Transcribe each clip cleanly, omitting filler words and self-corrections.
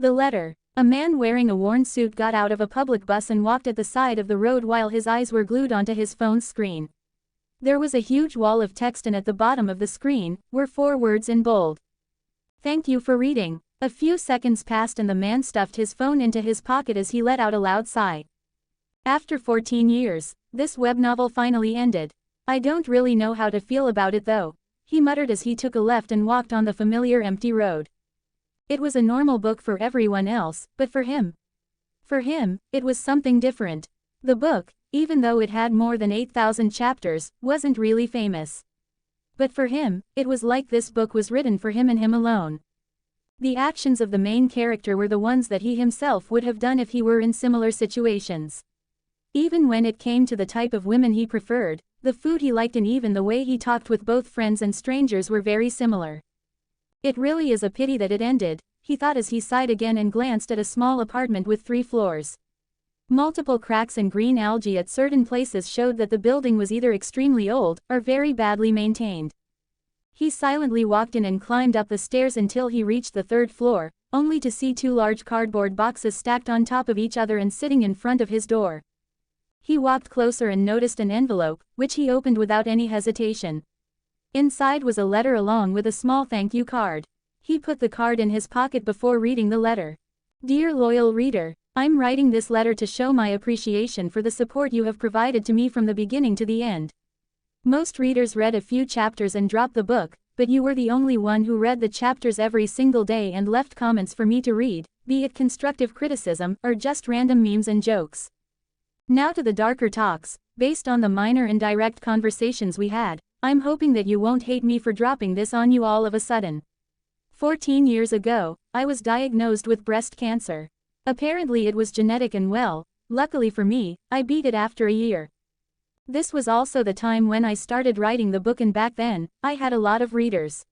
The letter. A man wearing a worn suit got out of a public bus and walked at the side of the road while his eyes were glued onto his phone's screen. There was a huge wall of text and at the bottom of the screen were 4 words in bold. Thank you for reading. A few seconds passed and the man stuffed his phone into his pocket as he let out a loud sigh. After 14 years, this web novel finally ended. I don't really know how to feel about it though, he muttered as he took a left and walked on the familiar empty road. It was a normal book for everyone else, but for him, it was something different. The book, even though it had more than 8,000 chapters, wasn't really famous. But for him, it was like this book was written for him and him alone. The actions of the main character were the ones that he himself would have done if he were in similar situations. Even when it came to the type of women he preferred, the food he liked and even the way he talked with both friends and strangers were very similar. It really is a pity that it ended, he thought as he sighed again and glanced at a small apartment with 3 floors. Multiple cracks and green algae at certain places showed that the building was either extremely old or very badly maintained. He silently walked in and climbed up the stairs until he reached the 3rd floor, only to see 2 large cardboard boxes stacked on top of each other and sitting in front of his door. He walked closer and noticed an envelope, which he opened without any hesitation. Inside was a letter along with a small thank you card. He put the card in his pocket before reading the letter. Dear loyal reader, I'm writing this letter to show my appreciation for the support you have provided to me from the beginning to the end. Most readers read a few chapters and dropped the book, but you were the only one who read the chapters every single day and left comments for me to read, be it constructive criticism or just random memes and jokes. Now to the darker talks. Based on the minor and direct conversations we had, I'm hoping that you won't hate me for dropping this on you all of a sudden. 14 years ago, I was diagnosed with breast cancer. Apparently it was genetic and well, luckily for me, I beat it after a year. This was also the time when I started writing the book and back then, I had a lot of readers.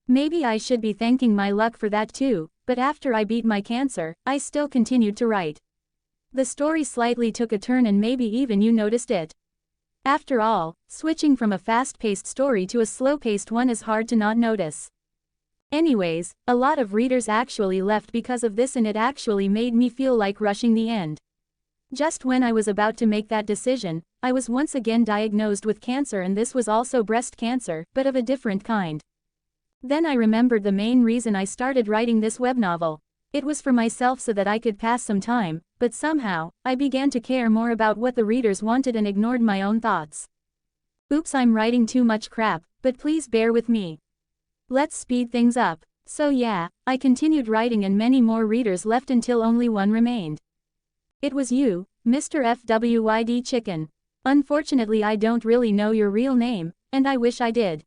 Maybe I should be thanking my luck for that too, but after I beat my cancer, I still continued to write. The story slightly took a turn and maybe even you noticed it. After all, switching from a fast-paced story to a slow-paced one is hard to not notice. Anyways, a lot of readers actually left because of this and it actually made me feel like rushing the end. Just when I was about to make that decision, I was once again diagnosed with cancer and this was also breast cancer, but of a different kind. Then I remembered the main reason I started writing this web novel. It was for myself so that I could pass some time, but somehow, I began to care more about what the readers wanted and ignored my own thoughts. Oops, I'm writing too much crap, but please bear with me. Let's speed things up. So yeah, I continued writing and many more readers left until only one remained. It was you, Mr. FWYD Chicken. Unfortunately I don't really know your real name, and I wish I did.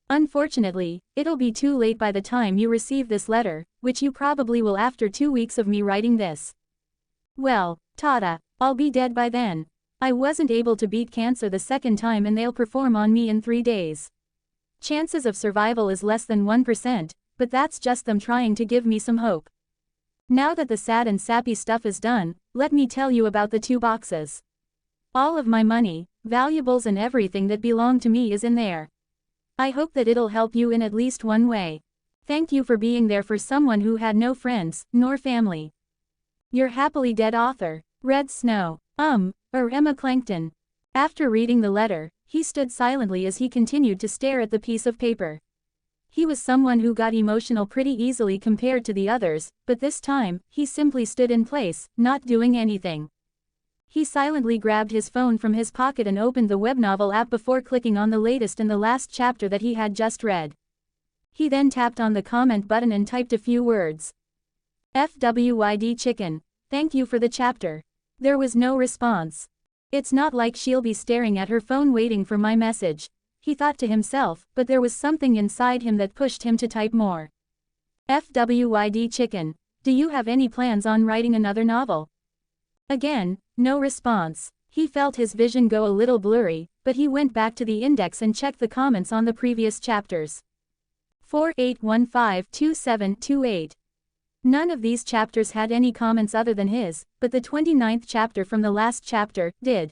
Unfortunately, it'll be too late by the time you receive this letter, which you probably will after 2 weeks of me writing this. Well, tada, I'll be dead by then. I wasn't able to beat cancer the second time and they'll perform on me in 3 days. Chances of survival is less than 1%, but that's just them trying to give me some hope. Now that the sad and sappy stuff is done, let me tell you about the 2 boxes. All of my money, valuables and everything that belonged to me is in there. I hope that it'll help you in at least one way. Thank you for being there for someone who had no friends, nor family. Your happily dead author, Red Snow, or Emma Clankton. After reading the letter, he stood silently as he continued to stare at the piece of paper. He was someone who got emotional pretty easily compared to the others, but this time, he simply stood in place, not doing anything. He silently grabbed his phone from his pocket and opened the web novel app before clicking on the latest and the last chapter that he had just read. He then tapped on the comment button and typed a few words. FWYD Chicken, thank you for the chapter. There was no response. It's not like she'll be staring at her phone waiting for my message, he thought to himself, but there was something inside him that pushed him to type more. FWYD Chicken, do you have any plans on writing another novel? Again, no response. He felt his vision go a little blurry, but he went back to the index and checked the comments on the previous chapters. 48152728. None of these chapters had any comments other than his, but the 29th chapter from the last chapter did.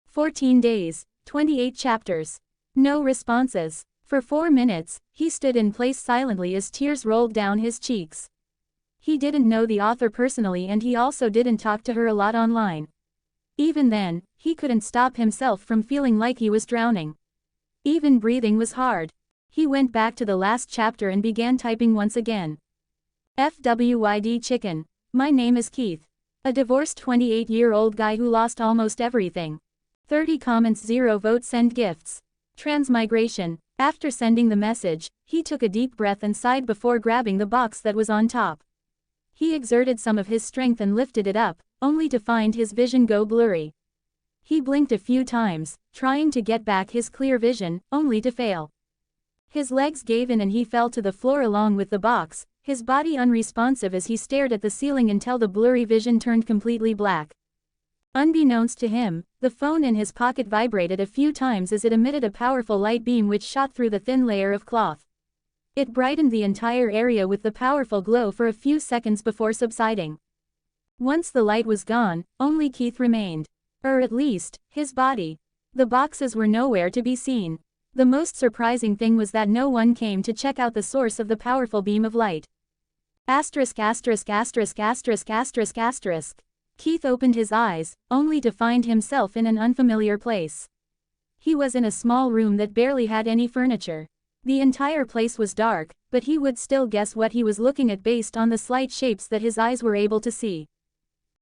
14 days, 28 chapters. No responses. For 4 minutes, he stood in place silently as tears rolled down his cheeks. He didn't know the author personally and he also didn't talk to her a lot online. Even then, he couldn't stop himself from feeling like he was drowning. Even breathing was hard. He went back to the last chapter and began typing once again. FWYD chicken. My name is Keith. A divorced 28-year-old guy who lost almost everything. 30 comments, 0 votes, send gifts. Transmigration. After sending the message, he took a deep breath and sighed before grabbing the box that was on top. He exerted some of his strength and lifted it up, only to find his vision go blurry. He blinked a few times, trying to get back his clear vision, only to fail. His legs gave in and he fell to the floor along with the box, his body unresponsive as he stared at the ceiling until the blurry vision turned completely black. Unbeknownst to him, the phone in his pocket vibrated a few times as it emitted a powerful light beam which shot through the thin layer of cloth. It brightened the entire area with the powerful glow for a few seconds before subsiding. Once the light was gone, only Keith remained. Or at least, his body. The boxes were nowhere to be seen. The most surprising thing was that no one came to check out the source of the powerful beam of light. Asterisk asterisk asterisk asterisk asterisk asterisk. Keith opened his eyes, only to find himself in an unfamiliar place. He was in a small room that barely had any furniture. The entire place was dark, but he would still guess what he was looking at based on the slight shapes that his eyes were able to see.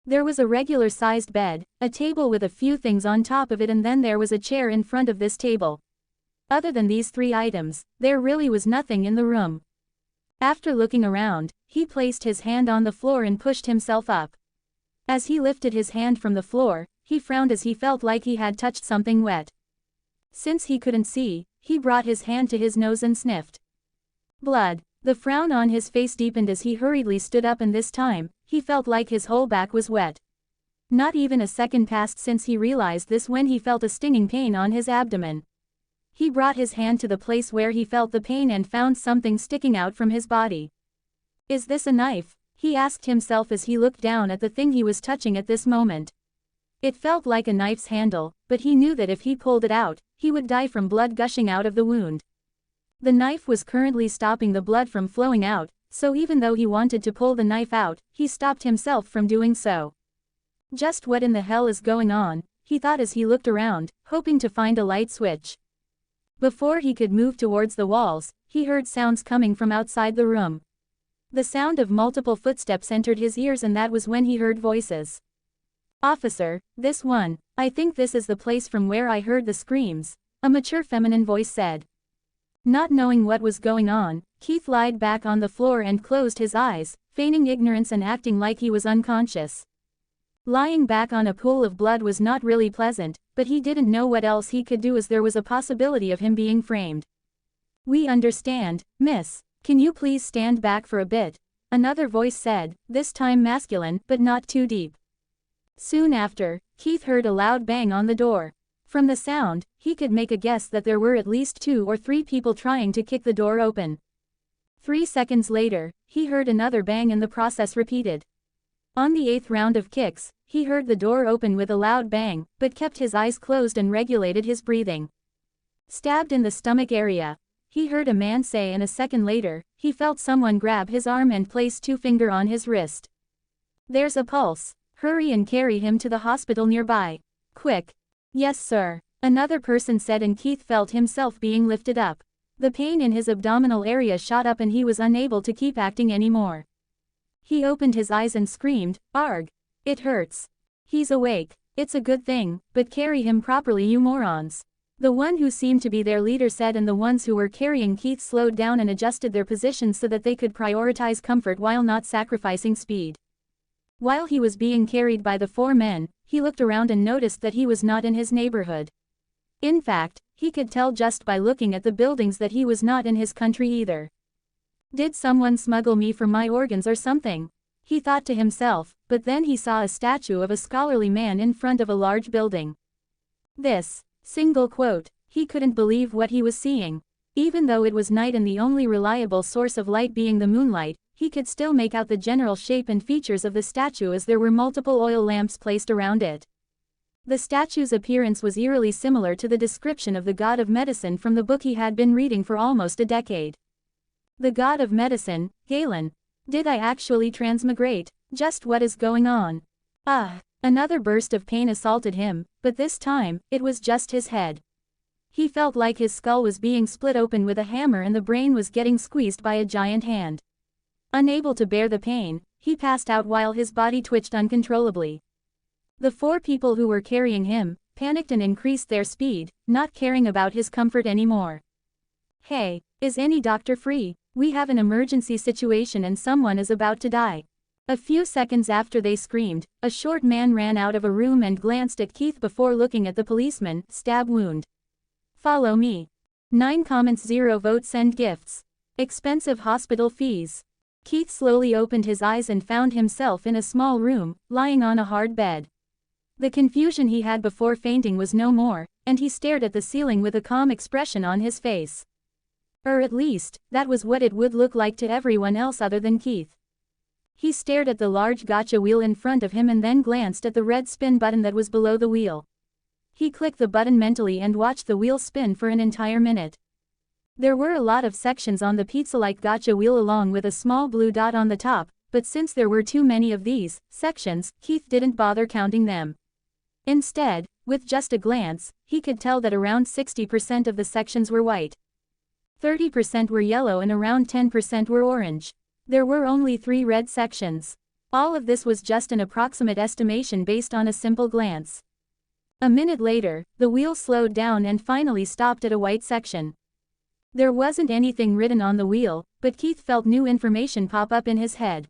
There was a regular-sized bed, a table with a few things on top of it, and then there was a chair in front of this table. Other than these 3 items, there really was nothing in the room. After looking around, he placed his hand on the floor and pushed himself up. As he lifted his hand from the floor, he frowned as he felt like he had touched something wet. Since he couldn't see, he brought his hand to his nose and sniffed. Blood. The frown on his face deepened as he hurriedly stood up, and this time, he felt like his whole back was wet. Not even a second passed since he realized this when he felt a stinging pain on his abdomen. He brought his hand to the place where he felt the pain and found something sticking out from his body. Is this a knife? He asked himself as he looked down at the thing he was touching at this moment. It felt like a knife's handle, but he knew that if he pulled it out, he would die from blood gushing out of the wound. The knife was currently stopping the blood from flowing out, so even though he wanted to pull the knife out, he stopped himself from doing so. Just what in the hell is going on, he thought as he looked around, hoping to find a light switch. Before he could move towards the walls, he heard sounds coming from outside the room. The sound of multiple footsteps entered his ears, and that was when he heard voices. Officer, this one, I think this is the place from where I heard the screams, a mature feminine voice said. Not knowing what was going on, Keith lied back on the floor and closed his eyes, feigning ignorance and acting like he was unconscious. Lying back on a pool of blood was not really pleasant, but he didn't know what else he could do as there was a possibility of him being framed. We understand, miss. Can you please stand back for a bit? Another voice said, this time masculine, but not too deep. Soon after, Keith heard a loud bang on the door. From the sound, he could make a guess that there were at least 2 or 3 people trying to kick the door open. 3 seconds later, he heard another bang and the process repeated. On the 8th round of kicks, he heard the door open with a loud bang, but kept his eyes closed and regulated his breathing. Stabbed in the stomach area, he heard a man say, and a second later, he felt someone grab his arm and place 2 fingers on his wrist. There's a pulse. Hurry and carry him to the hospital nearby. Quick. Yes, sir. Another person said, and Keith felt himself being lifted up. The pain in his abdominal area shot up and he was unable to keep acting anymore. He opened his eyes and screamed, Arg! It hurts. He's awake. It's a good thing, but carry him properly, you morons. The one who seemed to be their leader said, and the ones who were carrying Keith slowed down and adjusted their positions so that they could prioritize comfort while not sacrificing speed. While he was being carried by the 4 men, he looked around and noticed that he was not in his neighborhood. In fact, he could tell just by looking at the buildings that he was not in his country either. Did someone smuggle me for my organs or something? He thought to himself, but then he saw a statue of a scholarly man in front of a large building. This single quote, he couldn't believe what he was seeing. Even though it was night and the only reliable source of light being the moonlight, he could still make out the general shape and features of the statue as there were multiple oil lamps placed around it. The statue's appearance was eerily similar to the description of the god of medicine from the book he had been reading for almost a decade. The god of medicine, Galen. Did I actually transmigrate? Just what is going on? Ah! Another burst of pain assaulted him, but this time, it was just his head. He felt like his skull was being split open with a hammer and the brain was getting squeezed by a giant hand. Unable to bear the pain, he passed out while his body twitched uncontrollably. The 4 people who were carrying him panicked and increased their speed, not caring about his comfort anymore. Hey, is any doctor free? We have an emergency situation and someone is about to die. A few seconds after they screamed, a short man ran out of a room and glanced at Keith before looking at the policeman. Stab wound. Follow me. 9 comments, 0 votes, send gifts. Expensive hospital fees. Keith slowly opened his eyes and found himself in a small room, lying on a hard bed. The confusion he had before fainting was no more, and he stared at the ceiling with a calm expression on his face. Or at least, that was what it would look like to everyone else other than Keith. He stared at the large gacha wheel in front of him and then glanced at the red spin button that was below the wheel. He clicked the button mentally and watched the wheel spin for an entire minute. There were a lot of sections on the pizza-like gacha wheel along with a small blue dot on the top, but since there were too many of these sections, Keith didn't bother counting them. Instead, with just a glance, he could tell that around 60% of the sections were white. 30% were yellow and around 10% were orange. There were only 3 red sections. All of this was just an approximate estimation based on a simple glance. A minute later, the wheel slowed down and finally stopped at a white section. There wasn't anything written on the wheel, but Keith felt new information pop up in his head.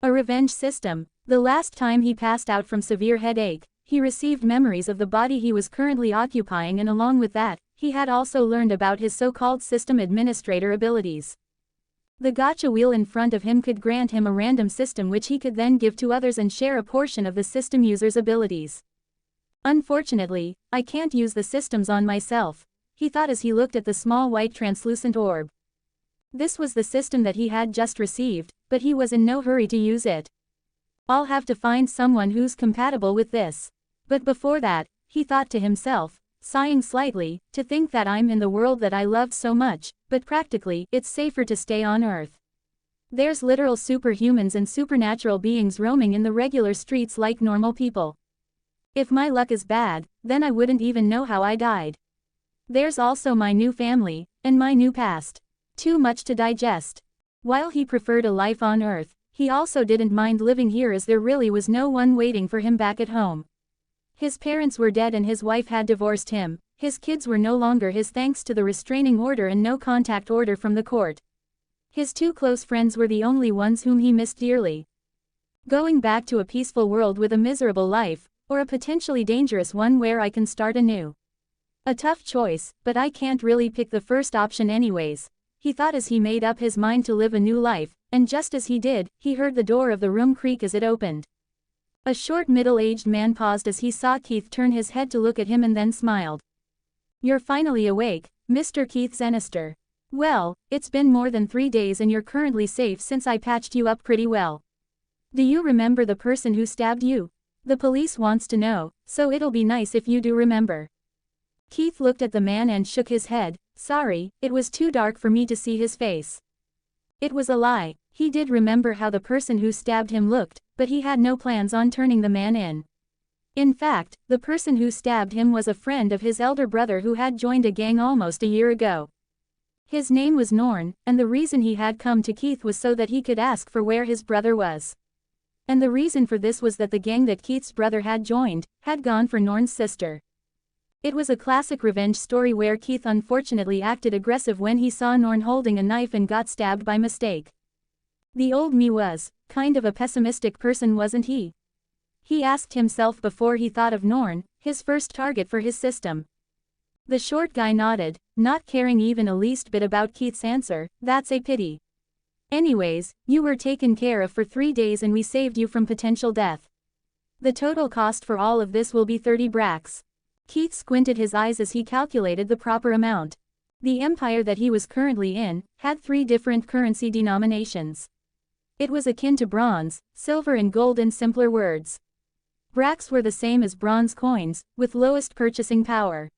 A revenge system. The last time he passed out from severe headache, he received memories of the body he was currently occupying, and along with that, he had also learned about his so-called system administrator abilities. The gacha wheel in front of him could grant him a random system which he could then give to others and share a portion of the system user's abilities. Unfortunately, I can't use the systems on myself, he thought as he looked at the small white translucent orb. This was the system that he had just received, but he was in no hurry to use it. I'll have to find someone who's compatible with this. But before that, he thought to himself, sighing slightly, to think that I'm in the world that I loved so much, but practically, it's safer to stay on Earth. There's literal superhumans and supernatural beings roaming in the regular streets like normal people. If my luck is bad, then I wouldn't even know how I died. There's also my new family, and my new past. Too much to digest. While he preferred a life on Earth, he also didn't mind living here as there really was no one waiting for him back at home. His parents were dead and his wife had divorced him. His kids were no longer his thanks to the restraining order and no contact order from the court. His 2 close friends were the only ones whom he missed dearly. Going back to a peaceful world with a miserable life, or a potentially dangerous one where I can start anew. A tough choice, but I can't really pick the first option anyways, he thought as he made up his mind to live a new life, and just as he did, he heard the door of the room creak as it opened. A short middle-aged man paused as he saw Keith turn his head to look at him and then smiled. You're finally awake, Mr. Keith Zenister. Well, it's been more than 3 days and you're currently safe since I patched you up pretty well. Do you remember the person who stabbed you? The police wants to know, so it'll be nice if you do remember. Keith looked at the man and shook his head. Sorry, it was too dark for me to see his face. It was a lie. He did remember how the person who stabbed him looked, but he had no plans on turning the man in. In fact, the person who stabbed him was a friend of his elder brother who had joined a gang almost a year ago. His name was Norn, and the reason he had come to Keith was so that he could ask for where his brother was. And the reason for this was that the gang that Keith's brother had joined had gone for Norn's sister. It was a classic revenge story where Keith unfortunately acted aggressive when he saw Norn holding a knife and got stabbed by mistake. The old me was kind of a pessimistic person, wasn't he? He asked himself before he thought of Norn, his first target for his system. The short guy nodded, not caring even a least bit about Keith's answer. That's a pity. Anyways, you were taken care of for 3 days and we saved you from potential death. The total cost for all of this will be 30 bracks. Keith squinted his eyes as he calculated the proper amount. The empire that he was currently in had 3 different currency denominations. It was akin to bronze, silver and gold in simpler words. Bracks were the same as bronze coins, with lowest purchasing power.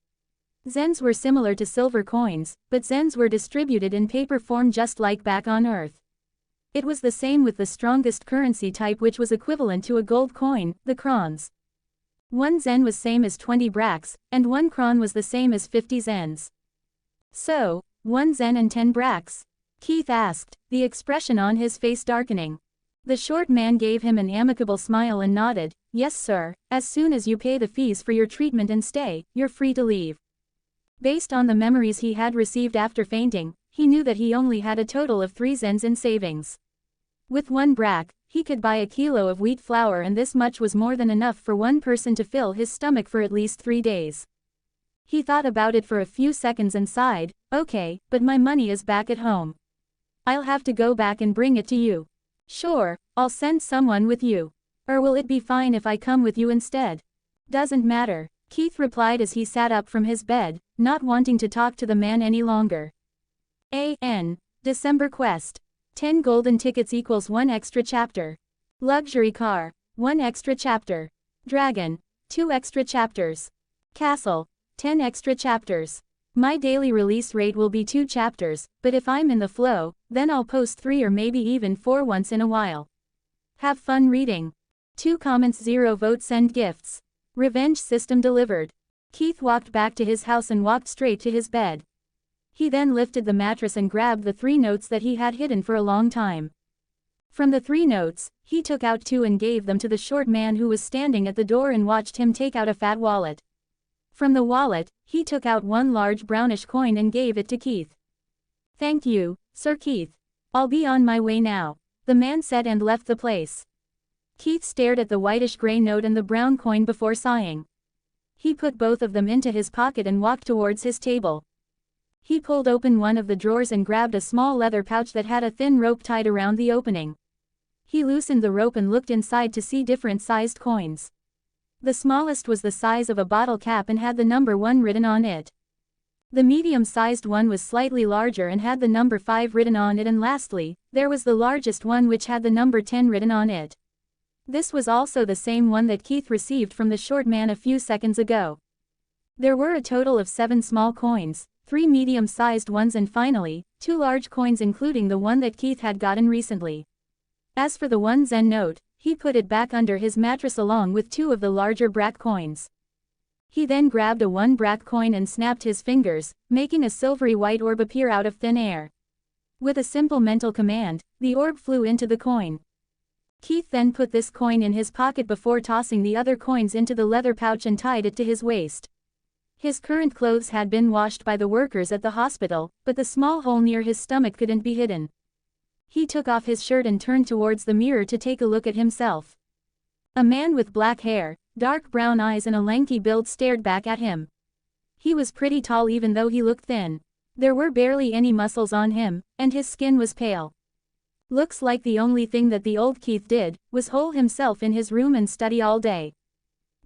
Zens were similar to silver coins, but zens were distributed in paper form just like back on Earth. It was the same with the strongest currency type, which was equivalent to a gold coin, the crons. 1 zen was same as 20 bracks, and 1 cron was the same as 50 zens. So, 1 zen and 10 bracks? Keith asked, the expression on his face darkening. The short man gave him an amicable smile and nodded, yes sir, as soon as you pay the fees for your treatment and stay, you're free to leave. Based on the memories he had received after fainting, he knew that he only had a total of 3 zens in savings. With 1 brack, he could buy a kilo of wheat flour, and this much was more than enough for one person to fill his stomach for at least 3 days. He thought about it for a few seconds and sighed, okay, but my money is back at home. I'll have to go back and bring it to you. Sure, I'll send someone with you. Or will it be fine if I come with you instead? Doesn't matter, Keith replied as he sat up from his bed, not wanting to talk to the man any longer. A.N. December quest. 10 golden tickets equals 1 extra chapter. Luxury car, 1 extra chapter. Dragon, 2 extra chapters. Castle, 10 extra chapters. My daily release rate will be 2 chapters, but if I'm in the flow, then I'll post 3 or maybe even 4 once in a while. Have fun reading. 2 comments, 0 votes, send gifts. Revenge system delivered. Keith walked back to his house and walked straight to his bed. He then lifted the mattress and grabbed the 3 notes that he had hidden for a long time. From the 3 notes, he took out 2 and gave them to the short man who was standing at the door and watched him take out a fat wallet. From the wallet, he took out 1 large brownish coin and gave it to Keith. Thank you, Sir Keith. I'll be on my way now, the man said and left the place. Keith stared at the whitish-gray note and the brown coin before sighing. He put both of them into his pocket and walked towards his table. He pulled open one of the drawers and grabbed a small leather pouch that had a thin rope tied around the opening. He loosened the rope and looked inside to see different sized coins. The smallest was the size of a bottle cap and had the number 1 written on it. The medium-sized one was slightly larger and had the number 5 written on it, and lastly, there was the largest one which had the number 10 written on it. This was also the same one that Keith received from the short man a few seconds ago. There were a total of 7 small coins, 3 medium-sized ones and finally, 2 large coins, including the one that Keith had gotten recently. As for the 1 zen note, he put it back under his mattress along with 2 of the larger brack coins. He then grabbed a 1 brack coin and snapped his fingers, making a silvery white orb appear out of thin air. With a simple mental command, the orb flew into the coin. Keith then put this coin in his pocket before tossing the other coins into the leather pouch and tied it to his waist. His current clothes had been washed by the workers at the hospital, but the small hole near his stomach couldn't be hidden. He took off his shirt and turned towards the mirror to take a look at himself. A man with black hair, dark brown eyes and a lanky build stared back at him. He was pretty tall even though he looked thin. There were barely any muscles on him, and his skin was pale. Looks like the only thing that the old Keith did was hole himself in his room and study all day.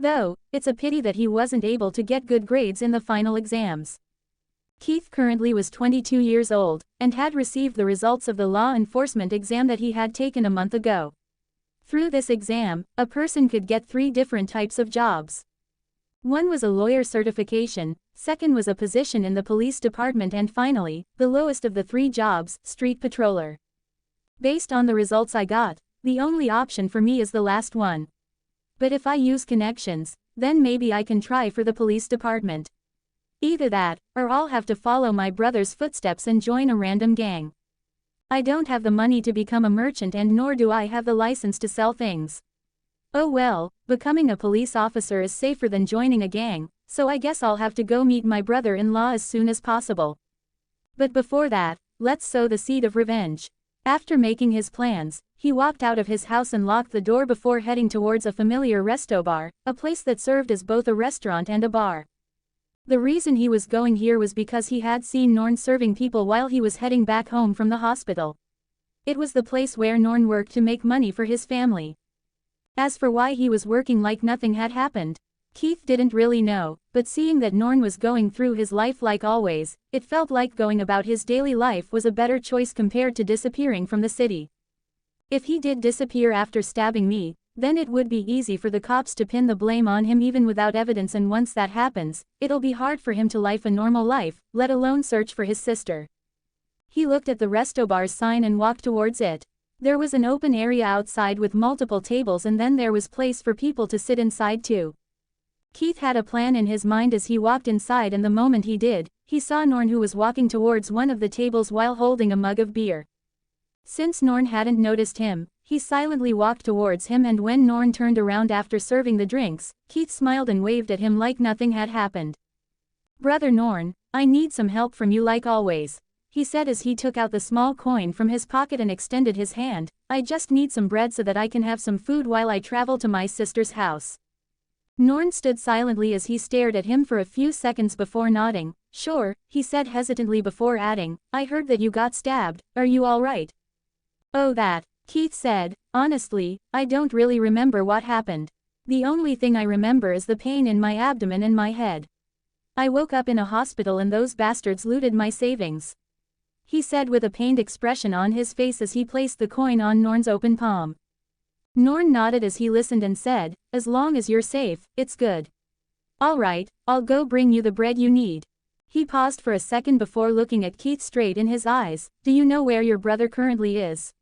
Though, it's a pity that he wasn't able to get good grades in the final exams. Keith currently was 22 years old, and had received the results of the law enforcement exam that he had taken a month ago. Through this exam, a person could get 3 different types of jobs. One was a lawyer certification, second was a position in the police department, and finally, the lowest of the 3 jobs, street patroller. Based on the results I got, the only option for me is the last one. But if I use connections, then maybe I can try for the police department. Either that, or I'll have to follow my brother's footsteps and join a random gang. I don't have the money to become a merchant, and nor do I have the license to sell things. Oh well, becoming a police officer is safer than joining a gang, so I guess I'll have to go meet my brother-in-law as soon as possible. But before that, let's sow the seed of revenge. After making his plans, he walked out of his house and locked the door before heading towards a familiar resto bar, a place that served as both a restaurant and a bar. The reason he was going here was because he had seen Norn serving people while he was heading back home from the hospital. It was the place where Norn worked to make money for his family. As for why he was working like nothing had happened, Keith didn't really know, but seeing that Norn was going through his life like always, it felt like going about his daily life was a better choice compared to disappearing from the city. If he did disappear after stabbing me, then it would be easy for the cops to pin the blame on him even without evidence, and once that happens, it'll be hard for him to live a normal life, let alone search for his sister. He looked at the resto bar's sign and walked towards it. There was an open area outside with multiple tables, and then there was place for people to sit inside too. Keith had a plan in his mind as he walked inside, and the moment he did, he saw Norn, who was walking towards one of the tables while holding a mug of beer. Since Norn hadn't noticed him, he silently walked towards him, and when Norn turned around after serving the drinks, Keith smiled and waved at him like nothing had happened. "Brother Norn, I need some help from you like always," he said as he took out the small coin from his pocket and extended his hand. "I just need some bread so that I can have some food while I travel to my sister's house." Norn stood silently as he stared at him for a few seconds before nodding. "Sure," he said hesitantly before adding, "I heard that you got stabbed. Are you all right?" "Oh, that," Keith said, "honestly, I don't really remember what happened. The only thing I remember is the pain in my abdomen and my head. I woke up in a hospital and those bastards looted my savings," he said with a pained expression on his face as he placed the coin on Norn's open palm. Norn nodded as he listened and said, "As long as you're safe, it's good. All right, I'll go bring you the bread you need." He paused for a second before looking at Keith straight in his eyes. "Do you know where your brother currently is?"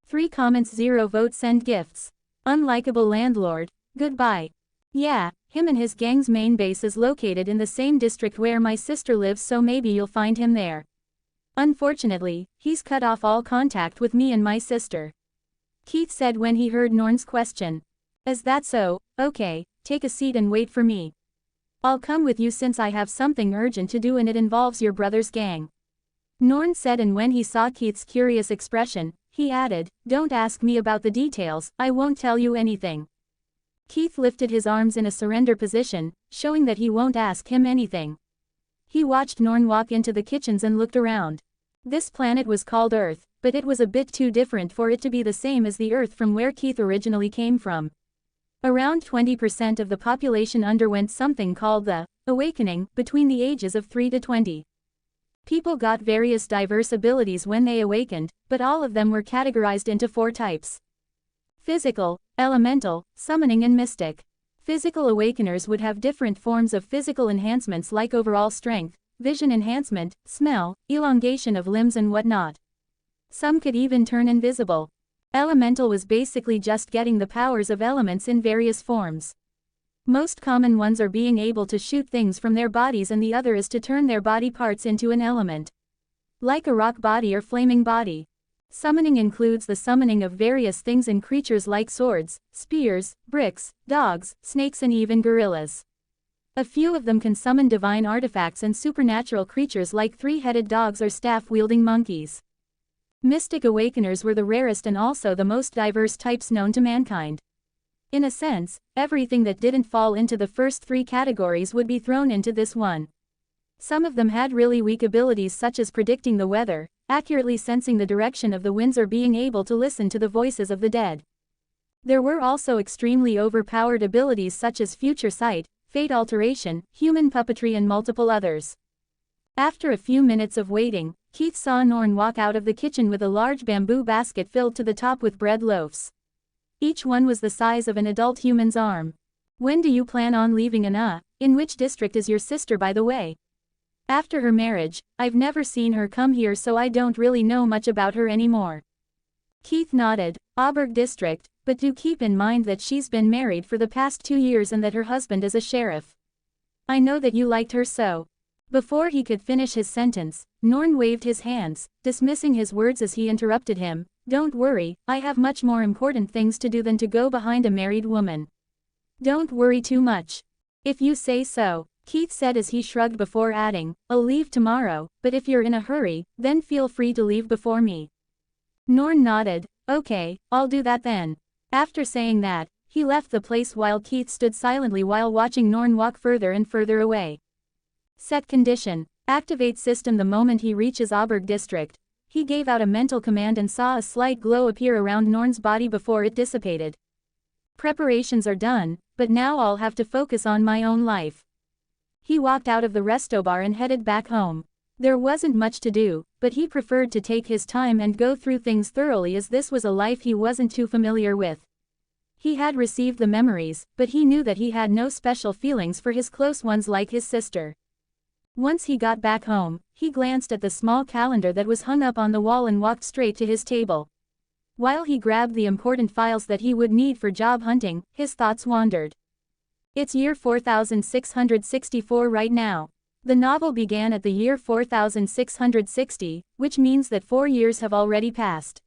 3 comments, 0 votes. Send gifts. Unlikable landlord. Goodbye. "Yeah, him and his gang's main base is located in the same district where my sister lives, so maybe you'll find him there. Unfortunately, he's cut off all contact with me and my sister," Keith said when he heard Norn's question. "Is that so? Okay, take a seat and wait for me. I'll come with you since I have something urgent to do and it involves your brother's gang," Norn said, and when he saw Keith's curious expression, he added, "Don't ask me about the details, I won't tell you anything." Keith lifted his arms in a surrender position, showing that he won't ask him anything. He watched Norn walk into the kitchens and looked around. This planet was called Earth, but it was a bit too different for it to be the same as the Earth from where Keith originally came from. Around 20% of the population underwent something called the awakening between the ages of 3 to 20. People got various diverse abilities when they awakened, but all of them were categorized into 4 types: physical, elemental, summoning and mystic. Physical awakeners would have different forms of physical enhancements like overall strength, vision enhancement, smell, elongation of limbs and whatnot. Some could even turn invisible. Elemental was basically just getting the powers of elements in various forms. Most common ones are being able to shoot things from their bodies, and the other is to turn their body parts into an element, like a rock body or flaming body. Summoning includes the summoning of various things and creatures like swords, spears, bricks, dogs, snakes and even gorillas. A few of them can summon divine artifacts and supernatural creatures like 3-headed dogs or staff-wielding monkeys. Mystic awakeners were the rarest and also the most diverse types known to mankind. In a sense, everything that didn't fall into the first 3 categories would be thrown into this one. Some of them had really weak abilities such as predicting the weather, accurately sensing the direction of the winds, or being able to listen to the voices of the dead. There were also extremely overpowered abilities such as future sight, fate alteration, human puppetry and multiple others. After a few minutes of waiting, Keith saw Norn walk out of the kitchen with a large bamboo basket filled to the top with bread loaves. Each one was the size of an adult human's arm. "When do you plan on leaving? In which district is your sister, by the way?" "After her marriage, I've never seen her come here, so I don't really know much about her anymore." Keith nodded. "Aubberg district, but do keep in mind that she's been married for the past 2 years and that her husband is a sheriff. I know that you liked her so." Before he could finish his sentence, Norn waved his hands, dismissing his words as he interrupted him. "Don't worry, I have much more important things to do than to go behind a married woman. Don't worry too much." "If you say so," Keith said as he shrugged before adding, "I'll leave tomorrow, but if you're in a hurry, then feel free to leave before me." Norn nodded. "Okay, I'll do that then." After saying that, he left the place while Keith stood silently while watching Norn walk further and further away. Set condition. Activate system. The moment he reaches Aubberg district, he gave out a mental command and saw a slight glow appear around Norn's body before it dissipated. "Preparations are done, but now I'll have to focus on my own life." He walked out of the resto bar and headed back home. There wasn't much to do, but he preferred to take his time and go through things thoroughly as this was a life he wasn't too familiar with. He had received the memories, but he knew that he had no special feelings for his close ones like his sister. Once he got back home, he glanced at the small calendar that was hung up on the wall and walked straight to his table. While he grabbed the important files that he would need for job hunting, his thoughts wandered. It's year 4664 right now. The novel began at the year 4660, which means that 4 years have already passed.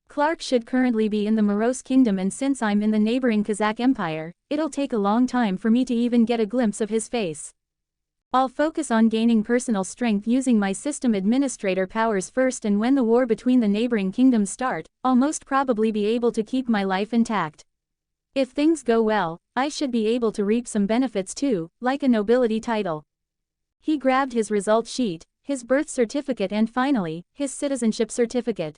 Clark should currently be in the Morose Kingdom, and since I'm in the neighboring Kazakh Empire, it'll take a long time for me to even get a glimpse of his face. I'll focus on gaining personal strength using my system administrator powers first, and when the war between the neighboring kingdoms start, I'll most probably be able to keep my life intact. If things go well, I should be able to reap some benefits too, like a nobility title. He grabbed his result sheet, his birth certificate, and finally, his citizenship certificate.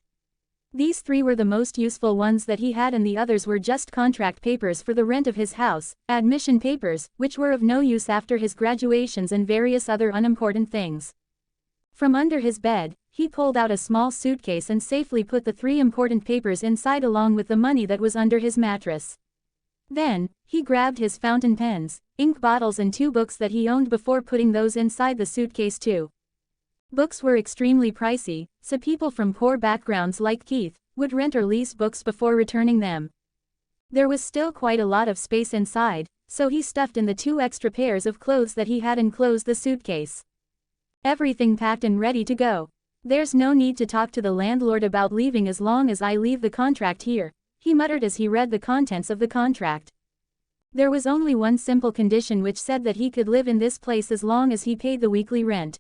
These 3 were the most useful ones that he had, and the others were just contract papers for the rent of his house, admission papers, which were of no use after his graduations, and various other unimportant things. From under his bed, he pulled out a small suitcase and safely put the 3 important papers inside along with the money that was under his mattress. Then, he grabbed his fountain pens, ink bottles, and 2 books that he owned before putting those inside the suitcase too. Books were extremely pricey, so people from poor backgrounds like Keith would rent or lease books before returning them. There was still quite a lot of space inside, so he stuffed in the 2 extra pairs of clothes that he had and closed the suitcase. Everything packed and ready to go. There's no need to talk to the landlord about leaving as long as I leave the contract here, he muttered as he read the contents of the contract. There was only one simple condition, which said that he could live in this place as long as he paid the weekly rent.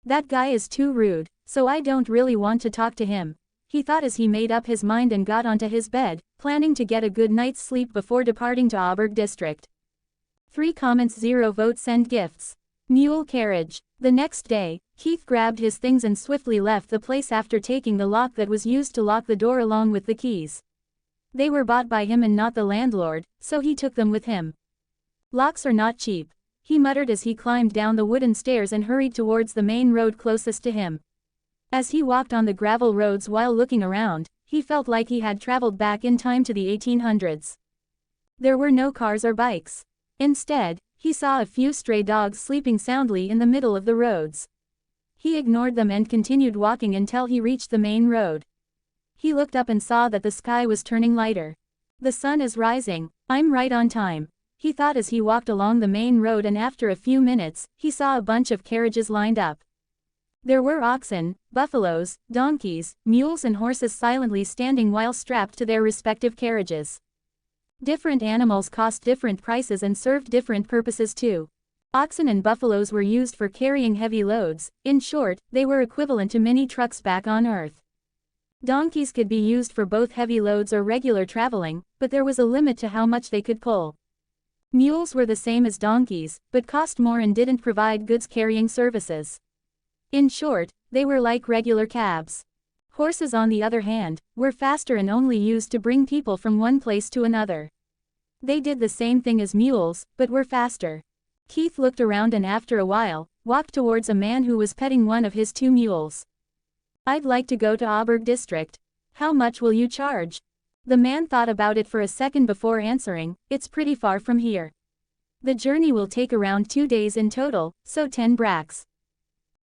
That guy is too rude, so I don't really want to talk to him, he thought as he made up his mind and got onto his bed, planning to get a good night's sleep before departing to Aubberg district. 3 comments, 0 votes, send gifts. Mule carriage. The next day, Keith grabbed his things and swiftly left the place after taking the lock that was used to lock the door along with the keys. They were bought by him and not the landlord, so he took them with him. Locks are not cheap, he muttered as he climbed down the wooden stairs and hurried towards the main road closest to him. As he walked on the gravel roads while looking around, he felt like he had traveled back in time to the 1800s. There were no cars or bikes. Instead, he saw a few stray dogs sleeping soundly in the middle of the roads. He ignored them and continued walking until he reached the main road. He looked up and saw that the sky was turning lighter. The sun is rising, I'm right on time, he thought as he walked along the main road, and after a few minutes, he saw a bunch of carriages lined up. There were oxen, buffaloes, donkeys, mules and horses silently standing while strapped to their respective carriages. Different animals cost different prices and served different purposes too. Oxen and buffaloes were used for carrying heavy loads, in short, they were equivalent to mini trucks back on Earth. Donkeys could be used for both heavy loads or regular traveling, but there was a limit to how much they could pull. Mules were the same as donkeys, but cost more and didn't provide goods carrying services. In short, they were like regular cabs. Horses, on the other hand, were faster and only used to bring people from one place to another. They did the same thing as mules, but were faster. Keith looked around and after a while, walked towards a man who was petting one of his 2 mules. I'd like to go to Aubberg district. How much will you charge? The man thought about it for a second before answering, it's pretty far from here. The journey will take around 2 days in total, so 10 bracks.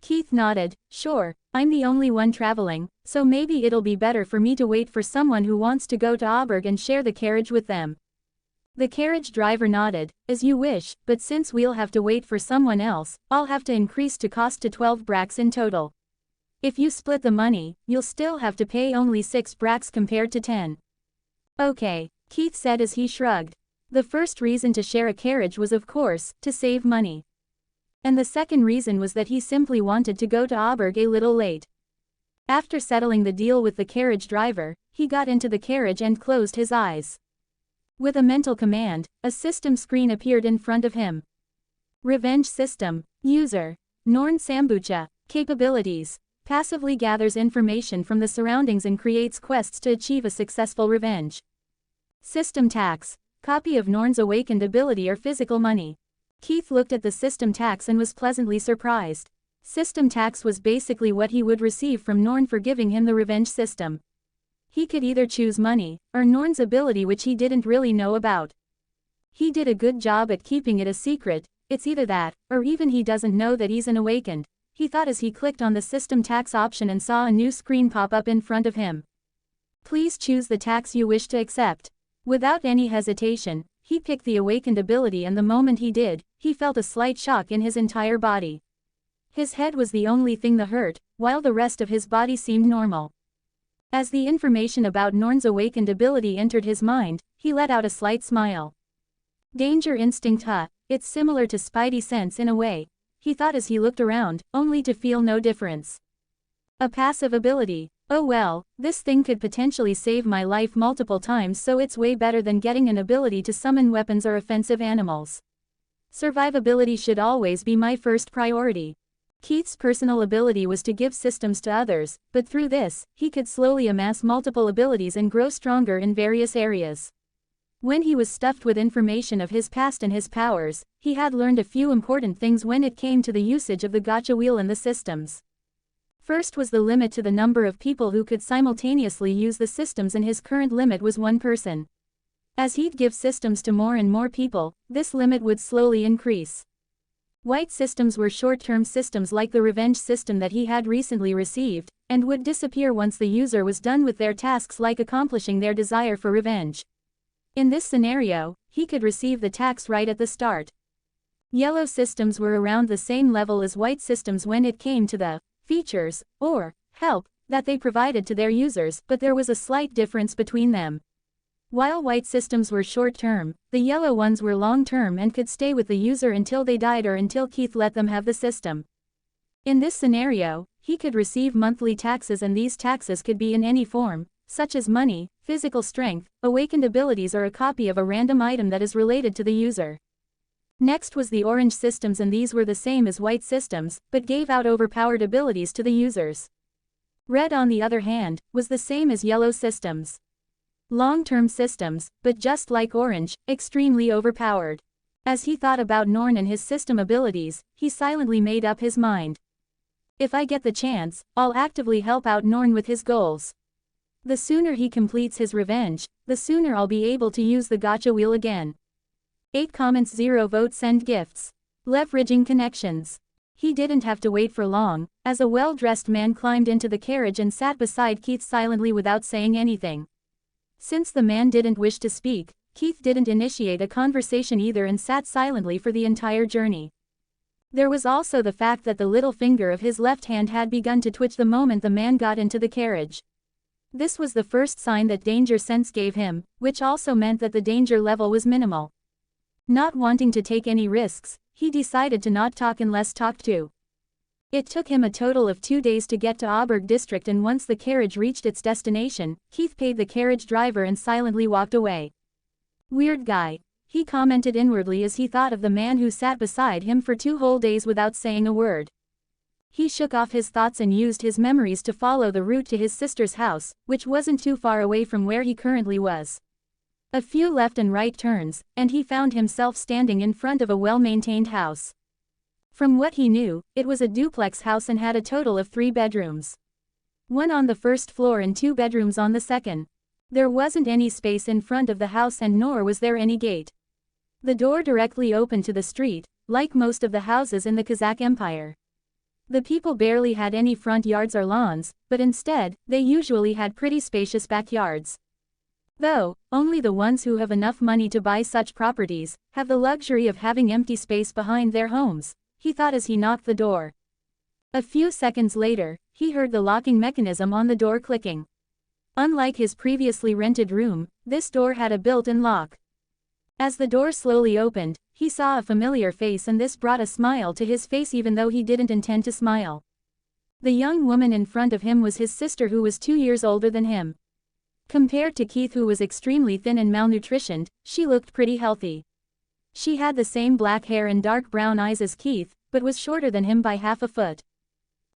Keith nodded, sure, I'm the only one traveling, so maybe it'll be better for me to wait for someone who wants to go to Aubberg and share the carriage with them. The carriage driver nodded, as you wish, but since we'll have to wait for someone else, I'll have to increase the cost to 12 bracks in total. If you split the money, you'll still have to pay only 6 bracks compared to 10. Okay, Keith said as he shrugged. The first reason to share a carriage was, of course, to save money. And the second reason was that he simply wanted to go to Aubberg a little late. After settling the deal with the carriage driver, he got into the carriage and closed his eyes. With a mental command, a system screen appeared in front of him. Revenge system. User. Norn Sambucha. Capabilities. Passively gathers information from the surroundings and creates quests to achieve a successful revenge. System tax. Copy of Norn's awakened ability or physical money. Keith looked at the system tax and was pleasantly surprised. System tax was basically what he would receive from Norn for giving him the revenge system. He could either choose money, or Norn's ability, which he didn't really know about. He did a good job at keeping it a secret, it's either that, or even he doesn't know that he's an awakened, he thought as he clicked on the system tax option and saw a new screen pop up in front of him. Please choose the tax you wish to accept. Without any hesitation, he picked the awakened ability, and the moment he did, he felt a slight shock in his entire body. His head was the only thing that hurt, while the rest of his body seemed normal. As the information about Norn's awakened ability entered his mind, he let out a slight smile. Danger instinct, huh? It's similar to Spidey sense in a way, he thought as he looked around, only to feel no difference. A passive ability. Oh well, this thing could potentially save my life multiple times, so it's way better than getting an ability to summon weapons or offensive animals. Survivability should always be my first priority. Keith's personal ability was to give systems to others, but through this, he could slowly amass multiple abilities and grow stronger in various areas. When he was stuffed with information of his past and his powers, he had learned a few important things when it came to the usage of the gacha wheel and the systems. First was the limit to the number of people who could simultaneously use the systems, and his current limit was 1 person. As he'd give systems to more and more people, this limit would slowly increase. White systems were short-term systems like the revenge system that he had recently received, and would disappear once the user was done with their tasks, like accomplishing their desire for revenge. In this scenario, he could receive the tax right at the start. Yellow systems were around the same level as white systems when it came to the features, or help, that they provided to their users, but there was a slight difference between them. While white systems were short-term, the yellow ones were long-term and could stay with the user until they died or until Keith let them have the system. In this scenario, he could receive monthly taxes, and these taxes could be in any form, such as money, physical strength, awakened abilities, or a copy of a random item that is related to the user. Next was the orange systems, and these were the same as white systems, but gave out overpowered abilities to the users. Red, on the other hand, was the same as yellow systems. Long-term systems, but just like orange, extremely overpowered. As he thought about Norn and his system abilities, he silently made up his mind. If I get the chance, I'll actively help out Norn with his goals. The sooner he completes his revenge, the sooner I'll be able to use the gacha wheel again. 8 comments, 0 votes, send gifts. Leveraging connections. He didn't have to wait for long, as a well-dressed man climbed into the carriage and sat beside Keith silently without saying anything. Since the man didn't wish to speak, Keith didn't initiate a conversation either and sat silently for the entire journey. There was also the fact that the little finger of his left hand had begun to twitch the moment the man got into the carriage. This was the first sign that danger sense gave him, which also meant that the danger level was minimal. Not wanting to take any risks, he decided to not talk unless talked to. It took him a total of 2 days to get to Aubberg district, and once the carriage reached its destination, Keith paid the carriage driver and silently walked away. Weird guy, he commented inwardly as he thought of the man who sat beside him for 2 whole days without saying a word. He shook off his thoughts and used his memories to follow the route to his sister's house, which wasn't too far away from where he currently was. A few left and right turns, and he found himself standing in front of a well-maintained house. From what he knew, it was a duplex house and had a total of 3 bedrooms. 1 on the first floor and 2 bedrooms on the second. There wasn't any space in front of the house, and nor was there any gate. The door directly opened to the street, like most of the houses in the Kazakh Empire. The people barely had any front yards or lawns, but instead, they usually had pretty spacious backyards. Though, only the ones who have enough money to buy such properties, have the luxury of having empty space behind their homes, he thought as he knocked the door. A few seconds later, he heard the locking mechanism on the door clicking. Unlike his previously rented room, this door had a built-in lock. As the door slowly opened, he saw a familiar face, and this brought a smile to his face even though he didn't intend to smile. The young woman in front of him was his sister, who was 2 years older than him. Compared to Keith, who was extremely thin and malnutritioned, she looked pretty healthy. She had the same black hair and dark brown eyes as Keith, but was shorter than him by half a foot.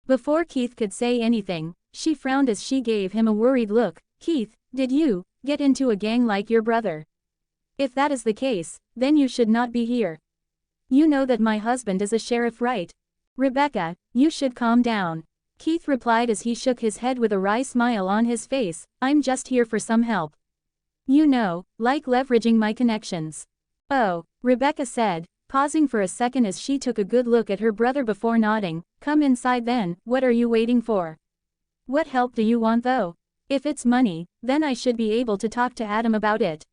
Before Keith could say anything, she frowned as she gave him a worried look. Keith, did you get into a gang like your brother? If that is the case, then you should not be here. You know that my husband is a sheriff, right? Rebecca, you should calm down. Keith replied as he shook his head with a wry smile on his face. I'm just here for some help. You know, like leveraging my connections. Oh, Rebecca said, pausing for a second as she took a good look at her brother before nodding. Come inside then, what are you waiting for? What help do you want though? If it's money, then I should be able to talk to Adam about it.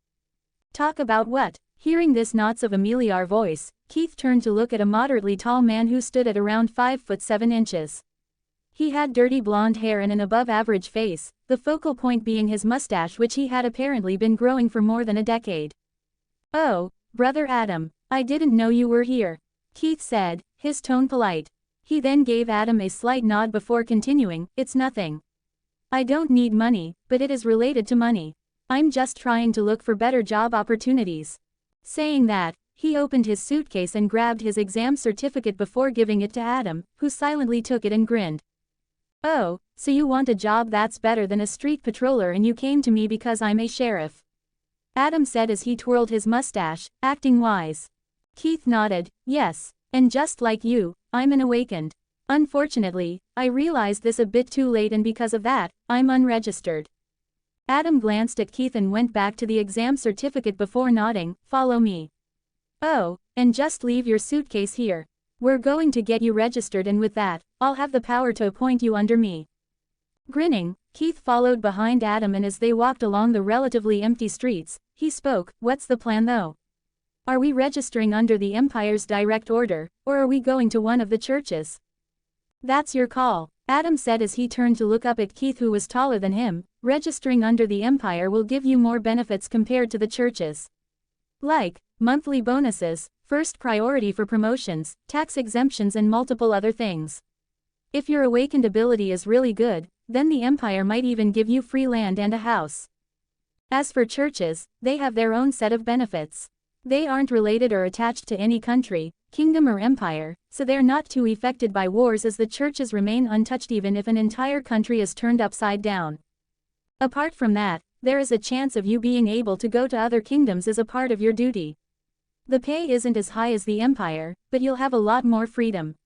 Talk about what? Hearing this not so familiar voice, Keith turned to look at a moderately tall man who stood at around 5 foot 7 inches. He had dirty blonde hair and an above-average face, the focal point being his mustache, which he had apparently been growing for more than a decade. "Oh, Brother Adam, I didn't know you were here," Keith said, his tone polite. He then gave Adam a slight nod before continuing, "It's nothing. I don't need money, but it is related to money. I'm just trying to look for better job opportunities." Saying that, he opened his suitcase and grabbed his exam certificate before giving it to Adam, who silently took it and grinned. "Oh, so you want a job that's better than a street patroller and you came to me because I'm a sheriff?" Adam said as he twirled his mustache, acting wise. Keith nodded, "Yes, and just like you, I'm an awakened. Unfortunately, I realized this a bit too late and because of that, I'm unregistered." Adam glanced at Keith and went back to the exam certificate before nodding, "Follow me." "Oh, and just leave your suitcase here. We're going to get you registered and with that, I'll have the power to appoint you under me." Grinning, Keith followed behind Adam and as they walked along the relatively empty streets, he spoke, "What's the plan though? Are we registering under the Empire's direct order, or are we going to one of the churches?" "That's your call," Adam said as he turned to look up at Keith who was taller than him. "Registering under the Empire will give you more benefits compared to the churches. Like, monthly bonuses, first priority for promotions, tax exemptions and multiple other things. If your awakened ability is really good, then the Empire might even give you free land and a house. As for churches, they have their own set of benefits. They aren't related or attached to any country, kingdom or empire, so they're not too affected by wars as the churches remain untouched even if an entire country is turned upside down. Apart from that, there is a chance of you being able to go to other kingdoms as a part of your duty. The pay isn't as high as the Empire, but you'll have a lot more freedom.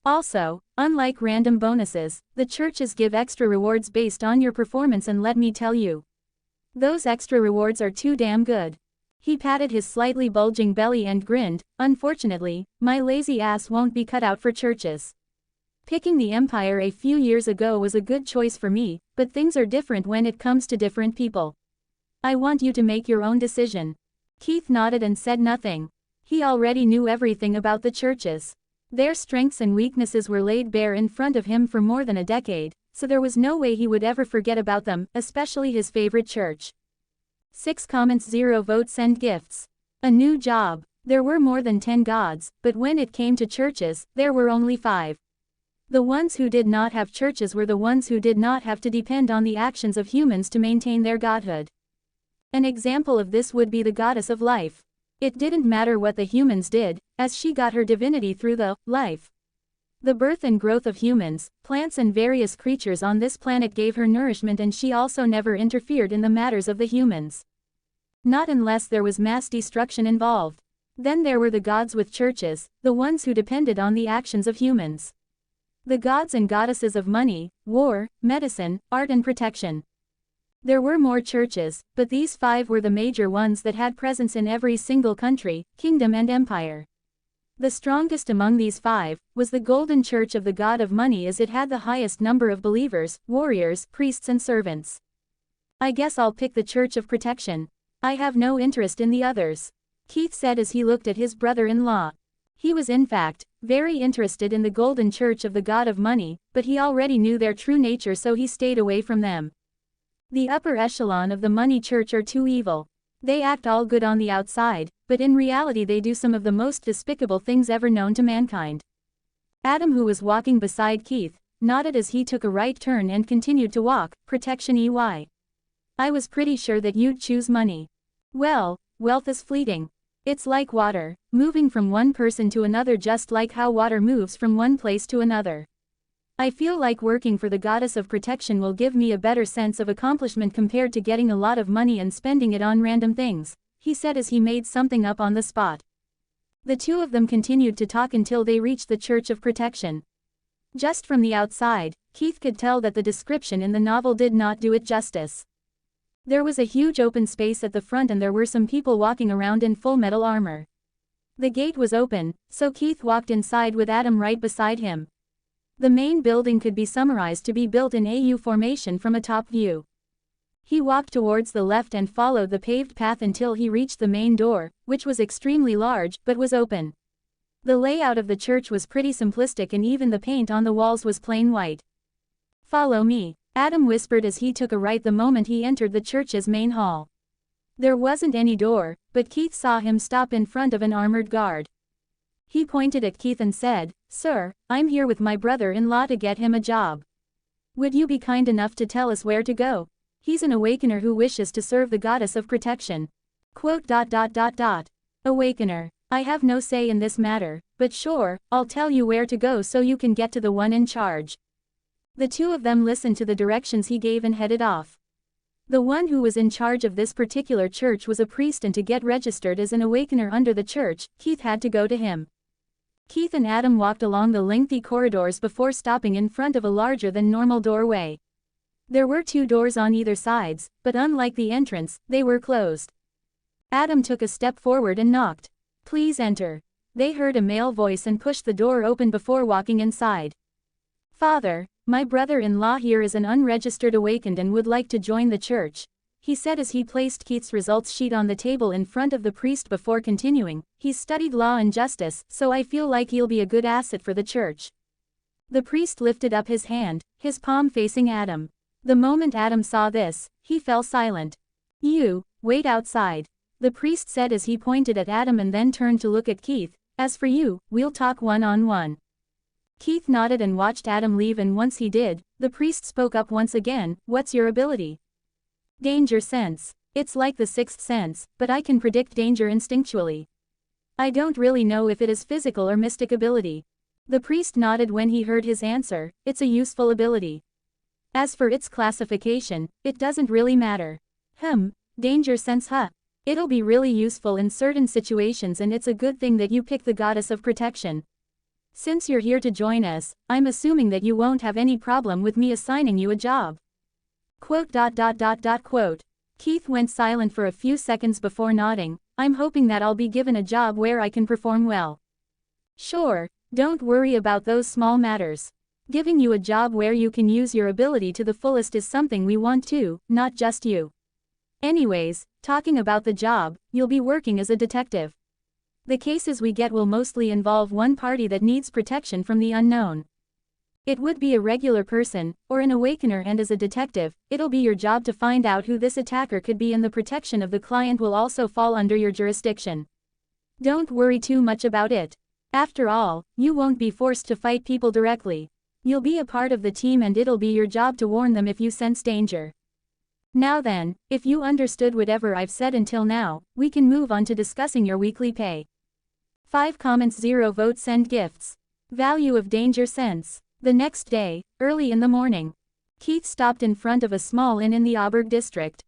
Also, unlike random bonuses, the churches give extra rewards based on your performance and let me tell you, those extra rewards are too damn good." He patted his slightly bulging belly and grinned, "Unfortunately, my lazy ass won't be cut out for churches. Picking the Empire a few years ago was a good choice for me, but things are different when it comes to different people. I want you to make your own decision." Keith nodded and said nothing. He already knew everything about the churches. Their strengths and weaknesses were laid bare in front of him for more than a decade, so there was no way he would ever forget about them, especially his favorite church. 6 comments 0 votes and gifts. A new job. There were more than 10 gods, but when it came to churches, there were only 5. The ones who did not have churches were the ones who did not have to depend on the actions of humans to maintain their godhood. An example of this would be the goddess of life. It didn't matter what the humans did, as she got her divinity through the life. The birth and growth of humans, plants and various creatures on this planet gave her nourishment and she also never interfered in the matters of the humans. Not unless there was mass destruction involved. Then there were the gods with churches, the ones who depended on the actions of humans. The gods and goddesses of money, war, medicine, art and protection. There were more churches, but these 5 were the major ones that had presence in every single country, kingdom and empire. The strongest among these 5 was the Golden Church of the God of Money as it had the highest number of believers, warriors, priests and servants. "I guess I'll pick the Church of Protection. I have no interest in the others," Keith said as he looked at his brother-in-law. He was in fact very interested in the Golden Church of the God of Money, but he already knew their true nature so he stayed away from them. The upper echelon of the Money Church are too evil. They act all good on the outside, but in reality they do some of the most despicable things ever known to mankind. Adam, who was walking beside Keith, nodded as he took a right turn and continued to walk. "Protection EY. I was pretty sure that you'd choose money. Well, wealth is fleeting. It's like water, moving from one person to another just like how water moves from one place to another. I feel like working for the goddess of protection will give me a better sense of accomplishment compared to getting a lot of money and spending it on random things," he said as he made something up on the spot. The two of them continued to talk until they reached the Church of Protection. Just from the outside, Keith could tell that the description in the novel did not do it justice. There was a huge open space at the front and there were some people walking around in full metal armor. The gate was open, so Keith walked inside with Adam right beside him. The main building could be summarized to be built in AU formation from a top view. He walked towards the left and followed the paved path until he reached the main door, which was extremely large, but was open. The layout of the church was pretty simplistic and even the paint on the walls was plain white. "Follow me," Adam whispered as he took a right the moment he entered the church's main hall. There wasn't any door, but Keith saw him stop in front of an armored guard. He pointed at Keith and said, "Sir, I'm here with my brother-in-law to get him a job. Would you be kind enough to tell us where to go? He's an awakener who wishes to serve the goddess of protection." Awakener. I have no say in this matter, but sure, I'll tell you where to go so you can get to the one in charge. The two of them listened to the directions he gave and headed off. The one who was in charge of this particular church was a priest, and to get registered as an awakener under the church, Keith had to go to him. Keith and Adam walked along the lengthy corridors before stopping in front of a larger than normal doorway. There were 2 doors on either sides, but unlike the entrance, they were closed. Adam took a step forward and knocked. "Please enter." They heard a male voice and pushed the door open before walking inside. "Father, my brother-in-law here is an unregistered awakened and would like to join the church," he said as he placed Keith's results sheet on the table in front of the priest before continuing. "He's studied law and justice, so I feel like he'll be a good asset for the church." The priest lifted up his hand, his palm facing Adam. The moment Adam saw this, he fell silent. "You, wait outside," the priest said as he pointed at Adam and then turned to look at Keith. "As for you, we'll talk one-on-one." Keith nodded and watched Adam leave, and once he did, the priest spoke up once again. "What's your ability?" "Danger sense. It's like the 6th sense, but I can predict danger instinctually. I don't really know if it is physical or mystic ability." The priest nodded when he heard his answer. "It's a useful ability. As for its classification, it doesn't really matter." Danger sense, huh? It'll be really useful in certain situations, and it's a good thing that you pick the goddess of protection. Since you're here to join us, I'm assuming that you won't have any problem with me assigning you a job." Keith went silent for a few seconds before nodding. "I'm hoping that I'll be given a job where I can perform well." "Sure, don't worry about those small matters. Giving you a job where you can use your ability to the fullest is something we want too, not just you. Anyways, talking about the job, you'll be working as a detective. The cases we get will mostly involve one party that needs protection from the unknown. It would be a regular person, or an awakener, and as a detective, it'll be your job to find out who this attacker could be, and the protection of the client will also fall under your jurisdiction. Don't worry too much about it. After all, you won't be forced to fight people directly. You'll be a part of the team, and it'll be your job to warn them if you sense danger. Now then, if you understood whatever I've said until now, we can move on to discussing your weekly pay. 5 comments, 0 votes, send gifts. Value of danger sense. The next day, early in the morning, Keith stopped in front of a small inn in the Aubberg district.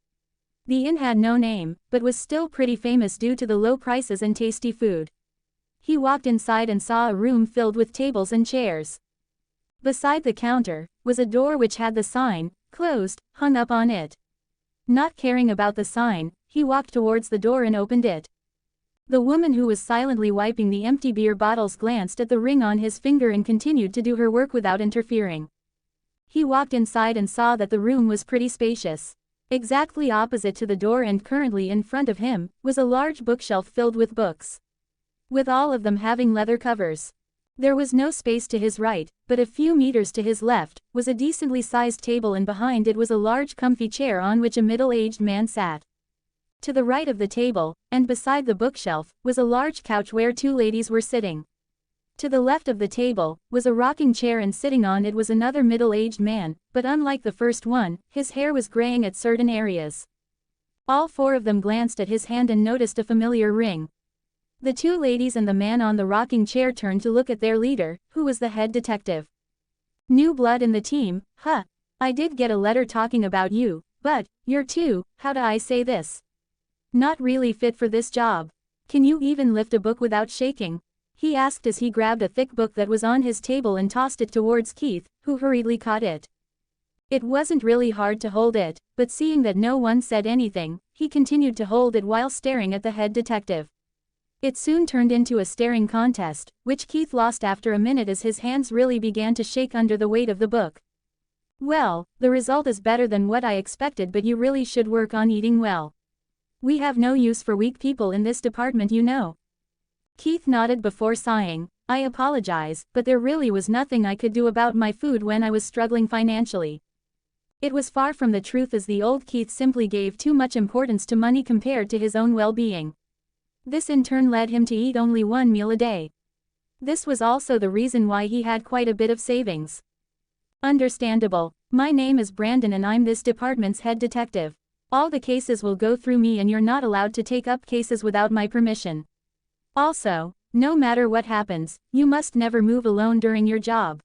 The inn had no name, but was still pretty famous due to the low prices and tasty food. He walked inside and saw a room filled with tables and chairs. Beside the counter was a door which had the sign, "Closed," hung up on it. Not caring about the sign, he walked towards the door and opened it. The woman who was silently wiping the empty beer bottles glanced at the ring on his finger and continued to do her work without interfering. He walked inside and saw that the room was pretty spacious. Exactly opposite to the door and currently in front of him, was a large bookshelf filled with books, with all of them having leather covers. There was no space to his right, but a few meters to his left, was a decently sized table, and behind it was a large comfy chair on which a middle-aged man sat. To the right of the table, and beside the bookshelf, was a large couch where 2 ladies were sitting. To the left of the table, was a rocking chair, and sitting on it was another middle-aged man, but unlike the first one, his hair was graying at certain areas. All 4 of them glanced at his hand and noticed a familiar ring. The 2 ladies and the man on the rocking chair turned to look at their leader, who was the head detective. "New blood in the team, huh? I did get a letter talking about you, but you're too, how do I say this? Not really fit for this job. Can you even lift a book without shaking?" he asked as he grabbed a thick book that was on his table and tossed it towards Keith, who hurriedly caught it. It wasn't really hard to hold it, but seeing that no one said anything, he continued to hold it while staring at the head detective. It soon turned into a staring contest, which Keith lost after a minute as his hands really began to shake under the weight of the book. Well, the result is better than what I expected, but you really should work on eating well. We have no use for weak people in this department, you know. Keith nodded before sighing. I apologize, but there really was nothing I could do about my food when I was struggling financially. It was far from the truth, as the old Keith simply gave too much importance to money compared to his own well-being. This in turn led him to eat only one meal a day. This was also the reason why he had quite a bit of savings. Understandable. My name is Brandon and I'm this department's head detective. All the cases will go through me and you're not allowed to take up cases without my permission. Also, no matter what happens, you must never move alone during your job.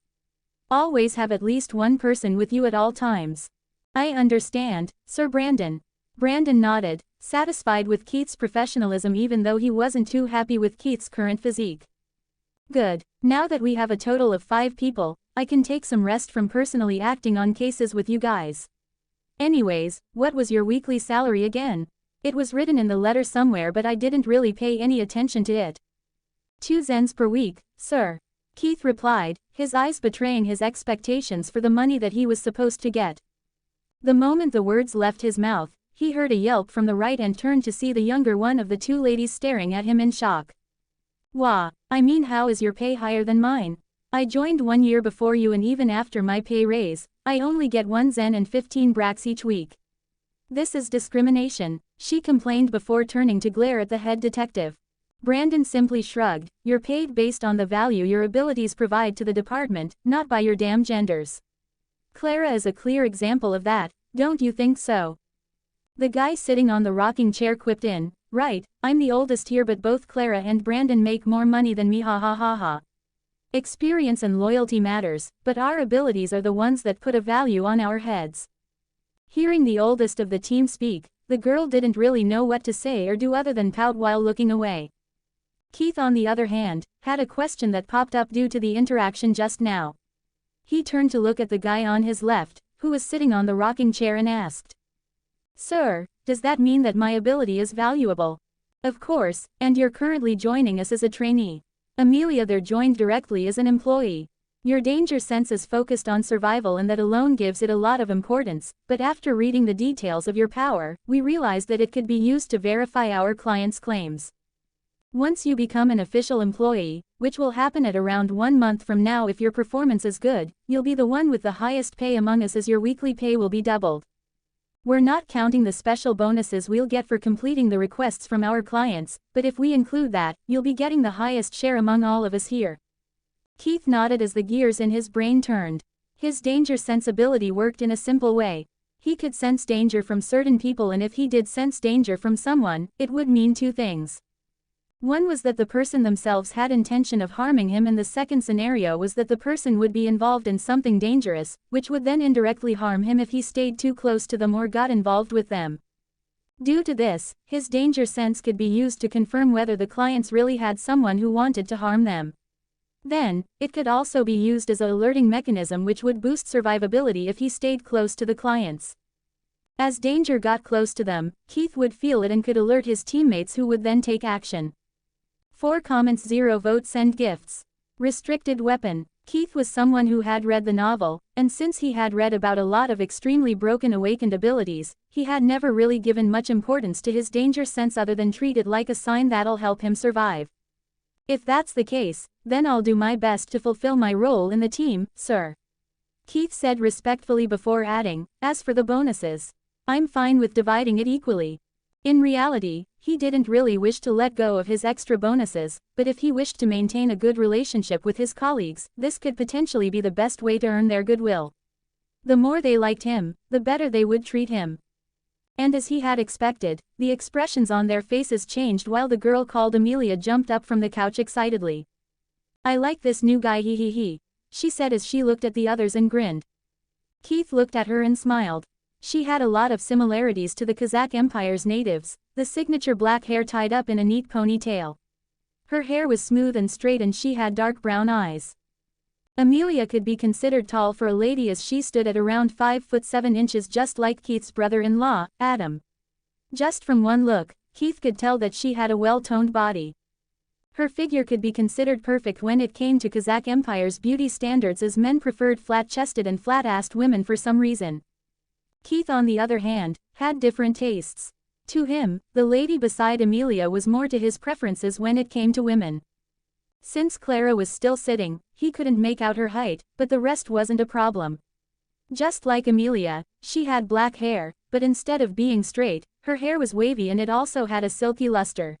Always have at least one person with you at all times. I understand, Sir Brandon. Brandon nodded, satisfied with Keith's professionalism even though he wasn't too happy with Keith's current physique. Good. Now that we have a total of 5 people, I can take some rest from personally acting on cases with you guys. Anyways, what was your weekly salary again? It was written in the letter somewhere but I didn't really pay any attention to it. 2 zens per week, sir. Keith replied, his eyes betraying his expectations for the money that he was supposed to get. The moment the words left his mouth, he heard a yelp from the right and turned to see the younger one of the 2 ladies staring at him in shock. Wah, I mean, how is your pay higher than mine? I joined 1 year before you and even after my pay raise, I only get 1 zen and 15 bracks each week. This is discrimination, she complained before turning to glare at the head detective. Brandon simply shrugged, you're paid based on the value your abilities provide to the department, not by your damn genders. Clara is a clear example of that, don't you think so? The guy sitting on the rocking chair quipped in, right, I'm the oldest here but both Clara and Brandon make more money than me, ha ha ha ha. Experience and loyalty matters, but our abilities are the ones that put a value on our heads. Hearing the oldest of the team speak, the girl didn't really know what to say or do other than pout while looking away. Keith, on the other hand, had a question that popped up due to the interaction just now. He turned to look at the guy on his left, who was sitting on the rocking chair, and asked, Sir, does that mean that my ability is valuable? Of course, and you're currently joining us as a trainee. Amelia there joined directly as an employee. Your danger sense is focused on survival and that alone gives it a lot of importance, but after reading the details of your power, we realized that it could be used to verify our clients' claims. Once you become an official employee, which will happen at around 1 month from now if your performance is good, you'll be the one with the highest pay among us, as your weekly pay will be doubled. We're not counting the special bonuses we'll get for completing the requests from our clients, but if we include that, you'll be getting the highest share among all of us here. Keith nodded as the gears in his brain turned. His danger sensibility worked in a simple way. He could sense danger from certain people, and if he did sense danger from someone, it would mean 2 things. One was that the person themselves had intention of harming him, and the second scenario was that the person would be involved in something dangerous, which would then indirectly harm him if he stayed too close to them or got involved with them. Due to this, his danger sense could be used to confirm whether the clients really had someone who wanted to harm them. Then, it could also be used as an alerting mechanism which would boost survivability if he stayed close to the clients. As danger got close to them, Keith would feel it and could alert his teammates, who would then take action. 4 comments, 0 votes, send gifts. Restricted weapon. Keith was someone who had read the novel, and since he had read about a lot of extremely broken awakened abilities, he had never really given much importance to his danger sense other than treat it like a sign that'll help him survive. If that's the case, then I'll do my best to fulfill my role in the team, sir. Keith said respectfully before adding, as for the bonuses, I'm fine with dividing it equally. In reality, he didn't really wish to let go of his extra bonuses, but if he wished to maintain a good relationship with his colleagues, this could potentially be the best way to earn their goodwill. The more they liked him, the better they would treat him. And as he had expected, the expressions on their faces changed while the girl called Amelia jumped up from the couch excitedly. I like this new guy, he, she said as she looked at the others and grinned. Keith looked at her and smiled. She had a lot of similarities to the Kazakh Empire's natives, the signature black hair tied up in a neat ponytail. Her hair was smooth and straight and she had dark brown eyes. Amelia could be considered tall for a lady as she stood at around 5 foot 7 inches, just like Keith's brother-in-law, Adam. Just from one look, Keith could tell that she had a well-toned body. Her figure could be considered perfect when it came to Kazakh Empire's beauty standards, as men preferred flat-chested and flat-assed women for some reason. Keith, on the other hand, had different tastes. To him, the lady beside Amelia was more to his preferences when it came to women. Since Clara was still sitting, he couldn't make out her height, but the rest wasn't a problem. Just like Amelia, she had black hair, but instead of being straight, her hair was wavy and it also had a silky luster.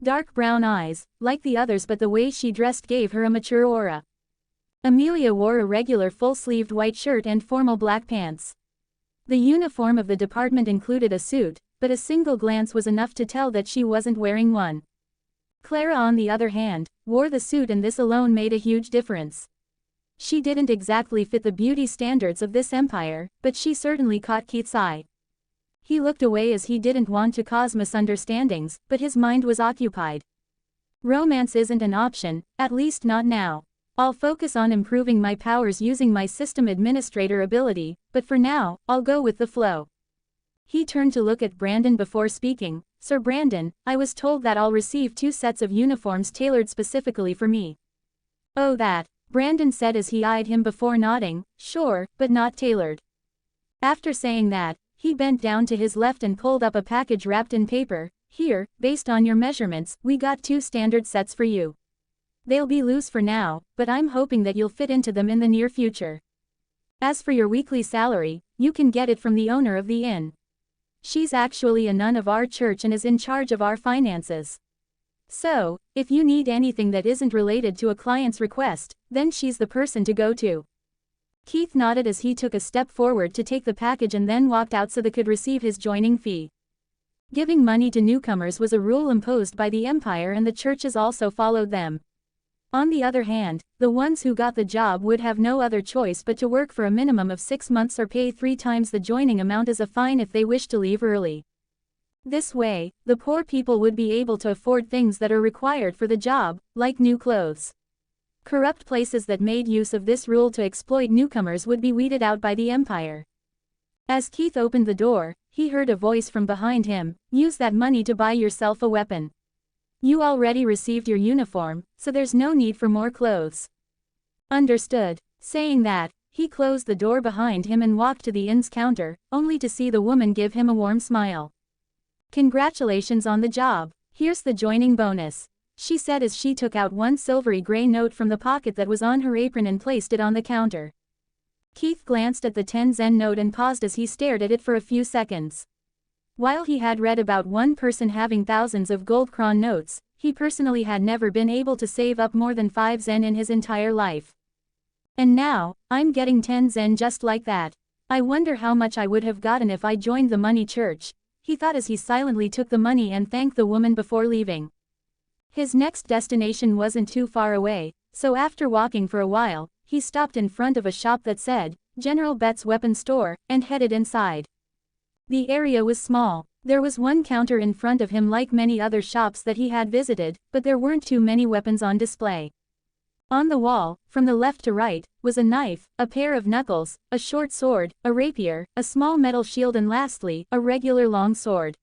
Dark brown eyes, like the others, but the way she dressed gave her a mature aura. Amelia wore a regular full-sleeved white shirt and formal black pants. The uniform of the department included a suit, but a single glance was enough to tell that she wasn't wearing one. Clara, on the other hand, wore the suit, and this alone made a huge difference. She didn't exactly fit the beauty standards of this empire, but she certainly caught Keith's eye. He looked away as he didn't want to cause misunderstandings, but his mind was occupied. Romance isn't an option, at least not now. I'll focus on improving my powers using my system administrator ability, but for now, I'll go with the flow. He turned to look at Brandon before speaking. Sir Brandon, I was told that I'll receive 2 sets of uniforms tailored specifically for me. Oh, that, Brandon said as he eyed him before nodding. Sure, but not tailored. After saying that, he bent down to his left and pulled up a package wrapped in paper. Here, based on your measurements, we got 2 standard sets for you. They'll be loose for now, but I'm hoping that you'll fit into them in the near future. As for your weekly salary, you can get it from the owner of the inn. She's actually a nun of our church and is in charge of our finances. So, if you need anything that isn't related to a client's request, then she's the person to go to. Keith nodded as he took a step forward to take the package and then walked out so they could receive his joining fee. Giving money to newcomers was a rule imposed by the Empire, and the churches also followed them. On the other hand, the ones who got the job would have no other choice but to work for a minimum of 6 months or pay 3 times the joining amount as a fine if they wished to leave early. This way, the poor people would be able to afford things that are required for the job, like new clothes. Corrupt places that made use of this rule to exploit newcomers would be weeded out by the Empire. As Keith opened the door, he heard a voice from behind him. Use that money to buy yourself a weapon. You already received your uniform, so there's no need for more clothes. Understood. Saying that, he closed the door behind him and walked to the inn's counter, only to see the woman give him a warm smile. Congratulations on the job. Here's the joining bonus, she said as she took out 1 silvery gray note from the pocket that was on her apron and placed it on the counter. Keith glanced at the 10 Zen note and paused as he stared at it for a few seconds. While he had read about one person having thousands of gold crown notes, he personally had never been able to save up more than 5 Zen in his entire life. And now, I'm getting 10 Zen just like that. I wonder how much I would have gotten if I joined the money church, he thought as he silently took the money and thanked the woman before leaving. His next destination wasn't too far away, so after walking for a while, he stopped in front of a shop that said, General Betts Weapon Store, and headed inside. The area was small. There was one counter in front of him like many other shops that he had visited, but there weren't too many weapons on display. On the wall, from the left to right, was a knife, a pair of knuckles, a short sword, a rapier, a small metal shield and lastly, a regular long sword.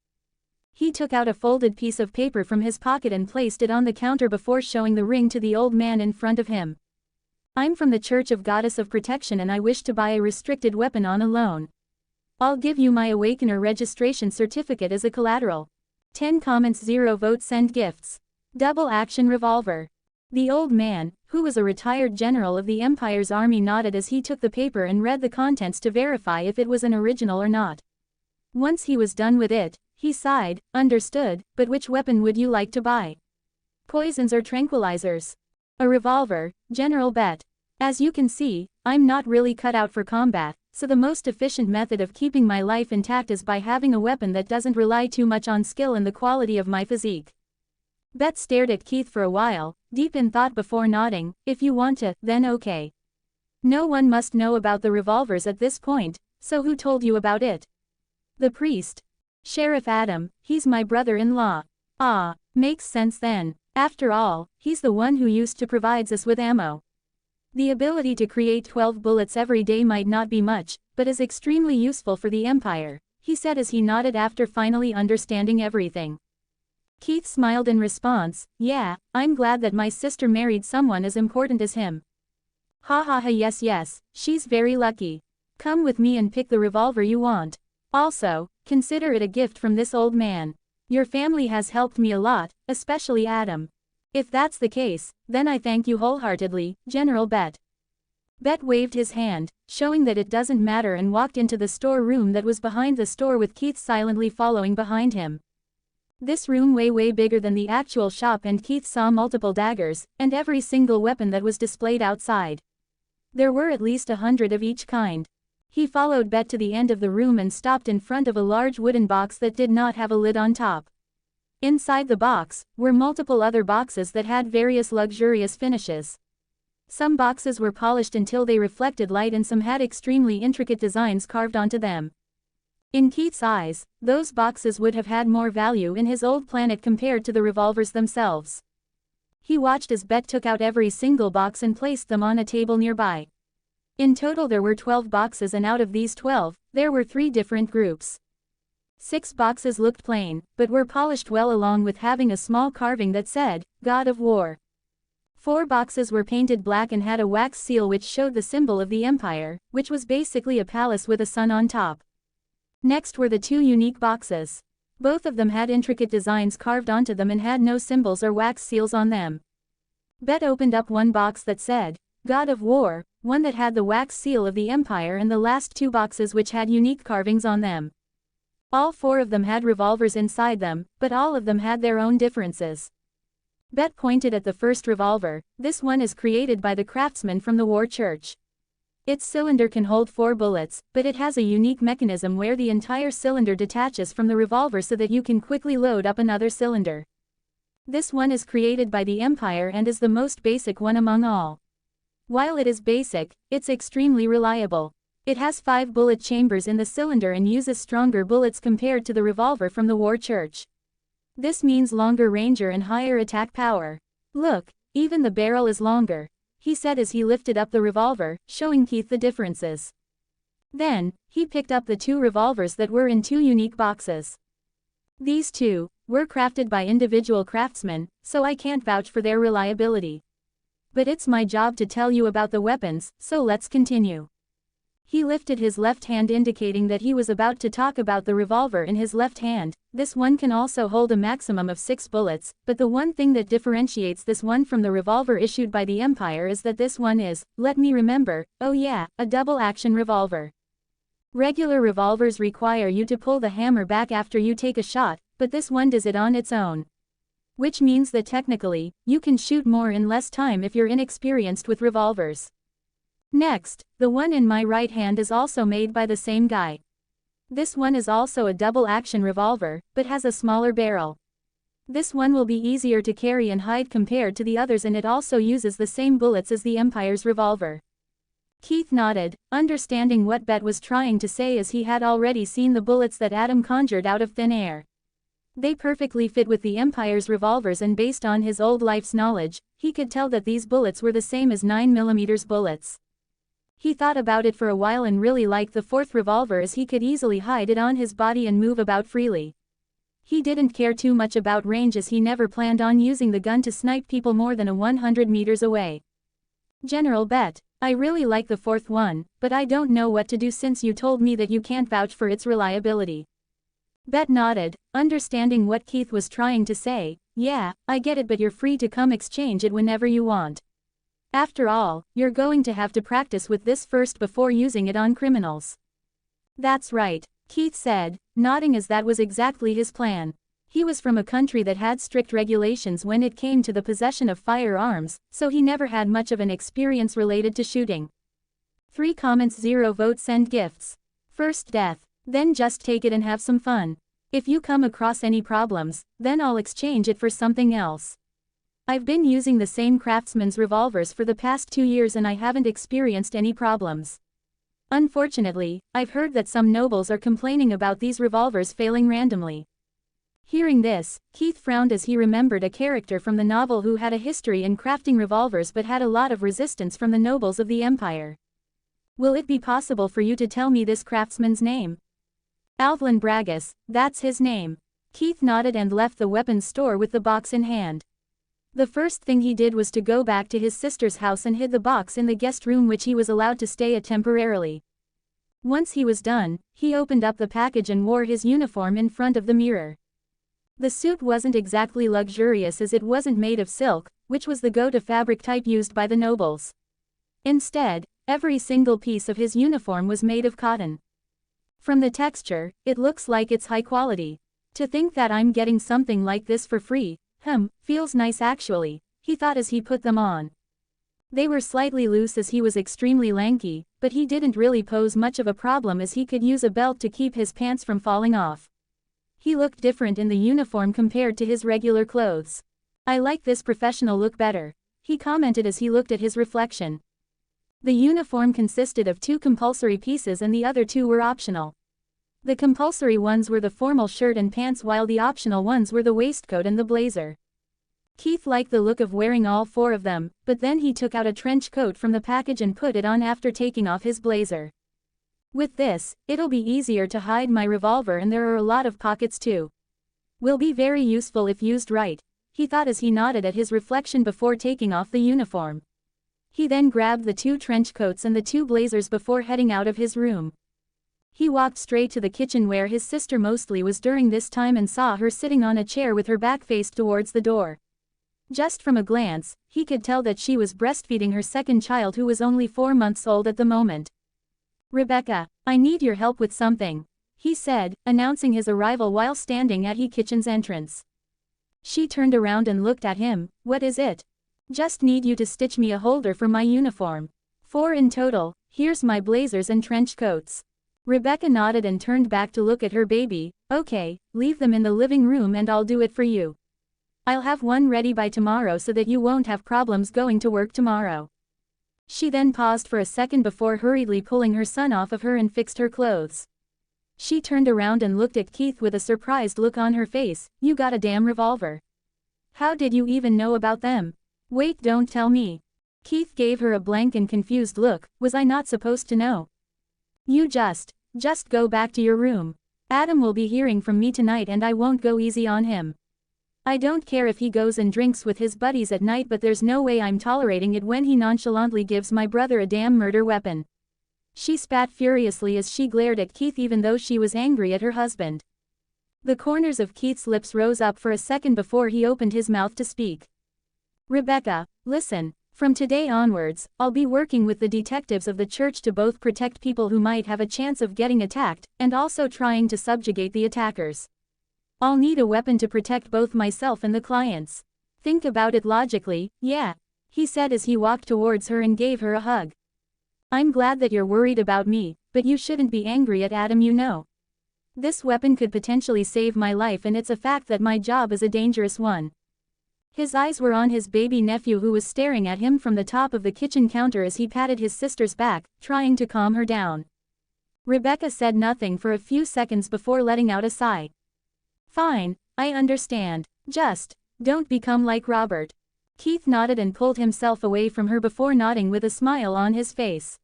He took out a folded piece of paper from his pocket and placed it on the counter before showing the ring to the old man in front of him. I'm from the Church of Goddess of Protection and I wish to buy a restricted weapon on a loan. I'll give you my Awakener registration certificate as a collateral. 10 comments 0 votes send gifts. Double action revolver. The old man, who was a retired general of the Empire's army, nodded as he took the paper and read the contents to verify if it was an original or not. Once he was done with it, he sighed. Understood, but which weapon would you like to buy? Poisons or tranquilizers? A revolver, General Bet. As you can see, I'm not really cut out for combat, so the most efficient method of keeping my life intact is by having a weapon that doesn't rely too much on skill and the quality of my physique. Bet stared at Keith for a while, deep in thought before nodding. If you want to, then okay. No one must know about the revolvers at this point, so who told you about it? The priest. Sheriff Adam, he's my brother-in-law. Ah, makes sense then. After all, he's the one who used to provide us with ammo. The ability to create 12 bullets every day might not be much, but is extremely useful for the Empire, he said as he nodded after finally understanding everything. Keith smiled in response, yeah, I'm glad that my sister married someone as important as him. Ha ha ha, yes, she's very lucky. Come with me and pick the revolver you want. Also, consider it a gift from this old man. Your family has helped me a lot, especially Adam. If that's the case, then I thank you wholeheartedly, General Bet. Bet waved his hand, showing that it doesn't matter, and walked into the storeroom that was behind the store with Keith silently following behind him. This room way bigger than the actual shop, and Keith saw multiple daggers, and every single weapon that was displayed outside. There were at least 100 of each kind. He followed Bet to the end of the room and stopped in front of a large wooden box that did not have a lid on top. Inside the box were multiple other boxes that had various luxurious finishes. Some boxes were polished until they reflected light, and some had extremely intricate designs carved onto them. In Keith's eyes, those boxes would have had more value in his old planet compared to the revolvers themselves. He watched as Bet took out every single box and placed them on a table nearby. In total there were 12 boxes, and out of these 12, there were 3 different groups. 6 boxes looked plain, but were polished well, along with having a small carving that said, God of War. 4 boxes were painted black and had a wax seal which showed the symbol of the Empire, which was basically a palace with a sun on top. Next were the 2 unique boxes. Both of them had intricate designs carved onto them and had no symbols or wax seals on them. Bet opened up one box that said, God of War, one that had the wax seal of the Empire, and the last 2 boxes which had unique carvings on them. All 4 of them had revolvers inside them, but all of them had their own differences. Bet pointed at the first revolver. This one is created by the craftsman from the War Church. Its cylinder can hold 4 bullets, but it has a unique mechanism where the entire cylinder detaches from the revolver so that you can quickly load up another cylinder. This one is created by the Empire and is the most basic one among all. While it is basic, it's extremely reliable. It has 5 bullet chambers in the cylinder and uses stronger bullets compared to the revolver from the War Church. This means longer range and higher attack power. Look, even the barrel is longer, he said as he lifted up the revolver, showing Keith the differences. Then, he picked up the 2 revolvers that were in 2 unique boxes. These 2 were crafted by individual craftsmen, so I can't vouch for their reliability. But it's my job to tell you about the weapons, so let's continue. He lifted his left hand, indicating that he was about to talk about the revolver in his left hand. This one can also hold a maximum of 6 bullets, but the one thing that differentiates this one from the revolver issued by the Empire is that this one is, let me remember, oh yeah, a double-action revolver. Regular revolvers require you to pull the hammer back after you take a shot, but this one does it on its own. Which means that technically, you can shoot more in less time if you're inexperienced with revolvers. Next, the one in my right hand is also made by the same guy. This one is also a double-action revolver, but has a smaller barrel. This one will be easier to carry and hide compared to the others, and it also uses the same bullets as the Empire's revolver. Keith nodded, understanding what Bet was trying to say, as he had already seen the bullets that Adam conjured out of thin air. They perfectly fit with the Empire's revolvers, and based on his old life's knowledge, he could tell that these bullets were the same as 9mm bullets. He thought about it for a while and really liked the 4th revolver, as he could easily hide it on his body and move about freely. He didn't care too much about range, as he never planned on using the gun to snipe people more than 100 meters away. General Bet, I really like the 4th one, but I don't know what to do since you told me that you can't vouch for its reliability. Bet nodded, understanding what Keith was trying to say. Yeah, I get it, but you're free to come exchange it whenever you want. After all, you're going to have to practice with this first before using it on criminals. That's right, Keith said, nodding, as that was exactly his plan. He was from a country that had strict regulations when it came to the possession of firearms, so he never had much of an experience related to shooting. 3 comments, 0 votes, send gifts. First death. Then just take it and have some fun. If you come across any problems, then I'll exchange it for something else. I've been using the same craftsman's revolvers for the past 2 years and I haven't experienced any problems. Unfortunately, I've heard that some nobles are complaining about these revolvers failing randomly. Hearing this, Keith frowned as he remembered a character from the novel who had a history in crafting revolvers but had a lot of resistance from the nobles of the Empire. Will it be possible for you to tell me this craftsman's name? Alvlin Bragus, that's his name. Keith nodded and left the weapons store with the box in hand. The first thing he did was to go back to his sister's house and hid the box in the guest room which he was allowed to stay at temporarily. Once he was done, he opened up the package and wore his uniform in front of the mirror. The suit wasn't exactly luxurious as it wasn't made of silk, which was the go-to fabric type used by the nobles. Instead, every single piece of his uniform was made of cotton. From the texture, it looks like it's high quality. To think that I'm getting something like this for free, feels nice actually, he thought as he put them on. They were slightly loose as he was extremely lanky, but he didn't really pose much of a problem as he could use a belt to keep his pants from falling off. He looked different in the uniform compared to his regular clothes. I like this professional look better, he commented as he looked at his reflection. The uniform consisted of 2 compulsory pieces and the other 2 were optional. The compulsory ones were the formal shirt and pants while the optional ones were the waistcoat and the blazer. Keith liked the look of wearing all 4 of them, but then he took out a trench coat from the package and put it on after taking off his blazer. With this, it'll be easier to hide my revolver and there are a lot of pockets too. Will be very useful if used right, he thought as he nodded at his reflection before taking off the uniform. He then grabbed the 2 trench coats and the 2 blazers before heading out of his room. He walked straight to the kitchen where his sister mostly was during this time and saw her sitting on a chair with her back faced towards the door. Just from a glance, he could tell that she was breastfeeding her second child who was only 4 months old at the moment. "Rebecca, I need your help with something," he said, announcing his arrival while standing at his kitchen's entrance. She turned around and looked at him. "What is it?" "Just need you to stitch me a holder for my uniform. 4 in total, here's my blazers and trench coats." Rebecca nodded and turned back to look at her baby. "Okay, leave them in the living room and I'll do it for you. I'll have one ready by tomorrow so that you won't have problems going to work tomorrow." She then paused for a second before hurriedly pulling her son off of her and fixed her clothes. She turned around and looked at Keith with a surprised look on her face. "You got a damn revolver. How did you even know about them?" "Wait, don't tell me." Keith gave her a blank and confused look. "Was I not supposed to know?" "You just go back to your room. Adam will be hearing from me tonight and I won't go easy on him. I don't care if he goes and drinks with his buddies at night but there's no way I'm tolerating it when he nonchalantly gives my brother a damn murder weapon." She spat furiously as she glared at Keith even though she was angry at her husband. The corners of Keith's lips rose up for a second before he opened his mouth to speak. "Rebecca, listen. From today onwards, I'll be working with the detectives of the church to both protect people who might have a chance of getting attacked, and also trying to subjugate the attackers. I'll need a weapon to protect both myself and the clients. Think about it logically, yeah," he said as he walked towards her and gave her a hug. "I'm glad that you're worried about me, but you shouldn't be angry at Adam, you know. This weapon could potentially save my life and it's a fact that my job is a dangerous one." His eyes were on his baby nephew who was staring at him from the top of the kitchen counter as he patted his sister's back, trying to calm her down. Rebecca said nothing for a few seconds before letting out a sigh. "Fine, I understand. Just don't become like Robert." Keith nodded and pulled himself away from her before nodding with a smile on his face.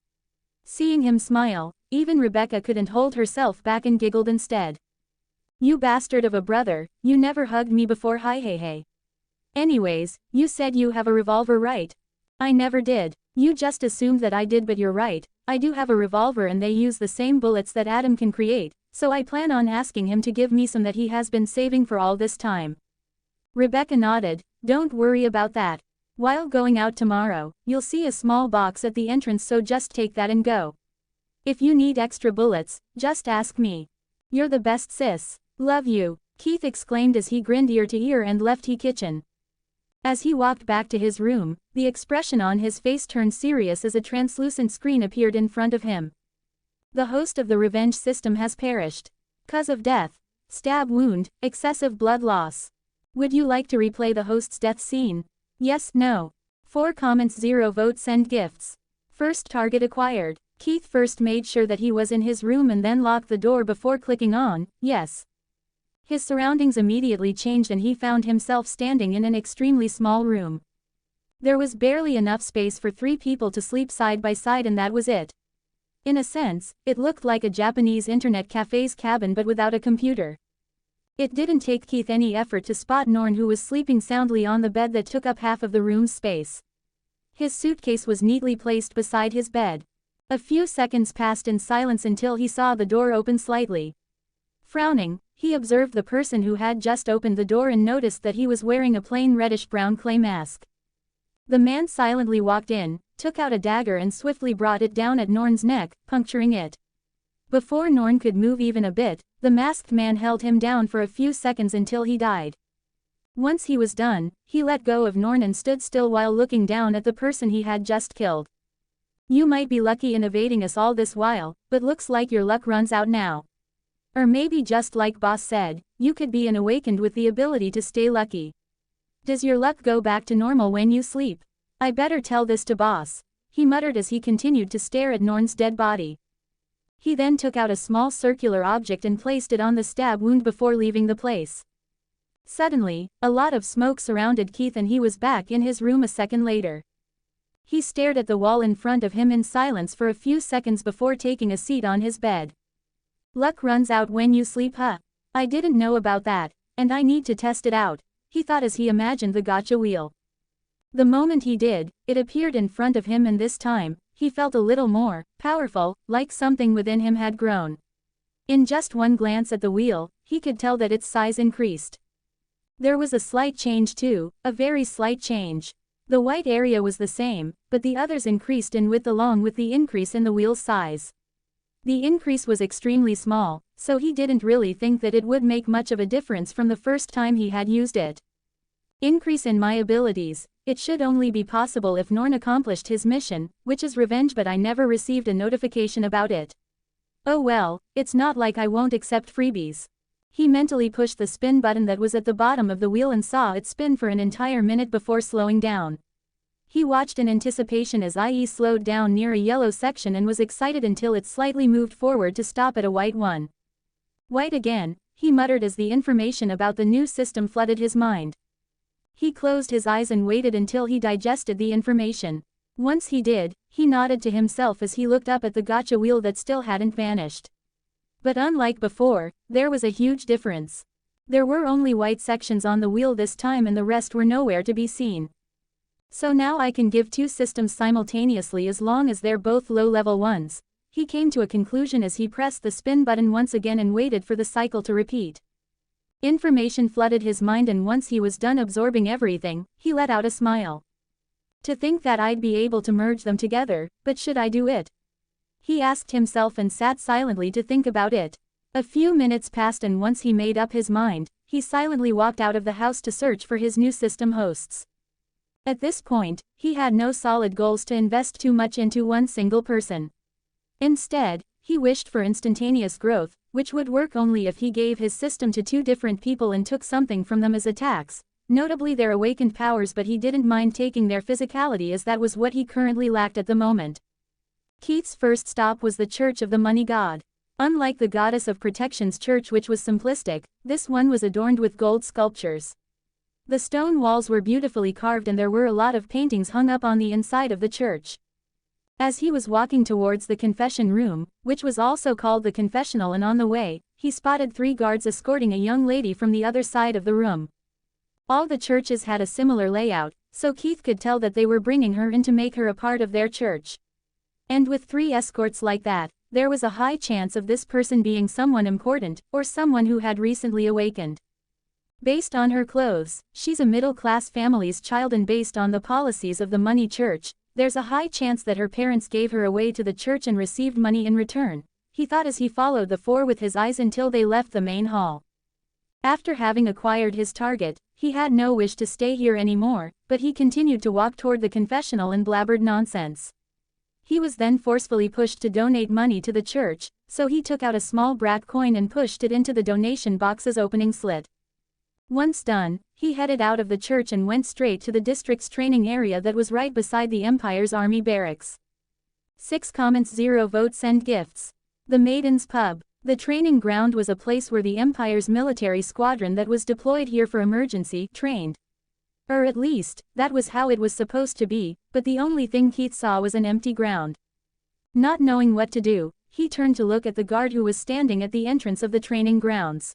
Seeing him smile, even Rebecca couldn't hold herself back and giggled instead. "You bastard of a brother, you never hugged me before. Hi hey hey. Anyways, you said you have a revolver, right?" "I never did. You just assumed that I did, but you're right, I do have a revolver and they use the same bullets that Adam can create, so I plan on asking him to give me some that he has been saving for all this time." Rebecca nodded. "Don't worry about that. While going out tomorrow, you'll see a small box at the entrance, so just take that and go. If you need extra bullets, just ask me. You're the best, sis. Love you," Keith exclaimed as he grinned ear to ear and left his kitchen. As he walked back to his room, the expression on his face turned serious as a translucent screen appeared in front of him. "The host of the revenge system has perished. Cause of death: stab wound, excessive blood loss. Would you like to replay the host's death scene? Yes, no. 4 comments, 0 votes. Send gifts. First target acquired." Keith first made sure that he was in his room and then locked the door before clicking on yes. His surroundings immediately changed and he found himself standing in an extremely small room. There was barely enough space for 3 people to sleep side by side and that was it. In a sense, it looked like a Japanese internet cafe's cabin but without a computer. It didn't take Keith any effort to spot Norn, who was sleeping soundly on the bed that took up half of the room's space. His suitcase was neatly placed beside his bed. A few seconds passed in silence until he saw the door open slightly. Frowning, he observed the person who had just opened the door and noticed that he was wearing a plain reddish-brown clay mask. The man silently walked in, took out a dagger and swiftly brought it down at Norn's neck, puncturing it. Before Norn could move even a bit, the masked man held him down for a few seconds until he died. Once he was done, he let go of Norn and stood still while looking down at the person he had just killed. "You might be lucky in evading us all this while, but looks like your luck runs out now. Or maybe just like boss said, you could be an awakened with the ability to stay lucky. Does your luck go back to normal when you sleep? I better tell this to boss," he muttered as he continued to stare at Norn's dead body. He then took out a small circular object and placed it on the stab wound before leaving the place. Suddenly, a lot of smoke surrounded Keith and he was back in his room a second later. He stared at the wall in front of him in silence for a few seconds before taking a seat on his bed. "Luck runs out when you sleep, huh? I didn't know about that, and I need to test it out," he thought as he imagined the gotcha wheel. The moment he did, it appeared in front of him, and this time, he felt a little more powerful, like something within him had grown. In just one glance at the wheel, he could tell that its size increased. There was a slight change too, a very slight change. The white area was the same, but the others increased in width along with the increase in the wheel's size. The increase was extremely small, so he didn't really think that it would make much of a difference from the first time he had used it. Increase in my abilities. It should only be possible if Norn accomplished his mission, which is revenge, but I never received a notification about it. Oh well, it's not like I won't accept freebies. He mentally pushed the spin button that was at the bottom of the wheel and saw it spin for an entire minute before slowing down. He watched in anticipation as IE slowed down near a yellow section and was excited until it slightly moved forward to stop at a white one. "White again," he muttered as the information about the new system flooded his mind. He closed his eyes and waited until he digested the information. Once he did, he nodded to himself as he looked up at the gotcha wheel that still hadn't vanished. But unlike before, there was a huge difference. There were only white sections on the wheel this time and the rest were nowhere to be seen. So now I can give two systems simultaneously as long as they're both low-level ones, he came to a conclusion as he pressed the spin button once again and waited for the cycle to repeat. Information flooded his mind, and once he was done absorbing everything, he let out a smile. To think that I'd be able to merge them together, but should I do it? He asked himself and sat silently to think about it. A few minutes passed, and once he made up his mind, he silently walked out of the house to search for his new system hosts. At this point, he had no solid goals to invest too much into one single person. Instead, he wished for instantaneous growth, which would work only if he gave his system to two different people and took something from them as a tax, notably their awakened powers, but he didn't mind taking their physicality as that was what he currently lacked at the moment. Keith's first stop was the Church of the Money God. Unlike the Goddess of Protection's church, which was simplistic, this one was adorned with gold sculptures. The stone walls were beautifully carved and there were a lot of paintings hung up on the inside of the church. As he was walking towards the confession room, which was also called the confessional, and on the way, he spotted 3 guards escorting a young lady from the other side of the room. All the churches had a similar layout, so Keith could tell that they were bringing her in to make her a part of their church. And with 3 escorts like that, there was a high chance of this person being someone important, or someone who had recently awakened. Based on her clothes, she's a middle-class family's child, and based on the policies of the Money Church, there's a high chance that her parents gave her away to the church and received money in return, he thought as he followed the 4 with his eyes until they left the main hall. After having acquired his target, he had no wish to stay here anymore, but he continued to walk toward the confessional and blabbered nonsense. He was then forcefully pushed to donate money to the church, so he took out a small brat coin and pushed it into the donation box's opening slit. Once done, he headed out of the church and went straight to the district's training area that was right beside the Empire's army barracks. 6 comments, 0 votes, send gifts. The Maiden's Pub. The training ground was a place where the Empire's military squadron that was deployed here for emergency trained. Or at least, that was how it was supposed to be, but the only thing Keith saw was an empty ground. Not knowing what to do, he turned to look at the guard who was standing at the entrance of the training grounds.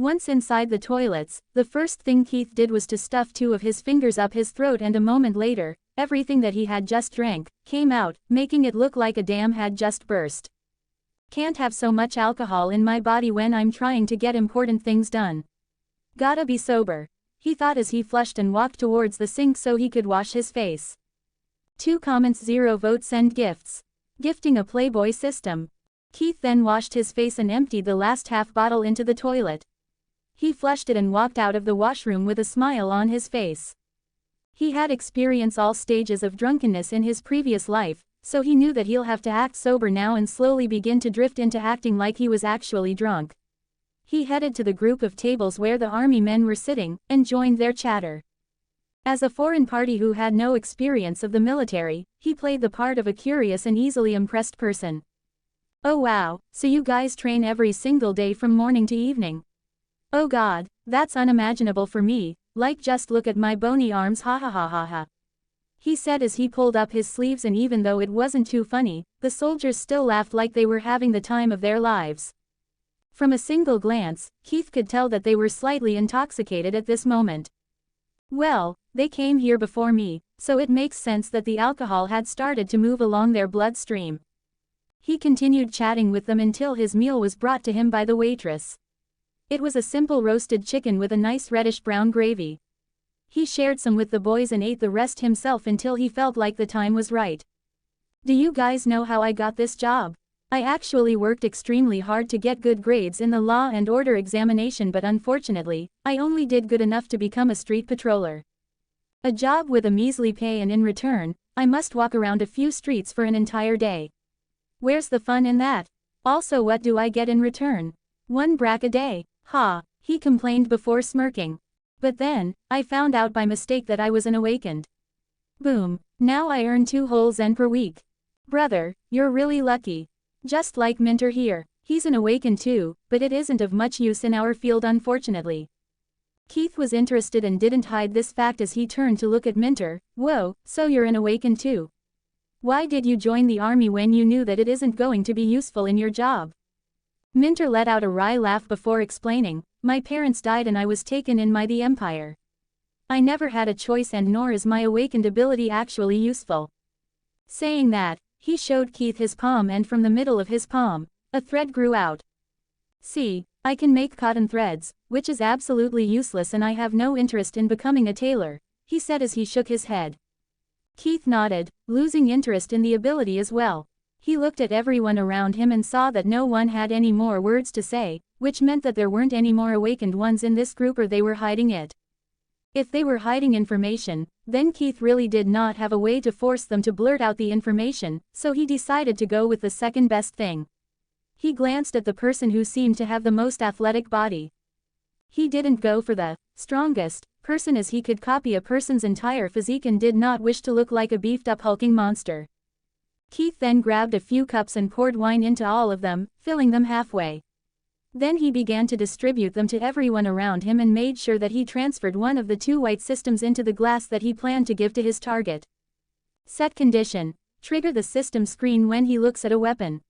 Once inside the toilets, the first thing Keith did was to stuff 2 of his fingers up his throat, and a moment later, everything that he had just drank came out, making it look like a dam had just burst. Can't have so much alcohol in my body when I'm trying to get important things done. Gotta be sober, he thought as he flushed and walked towards the sink so he could wash his face. 2 comments, 0 votes, send gifts. Gifting a Playboy system. Keith then washed his face and emptied the last half bottle into the toilet. He flushed it and walked out of the washroom with a smile on his face. He had experienced all stages of drunkenness in his previous life, so he knew that he'll have to act sober now and slowly begin to drift into acting like he was actually drunk. He headed to the group of tables where the army men were sitting, and joined their chatter. As a foreign party who had no experience of the military, he played the part of a curious and easily impressed person. Oh wow, so you guys train every single day from morning to evening? Oh god, that's unimaginable for me, like just look at my bony arms, ha ha ha ha ha. He said as he pulled up his sleeves, and even though it wasn't too funny, the soldiers still laughed like they were having the time of their lives. From a single glance, Keith could tell that they were slightly intoxicated at this moment. Well, they came here before me, so it makes sense that the alcohol had started to move along their bloodstream. He continued chatting with them until his meal was brought to him by the waitress. It was a simple roasted chicken with a nice reddish-brown gravy. He shared some with the boys and ate the rest himself until he felt like the time was right. Do you guys know how I got this job? I actually worked extremely hard to get good grades in the Law and Order examination, but unfortunately, I only did good enough to become a street patroller. A job with a measly pay, and in return, I must walk around a few streets for an entire day. Where's the fun in that? Also, what do I get in return? 1 brack a day. Ha, he complained before smirking. But then, I found out by mistake that I was an awakened. Boom, now I earn 2 whole Zen per week. Brother, you're really lucky. Just like Minter here, he's an awakened too, but it isn't of much use in our field unfortunately. Keith was interested and didn't hide this fact as he turned to look at Minter. Whoa, so you're an awakened too? Why did you join the army when you knew that it isn't going to be useful in your job? Minter let out a wry laugh before explaining, my parents died and I was taken in by the Empire. I never had a choice, and nor is my awakened ability actually useful. Saying that, he showed Keith his palm, and from the middle of his palm, a thread grew out. See, I can make cotton threads, which is absolutely useless, and I have no interest in becoming a tailor, he said as he shook his head. Keith nodded, losing interest in the ability as well. He looked at everyone around him and saw that no one had any more words to say, which meant that there weren't any more awakened ones in this group, or they were hiding it. If they were hiding information, then Keith really did not have a way to force them to blurt out the information, so he decided to go with the second best thing. He glanced at the person who seemed to have the most athletic body. He didn't go for the strongest person, as he could copy a person's entire physique and did not wish to look like a beefed-up hulking monster. Keith then grabbed a few cups and poured wine into all of them, filling them halfway. Then he began to distribute them to everyone around him and made sure that he transferred one of the 2 white systems into the glass that he planned to give to his target. Set condition: trigger the system screen when he looks at a weapon.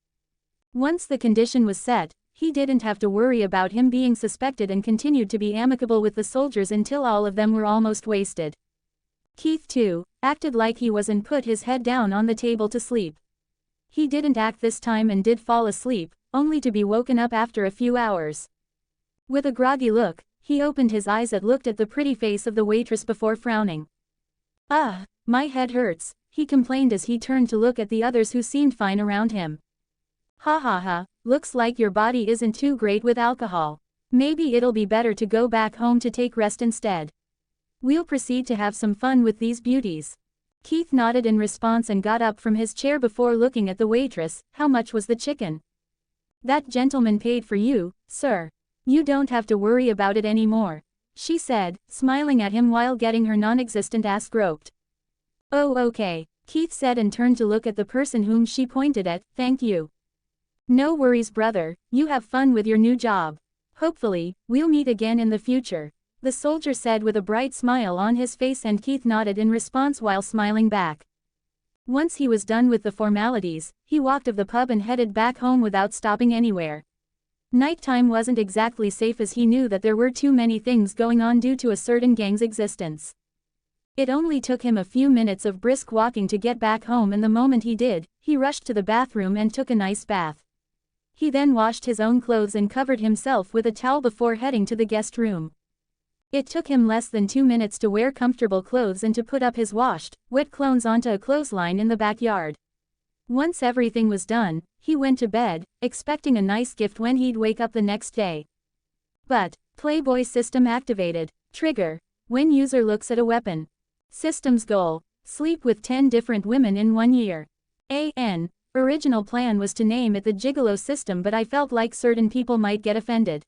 Once the condition was set, he didn't have to worry about him being suspected and continued to be amicable with the soldiers until all of them were almost wasted. Keith, too, acted like he was and put his head down on the table to sleep. He didn't act this time and did fall asleep, only to be woken up after a few hours. With a groggy look, he opened his eyes and looked at the pretty face of the waitress before frowning. Ah, my head hurts, he complained as he turned to look at the others who seemed fine around him. Ha ha ha, looks like your body isn't too great with alcohol. Maybe it'll be better to go back home to take rest instead. We'll proceed to have some fun with these beauties. Keith nodded in response and got up from his chair before looking at the waitress. How much was the chicken? That gentleman paid for you, sir. You don't have to worry about it anymore, she said, smiling at him while getting her non-existent ass groped. Oh okay, Keith said and turned to look at the person whom she pointed at. Thank you. No worries, brother, you have fun with your new job. Hopefully, we'll meet again in the future, the soldier said with a bright smile on his face, and Keith nodded in response while smiling back. Once he was done with the formalities, he walked of the pub and headed back home without stopping anywhere. Nighttime wasn't exactly safe as he knew that there were too many things going on due to a certain gang's existence. It only took him a few minutes of brisk walking to get back home, and the moment he did, he rushed to the bathroom and took a nice bath. He then washed his own clothes and covered himself with a towel before heading to the guest room. It took him less than 2 minutes to wear comfortable clothes and to put up his washed, wet clothes onto a clothesline in the backyard. Once everything was done, he went to bed, expecting a nice gift when he'd wake up the next day. But, Playboy system activated. Trigger. When user looks at a weapon. System's goal. Sleep with 10 different women in 1 year. Original plan was to name it the Gigolo system, but I felt like certain people might get offended.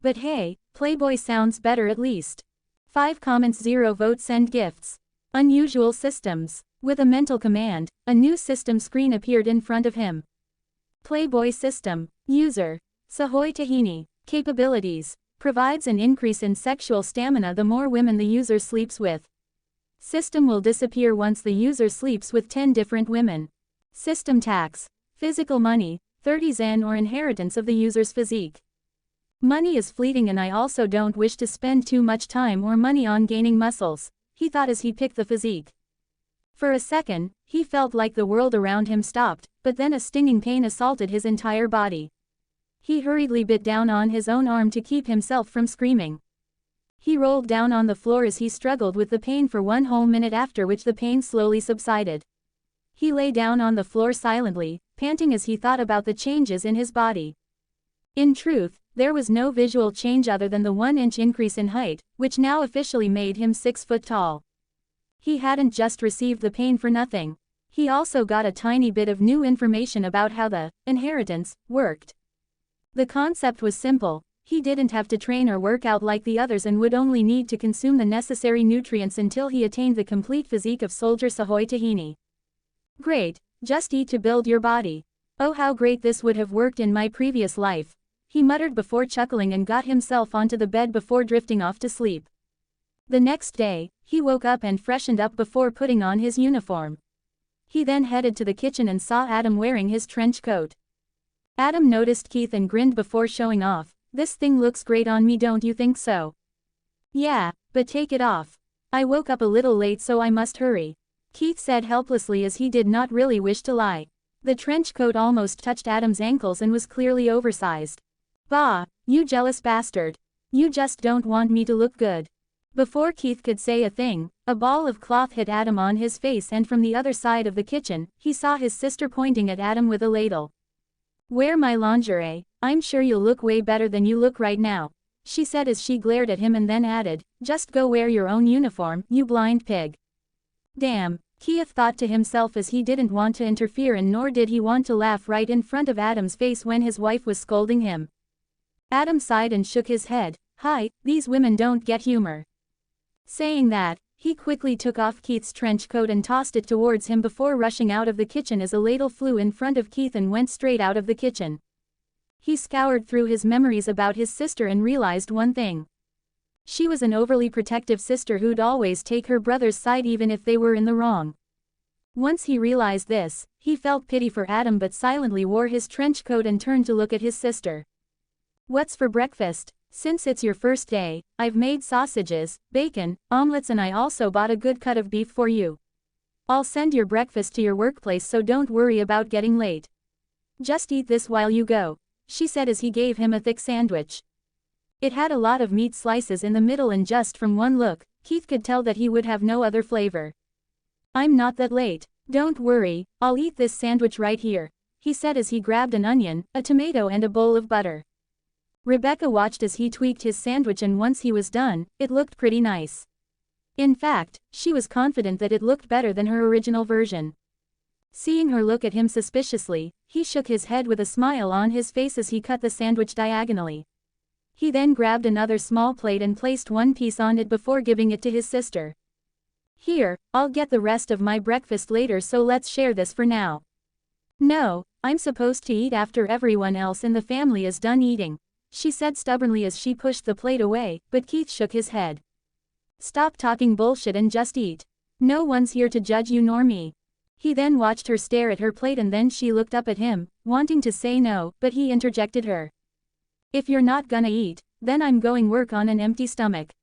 But hey, Playboy sounds better at least. 5 comments, 0 votes, send gifts. Unusual systems. With a mental command, a new system screen appeared in front of him. Playboy system. User. Sahoy Tahini. Capabilities. Provides an increase in sexual stamina the more women the user sleeps with. System will disappear once the user sleeps with 10 different women. System tax. Physical money, 30 Zen or inheritance of the user's physique. Money is fleeting and I also don't wish to spend too much time or money on gaining muscles, he thought as he picked the physique. For a second, he felt like the world around him stopped, but then a stinging pain assaulted his entire body. He hurriedly bit down on his own arm to keep himself from screaming. He rolled down on the floor as he struggled with the pain for 1 whole minute, after which the pain slowly subsided. He lay down on the floor silently, panting as he thought about the changes in his body. In truth, there was no visual change other than the 1-inch increase in height, which now officially made him 6 foot tall. He hadn't just received the pain for nothing. He also got a tiny bit of new information about how the inheritance worked. The concept was simple. He didn't have to train or work out like the others and would only need to consume the necessary nutrients until he attained the complete physique of Soldier Sahoy Tahini. Great, just eat to build your body. Oh, how great this would have worked in my previous life, he muttered before chuckling and got himself onto the bed before drifting off to sleep. The next day, he woke up and freshened up before putting on his uniform. He then headed to the kitchen and saw Adam wearing his trench coat. Adam noticed Keith and grinned before showing off. This thing looks great on me, don't you think so? Yeah, but take it off. I woke up a little late so I must hurry, Keith said helplessly as he did not really wish to lie. The trench coat almost touched Adam's ankles and was clearly oversized. Bah, you jealous bastard. You just don't want me to look good. Before Keith could say a thing, a ball of cloth hit Adam on his face, and from the other side of the kitchen, he saw his sister pointing at Adam with a ladle. Wear my lingerie, I'm sure you'll look way better than you look right now, she said as she glared at him and then added, just go wear your own uniform, you blind pig. Damn, Keith thought to himself as he didn't want to interfere, and nor did he want to laugh right in front of Adam's face when his wife was scolding him. Adam sighed and shook his head. Hi, these women don't get humor. Saying that, he quickly took off Keith's trench coat and tossed it towards him before rushing out of the kitchen as a ladle flew in front of Keith and went straight out of the kitchen. He scoured through his memories about his sister and realized one thing. She was an overly protective sister who'd always take her brother's side even if they were in the wrong. Once he realized this, he felt pity for Adam but silently wore his trench coat and turned to look at his sister. What's for breakfast? Since it's your first day, I've made sausages, bacon, omelets, and I also bought a good cut of beef for you. I'll send your breakfast to your workplace, so don't worry about getting late. Just eat this while you go, she said as he gave him a thick sandwich. It had a lot of meat slices in the middle, and just from one look, Keith could tell that he would have no other flavor. I'm not that late. Don't worry, I'll eat this sandwich right here, he said as he grabbed an onion, a tomato, and a bowl of butter. Rebecca watched as he tweaked his sandwich, and once he was done, it looked pretty nice. In fact, she was confident that it looked better than her original version. Seeing her look at him suspiciously, he shook his head with a smile on his face as he cut the sandwich diagonally. He then grabbed another small plate and placed one piece on it before giving it to his sister. Here, I'll get the rest of my breakfast later, so let's share this for now. No, I'm supposed to eat after everyone else in the family is done eating, she said stubbornly as she pushed the plate away, but Keith shook his head. Stop talking bullshit and just eat. No one's here to judge you nor me. He then watched her stare at her plate, and then she looked up at him, wanting to say no, but he interjected her. If you're not gonna eat, then I'm going work on an empty stomach.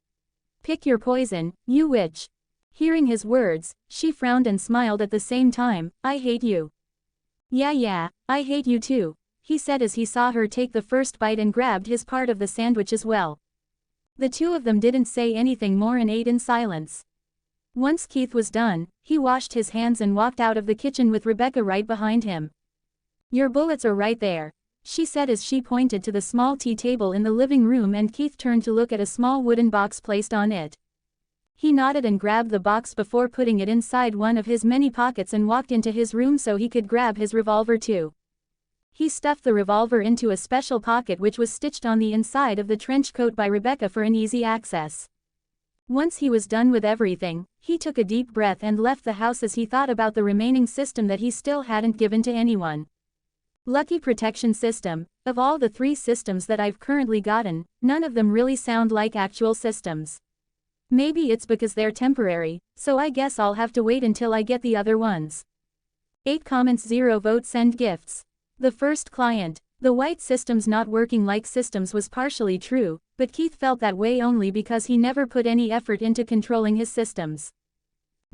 Pick your poison, you witch. Hearing his words, she frowned and smiled at the same time. I hate you. Yeah, I hate you too, he said as he saw her take the first bite and grabbed his part of the sandwich as well. The two of them didn't say anything more and ate in silence. Once Keith was done, he washed his hands and walked out of the kitchen with Rebecca right behind him. Your bullets are right there, she said as she pointed to the small tea table in the living room, and Keith turned to look at a small wooden box placed on it. He nodded and grabbed the box before putting it inside one of his many pockets and walked into his room so he could grab his revolver too. He stuffed the revolver into a special pocket which was stitched on the inside of the trench coat by Rebecca for an easy access. Once he was done with everything, he took a deep breath and left the house as he thought about the remaining system that he still hadn't given to anyone. Lucky protection system. Of all the 3 systems that I've currently gotten, none of them really sound like actual systems. Maybe it's because they're temporary, so I guess I'll have to wait until I get the other ones. 8 comments 0 votes send gifts. The first client. The white systems not working like systems was partially true, but Keith felt that way only because he never put any effort into controlling his systems.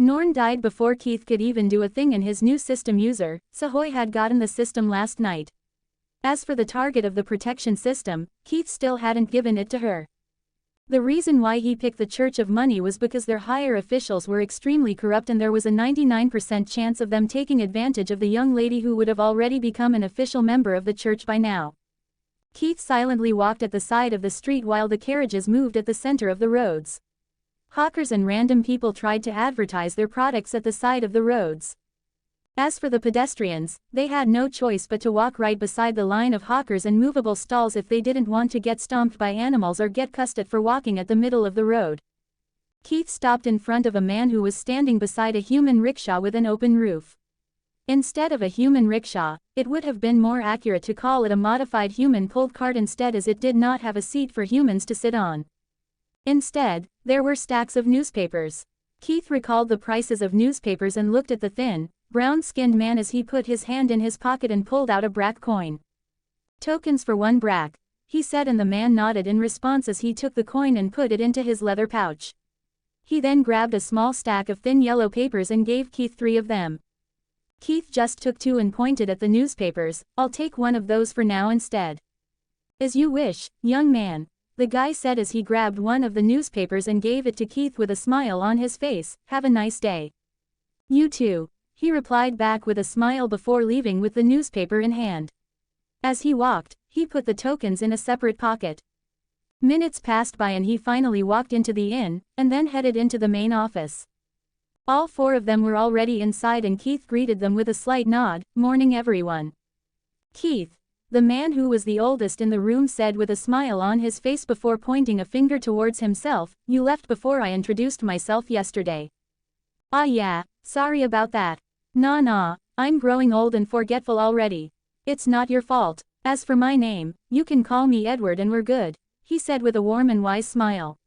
Norn died before Keith could even do a thing in his new system user. Sahoy had gotten the system last night. As for the target of the protection system, Keith still hadn't given it to her. The reason why he picked the Church of Money was because their higher officials were extremely corrupt and there was a 99% chance of them taking advantage of the young lady who would have already become an official member of the church by now. Keith silently walked at the side of the street while the carriages moved at the center of the roads. Hawkers and random people tried to advertise their products at the side of the roads. As for the pedestrians, they had no choice but to walk right beside the line of hawkers and movable stalls if they didn't want to get stomped by animals or get cussed at for walking at the middle of the road. Keith stopped in front of a man who was standing beside a human rickshaw with an open roof. Instead of a human rickshaw, it would have been more accurate to call it a modified human pulled cart instead, as it did not have a seat for humans to sit on. Instead, there were stacks of newspapers. Keith recalled the prices of newspapers and looked at the thin, brown-skinned man as he put his hand in his pocket and pulled out a brack coin. Tokens for 1 brack, he said, and the man nodded in response as he took the coin and put it into his leather pouch. He then grabbed a small stack of thin yellow papers and gave Keith 3 of them. Keith just took 2 and pointed at the newspapers. I'll take one of those for now instead. As you wish, young man, the guy said as he grabbed one of the newspapers and gave it to Keith with a smile on his face. Have a nice day. You too, he replied back with a smile before leaving with the newspaper in hand. As he walked, he put the tokens in a separate pocket. Minutes passed by and he finally walked into the inn, and then headed into the main office. All 4 of them were already inside and Keith greeted them with a slight nod. Morning everyone. Keith, the man who was the oldest in the room, said with a smile on his face before pointing a finger towards himself. You left before I introduced myself yesterday. Ah yeah, sorry about that. Nah, I'm growing old and forgetful already. It's not your fault. As for my name, you can call me Edward and we're good, he said with a warm and wise smile.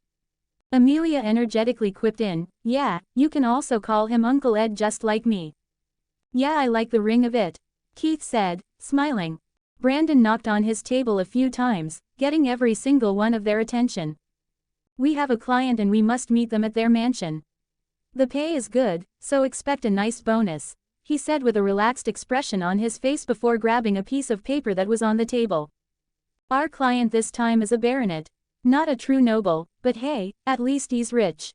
Amelia energetically quipped in, yeah, you can also call him Uncle Ed just like me. Yeah, I like the ring of it, Keith said, smiling. Brandon knocked on his table a few times, getting every single one of their attention. We have a client and we must meet them at their mansion. The pay is good, so expect a nice bonus, he said with a relaxed expression on his face before grabbing a piece of paper that was on the table. Our client this time is a baronet. Not a true noble, but hey, at least he's rich.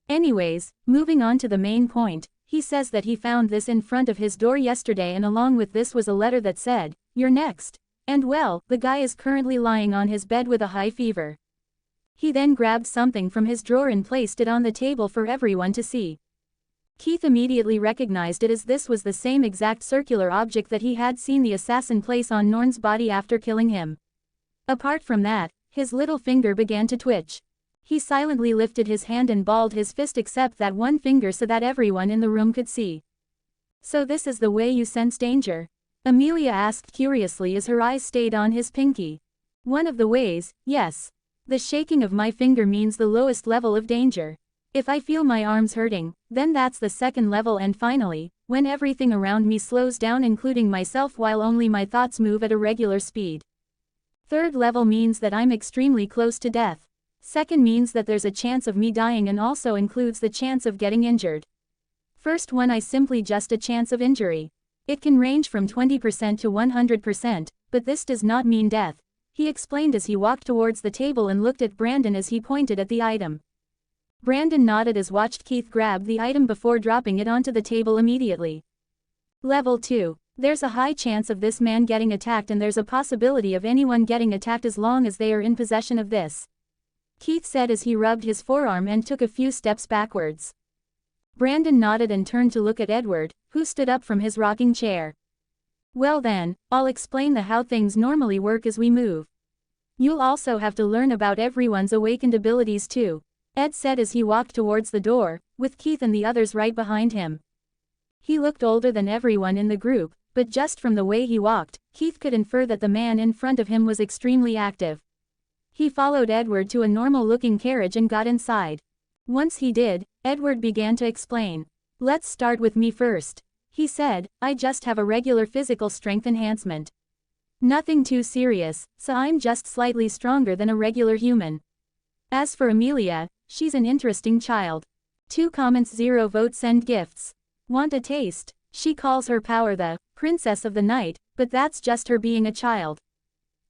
Anyways, moving on to the main point, he says that he found this in front of his door yesterday, and along with this was a letter that said, "You're next." And well, the guy is currently lying on his bed with a high fever. He then grabbed something from his drawer and placed it on the table for everyone to see. Keith immediately recognized it, as this was the same exact circular object that he had seen the assassin place on Norn's body after killing him. Apart from that, his little finger began to twitch. He silently lifted his hand and balled his fist except that one finger so that everyone in the room could see. So this is the way you sense danger? Amelia asked curiously as her eyes stayed on his pinky. One of the ways, yes. The shaking of my finger means the lowest level of danger. If I feel my arms hurting, then that's the second level, and finally, when everything around me slows down including myself while only my thoughts move at a regular speed. Third level means that I'm extremely close to death. Second means that there's a chance of me dying and also includes the chance of getting injured. First one is simply just a chance of injury. It can range from 20% to 100%, but this does not mean death, he explained as he walked towards the table and looked at Brandon as he pointed at the item. Brandon nodded as watched Keith grab the item before dropping it onto the table immediately. Level 2. There's a high chance of this man getting attacked and there's a possibility of anyone getting attacked as long as they are in possession of this, Keith said as he rubbed his forearm and took a few steps backwards. Brandon nodded and turned to look at Edward, who stood up from his rocking chair. Well then, I'll explain how things normally work as we move. You'll also have to learn about everyone's awakened abilities too, Ed said as he walked towards the door, with Keith and the others right behind him. He looked older than everyone in the group, but just from the way he walked, Keith could infer that the man in front of him was extremely active. He followed Edward to a normal-looking carriage and got inside. Once he did, Edward began to explain. Let's start with me first, he said. I just have a regular physical strength enhancement. Nothing too serious, so I'm just slightly stronger than a regular human. As for Amelia, she's an interesting child. 2 comments 0 votes send gifts. Want a taste? She calls her power the princess of the night, but that's just her being a child.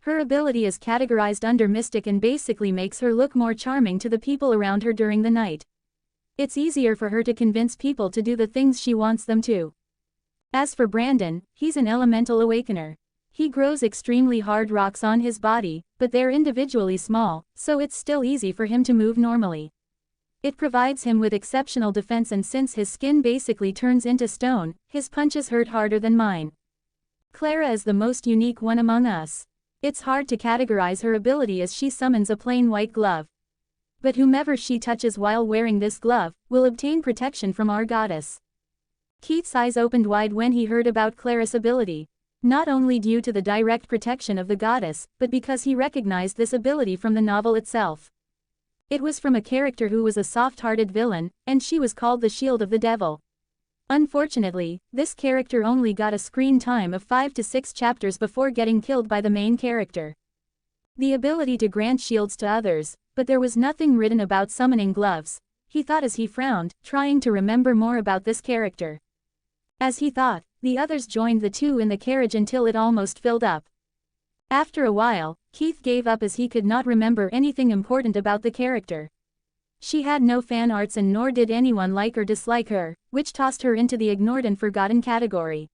Her ability is categorized under mystic and basically makes her look more charming to the people around her during the night. It's easier for her to convince people to do the things she wants them to. As for Brandon, he's an elemental awakener. He grows extremely hard rocks on his body, but they're individually small, so it's still easy for him to move normally. It provides him with exceptional defense, and since his skin basically turns into stone, his punches hurt harder than mine. Clara is the most unique one among us. It's hard to categorize her ability as she summons a plain white glove. But whomever she touches while wearing this glove, will obtain protection from our goddess. Keith's eyes opened wide when he heard about Clara's ability. Not only due to the direct protection of the goddess, but because he recognized this ability from the novel itself. It was from a character who was a soft-hearted villain, and she was called the Shield of the Devil. Unfortunately, this character only got a screen time of 5 to 6 chapters before getting killed by the main character. The ability to grant shields to others, but there was nothing written about summoning gloves, he thought as he frowned, trying to remember more about this character. As he thought, the others joined the two in the carriage until it almost filled up. After a while, Keith gave up as he could not remember anything important about the character. She had no fan arts and nor did anyone like or dislike her, which tossed her into the ignored and forgotten category.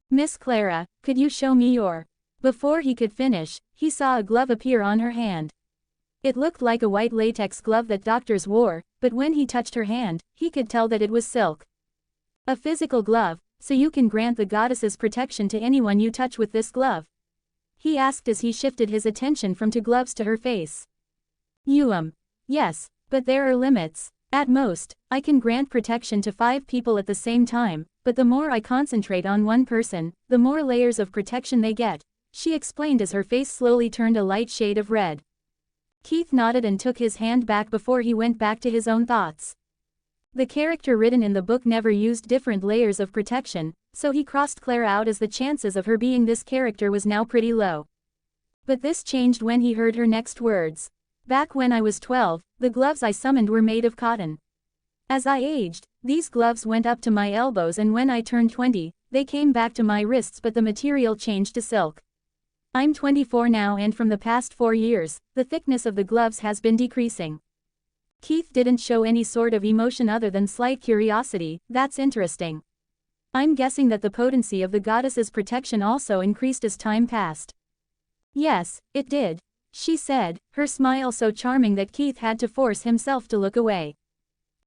Miss Clara, could you show me your... Before he could finish, he saw a glove appear on her hand. It looked like a white latex glove that doctors wore, but when he touched her hand, he could tell that it was silk. A physical glove, so you can grant the goddess's protection to anyone you touch with this glove? He asked as he shifted his attention from to gloves to her face. Yes, but there are limits. At most, I can grant protection to 5 people at the same time, but the more I concentrate on one person, the more layers of protection they get, she explained as her face slowly turned a light shade of red. Keith nodded and took his hand back before he went back to his own thoughts. The character written in the book never used different layers of protection, so he crossed Clara out as the chances of her being this character was now pretty low. But this changed when he heard her next words. Back when I was 12, the gloves I summoned were made of cotton. As I aged, these gloves went up to my elbows, and when I turned 20, they came back to my wrists, but the material changed to silk. I'm 24 now, and from the past 4 years, the thickness of the gloves has been decreasing. Keith didn't show any sort of emotion other than slight curiosity. That's interesting. I'm guessing that the potency of the goddess's protection also increased as time passed. Yes, it did, she said, her smile so charming that Keith had to force himself to look away.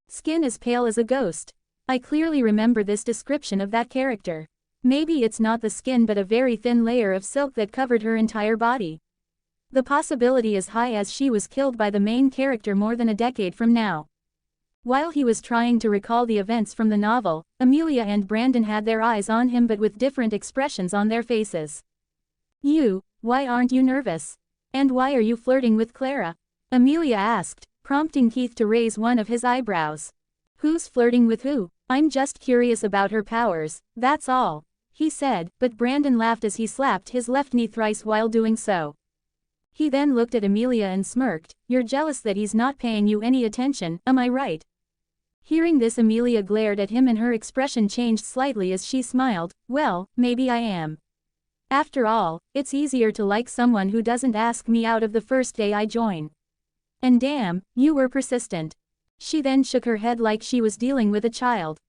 Skin as pale as a ghost. I clearly remember this description of that character. Maybe it's not the skin but a very thin layer of silk that covered her entire body. The possibility is high as she was killed by the main character more than a decade from now. While he was trying to recall the events from the novel, Amelia and Brandon had their eyes on him but with different expressions on their faces. Why aren't you nervous? And why are you flirting with Clara? Amelia asked, prompting Keith to raise one of his eyebrows. Who's flirting with who? I'm just curious about her powers, that's all, he said, but Brandon laughed as he slapped his left knee thrice while doing so. He then looked at Amelia and smirked, "You're jealous that he's not paying you any attention, am I right?" Hearing this, Amelia glared at him and her expression changed slightly as she smiled, "Well, maybe I am. After all, it's easier to like someone who doesn't ask me out of the first day I join. And damn, you were persistent." She then shook her head like she was dealing with a child.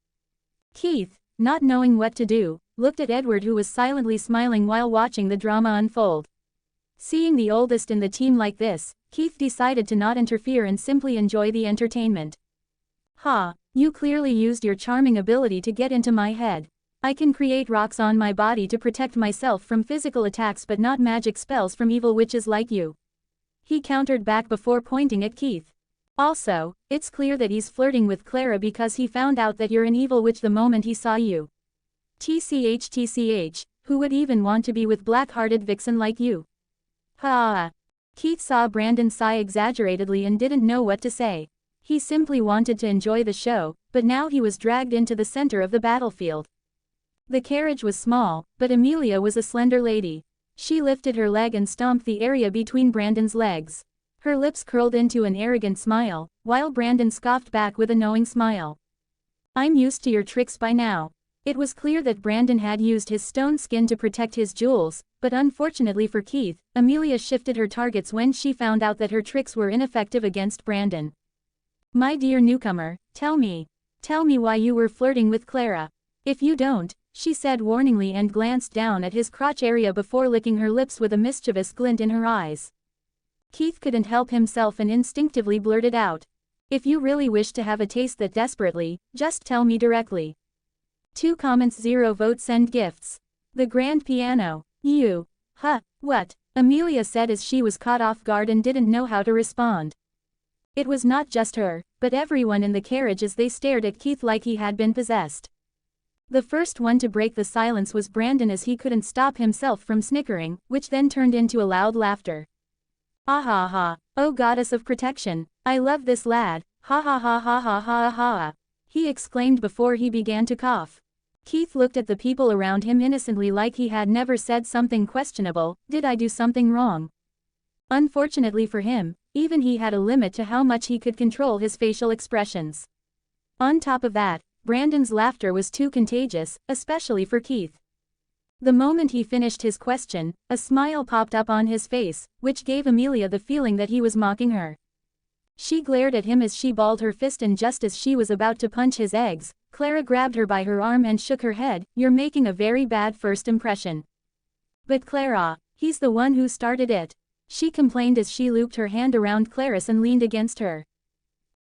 Keith, not knowing what to do, looked at Edward, who was silently smiling while watching the drama unfold. Seeing the oldest in the team like this, Keith decided to not interfere and simply enjoy the entertainment. "Ha, you clearly used your charming ability to get into my head. I can create rocks on my body to protect myself from physical attacks but not magic spells from evil witches like you," he countered back before pointing at Keith. "Also, it's clear that he's flirting with Clara because he found out that you're an evil witch the moment he saw you. TCH, who would even want to be with black-hearted vixen like you?" Ha! Keith saw Brandon sigh exaggeratedly and didn't know what to say. He simply wanted to enjoy the show, but now he was dragged into the center of the battlefield. The carriage was small, but Amelia was a slender lady. She lifted her leg and stomped the area between Brandon's legs. Her lips curled into an arrogant smile, while Brandon scoffed back with a knowing smile. "I'm used to your tricks by now." It was clear that Brandon had used his stone skin to protect his jewels, but unfortunately for Keith, Amelia shifted her targets when she found out that her tricks were ineffective against Brandon. "My dear newcomer, tell me why you were flirting with Clara. If you don't," she said warningly and glanced down at his crotch area before licking her lips with a mischievous glint in her eyes. Keith couldn't help himself and instinctively blurted out, "If you really wish to have a taste that desperately, just tell me directly." 2 comments 0 votes send gifts. The grand piano. You. What? Amelia said as she was caught off guard and didn't know how to respond. It was not just her, but everyone in the carriage as they stared at Keith like he had been possessed. The first one to break the silence was Brandon as he couldn't stop himself from snickering, which then turned into a loud laughter. "Ah ha ha, oh goddess of protection, I love this lad, ha ha ha ha ha ha ha," he exclaimed before he began to cough. Keith looked at the people around him innocently like he had never said something questionable. Did I do something wrong? Unfortunately for him, even he had a limit to how much he could control his facial expressions. On top of that, Brandon's laughter was too contagious, especially for Keith. The moment he finished his question, a smile popped up on his face, which gave Amelia the feeling that he was mocking her. She glared at him as she balled her fist, and just as she was about to punch his eggs, Clara grabbed her by her arm and shook her head. "You're making a very bad first impression." "But Clara, he's the one who started it," she complained as she looped her hand around Clarice and leaned against her.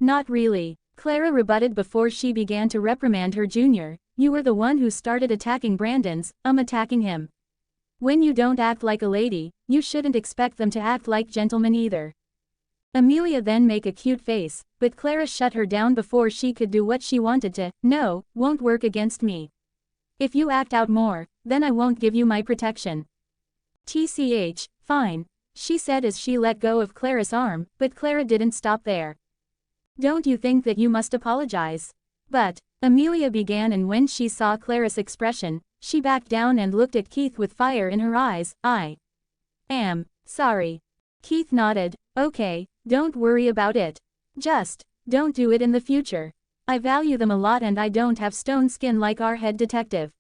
"Not really," Clara rebutted before she began to reprimand her junior. "You were the one who started attacking Brandon's, attacking him. When you don't act like a lady, you shouldn't expect them to act like gentlemen either." Amelia then make a cute face, but Clara shut her down before she could do what she wanted to. "No, won't work against me. If you act out more, then I won't give you my protection." "TCH, fine," she said as she let go of Clara's arm, but Clara didn't stop there. "Don't you think that you must apologize?" "But," Amelia began, and when she saw Clara's expression, she backed down and looked at Keith with fire in her eyes. "I am sorry." Keith nodded. "Okay, don't worry about it. Just don't do it in the future. I value them a lot and I don't have stone skin like our head detective.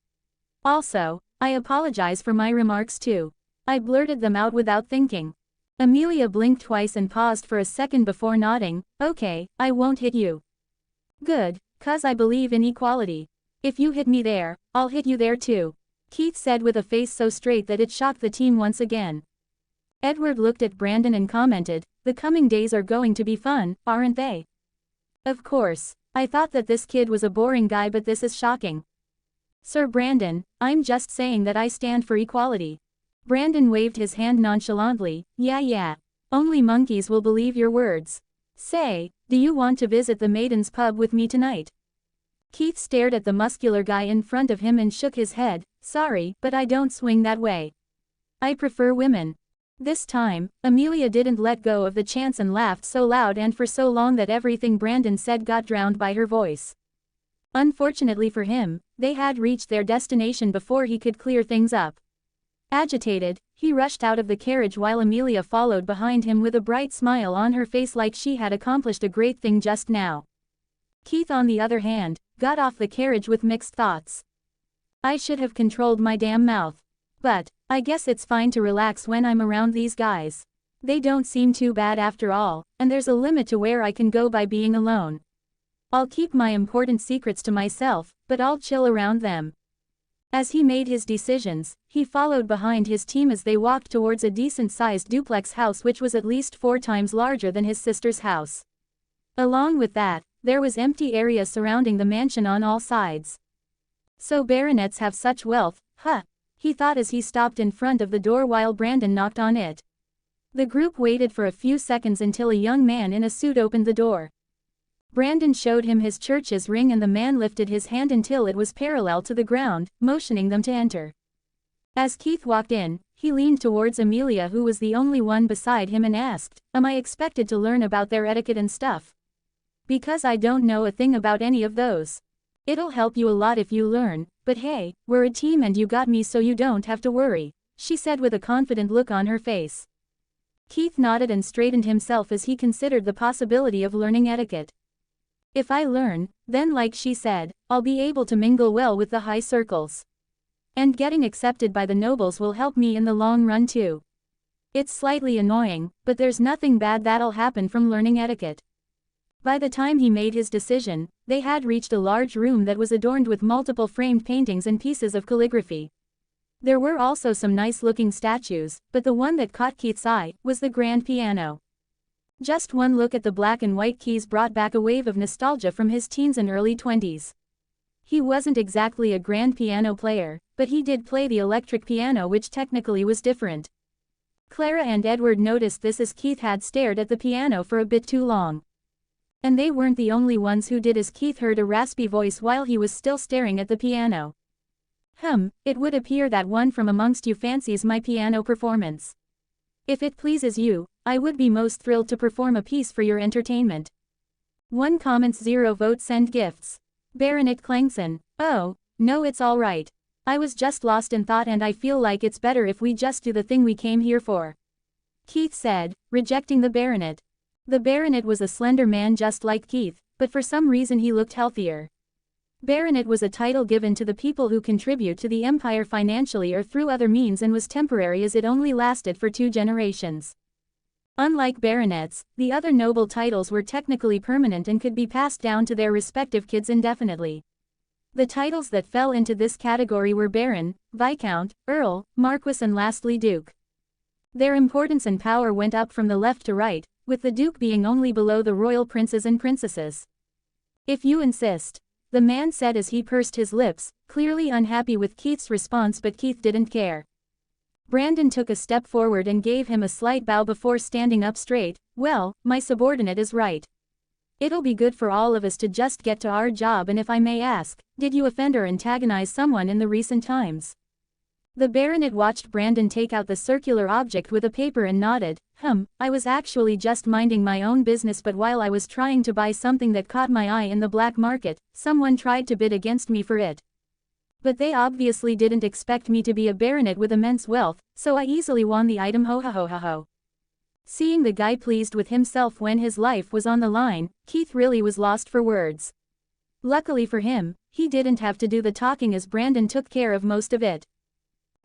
Also, I apologize for my remarks too." I blurted them out without thinking. Amelia blinked twice and paused for a second before nodding. "Okay, I won't hit you." "Good, 'cause I believe in equality. If you hit me there, I'll hit you there too," Keith said with a face so straight that it shocked the team once again. Edward looked at Brandon and commented, "The coming days are going to be fun, aren't they?" "Of course. I thought that this kid was a boring guy, but this is shocking." "Sir Brandon, I'm just saying that I stand for equality." Brandon waved his hand nonchalantly. Yeah. Only monkeys will believe your words. Say, do you want to visit the Maiden's pub with me tonight?" Keith stared at the muscular guy in front of him and shook his head. "Sorry, but I don't swing that way. I prefer women." This time, Amelia didn't let go of the chance and laughed so loud and for so long that everything Brandon said got drowned by her voice. Unfortunately for him, they had reached their destination before he could clear things up. Agitated, He rushed out of the carriage while Amelia followed behind him with a bright smile on her face like she had accomplished a great thing just now. Keith, on the other hand, got off the carriage with mixed thoughts. I should have controlled my damn mouth. But I guess it's fine to relax when I'm around these guys. They don't seem too bad after all, and there's a limit to where I can go by being alone. I'll keep my important secrets to myself, but I'll chill around them. As he made his decisions, he followed behind his team as they walked towards a decent-sized duplex house which was at least 4 times larger than his sister's house. Along with that, there was empty area surrounding the mansion on all sides. So baronets have such wealth, huh? He thought as he stopped in front of the door while Brandon knocked on it. The group waited for a few seconds until a young man in a suit opened the door. Brandon showed him his church's ring and the man lifted his hand until it was parallel to the ground, motioning them to enter. As Keith walked in, he leaned towards Amelia, who was the only one beside him, and asked, "Am I expected to learn about their etiquette and stuff? Because I don't know a thing about any of those. It'll help you a lot if you learn, but hey, we're a team and you got me so you don't have to worry," she said with a confident look on her face. Keith nodded and straightened himself as he considered the possibility of learning etiquette. If I learn, then like she said, I'll be able to mingle well with the high circles. And getting accepted by the nobles will help me in the long run too. It's slightly annoying, but there's nothing bad that'll happen from learning etiquette. By the time he made his decision, they had reached a large room that was adorned with multiple framed paintings and pieces of calligraphy. There were also some nice-looking statues, but the one that caught Keith's eye was the grand piano. Just one look at the black and white keys brought back a wave of nostalgia from his teens and early 20s. He wasn't exactly a grand piano player, but he did play the electric piano, which technically was different. Clara and Edward noticed this as Keith had stared at the piano for a bit too long. And they weren't the only ones who did, as Keith heard a raspy voice while he was still staring at the piano. It would appear that one from amongst you fancies my piano performance. If it pleases you, I would be most thrilled to perform a piece for your entertainment. 1 comments, 0 votes, send gifts. Baronet Clangson. Oh, no, it's all right. I was just lost in thought and I feel like it's better if we just do the thing we came here for. Keith said, rejecting the baronet. The baronet was a slender man just like Keith, but for some reason he looked healthier. Baronet was a title given to the people who contribute to the empire financially or through other means and was temporary as it only lasted for 2 generations. Unlike baronets, the other noble titles were technically permanent and could be passed down to their respective kids indefinitely. The titles that fell into this category were Baron, Viscount, Earl, Marquis and lastly Duke. Their importance and power went up from the left to right, with the Duke being only below the royal princes and princesses. If you insist, the man said as he pursed his lips, clearly unhappy with Keith's response, but Keith didn't care. Brandon took a step forward and gave him a slight bow before standing up straight. Well, my subordinate is right. It'll be good for all of us to just get to our job, and if I may ask, did you offend or antagonize someone in the recent times? The baronet watched Brandon take out the circular object with a paper and nodded. I was actually just minding my own business, but while I was trying to buy something that caught my eye in the black market, someone tried to bid against me for it. But they obviously didn't expect me to be a baronet with immense wealth, so I easily won the item. Ho ho ho ho ho. Seeing the guy pleased with himself when his life was on the line, Keith really was lost for words. Luckily for him, he didn't have to do the talking as Brandon took care of most of it.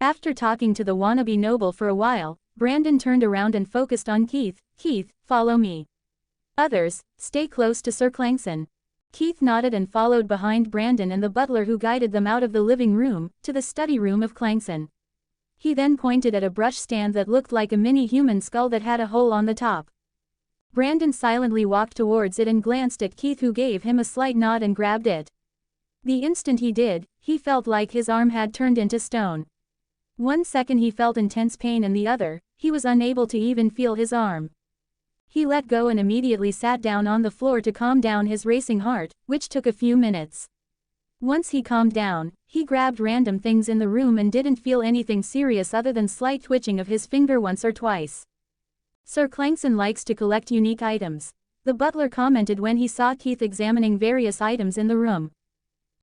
After talking to the wannabe noble for a while, Brandon turned around and focused on Keith. Keith, follow me. Others, stay close to Sir Clangson. Keith nodded and followed behind Brandon and the butler, who guided them out of the living room, to the study room of Clangson. He then pointed at a brush stand that looked like a mini human skull that had a hole on the top. Brandon silently walked towards it and glanced at Keith, who gave him a slight nod and grabbed it. The instant he did, he felt like his arm had turned into stone. 1 second he felt intense pain and the other, he was unable to even feel his arm. He let go and immediately sat down on the floor to calm down his racing heart, which took a few minutes. Once he calmed down, he grabbed random things in the room and didn't feel anything serious other than slight twitching of his finger once or twice. Sir Clangson likes to collect unique items, the butler commented when he saw Keith examining various items in the room.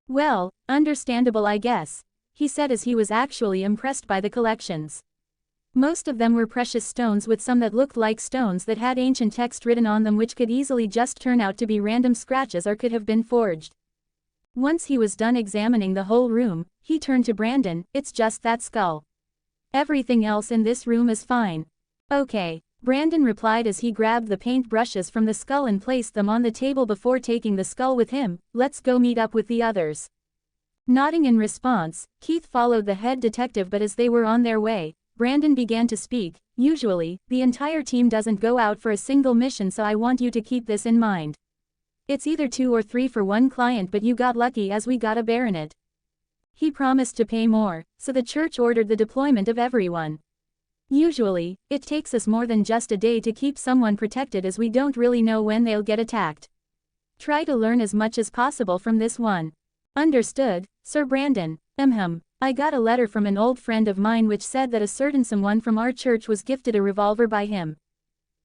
Well, understandable I guess, he said as he was actually impressed by the collections. Most of them were precious stones, with some that looked like stones that had ancient text written on them, which could easily just turn out to be random scratches or could have been forged. Once he was done examining the whole room, he turned to Brandon. "It's just that skull. Everything else in this room is fine." "Okay," Brandon replied as he grabbed the paint brushes from the skull and placed them on the table before taking the skull with him. "Let's go meet up with the others." Nodding in response, Keith followed the head detective, but as they were on their way, Brandon began to speak. "Usually, the entire team doesn't go out for a single mission, so I want you to keep this in mind. It's either 2 or 3 for one client, but you got lucky as we got a baronet. He promised to pay more, so the church ordered the deployment of everyone. Usually, it takes us more than just a day to keep someone protected, as we don't really know when they'll get attacked. Try to learn as much as possible from this one." "Understood, Sir Brandon." I got a letter from an old friend of mine which said that a certain someone from our church was gifted a revolver by him,"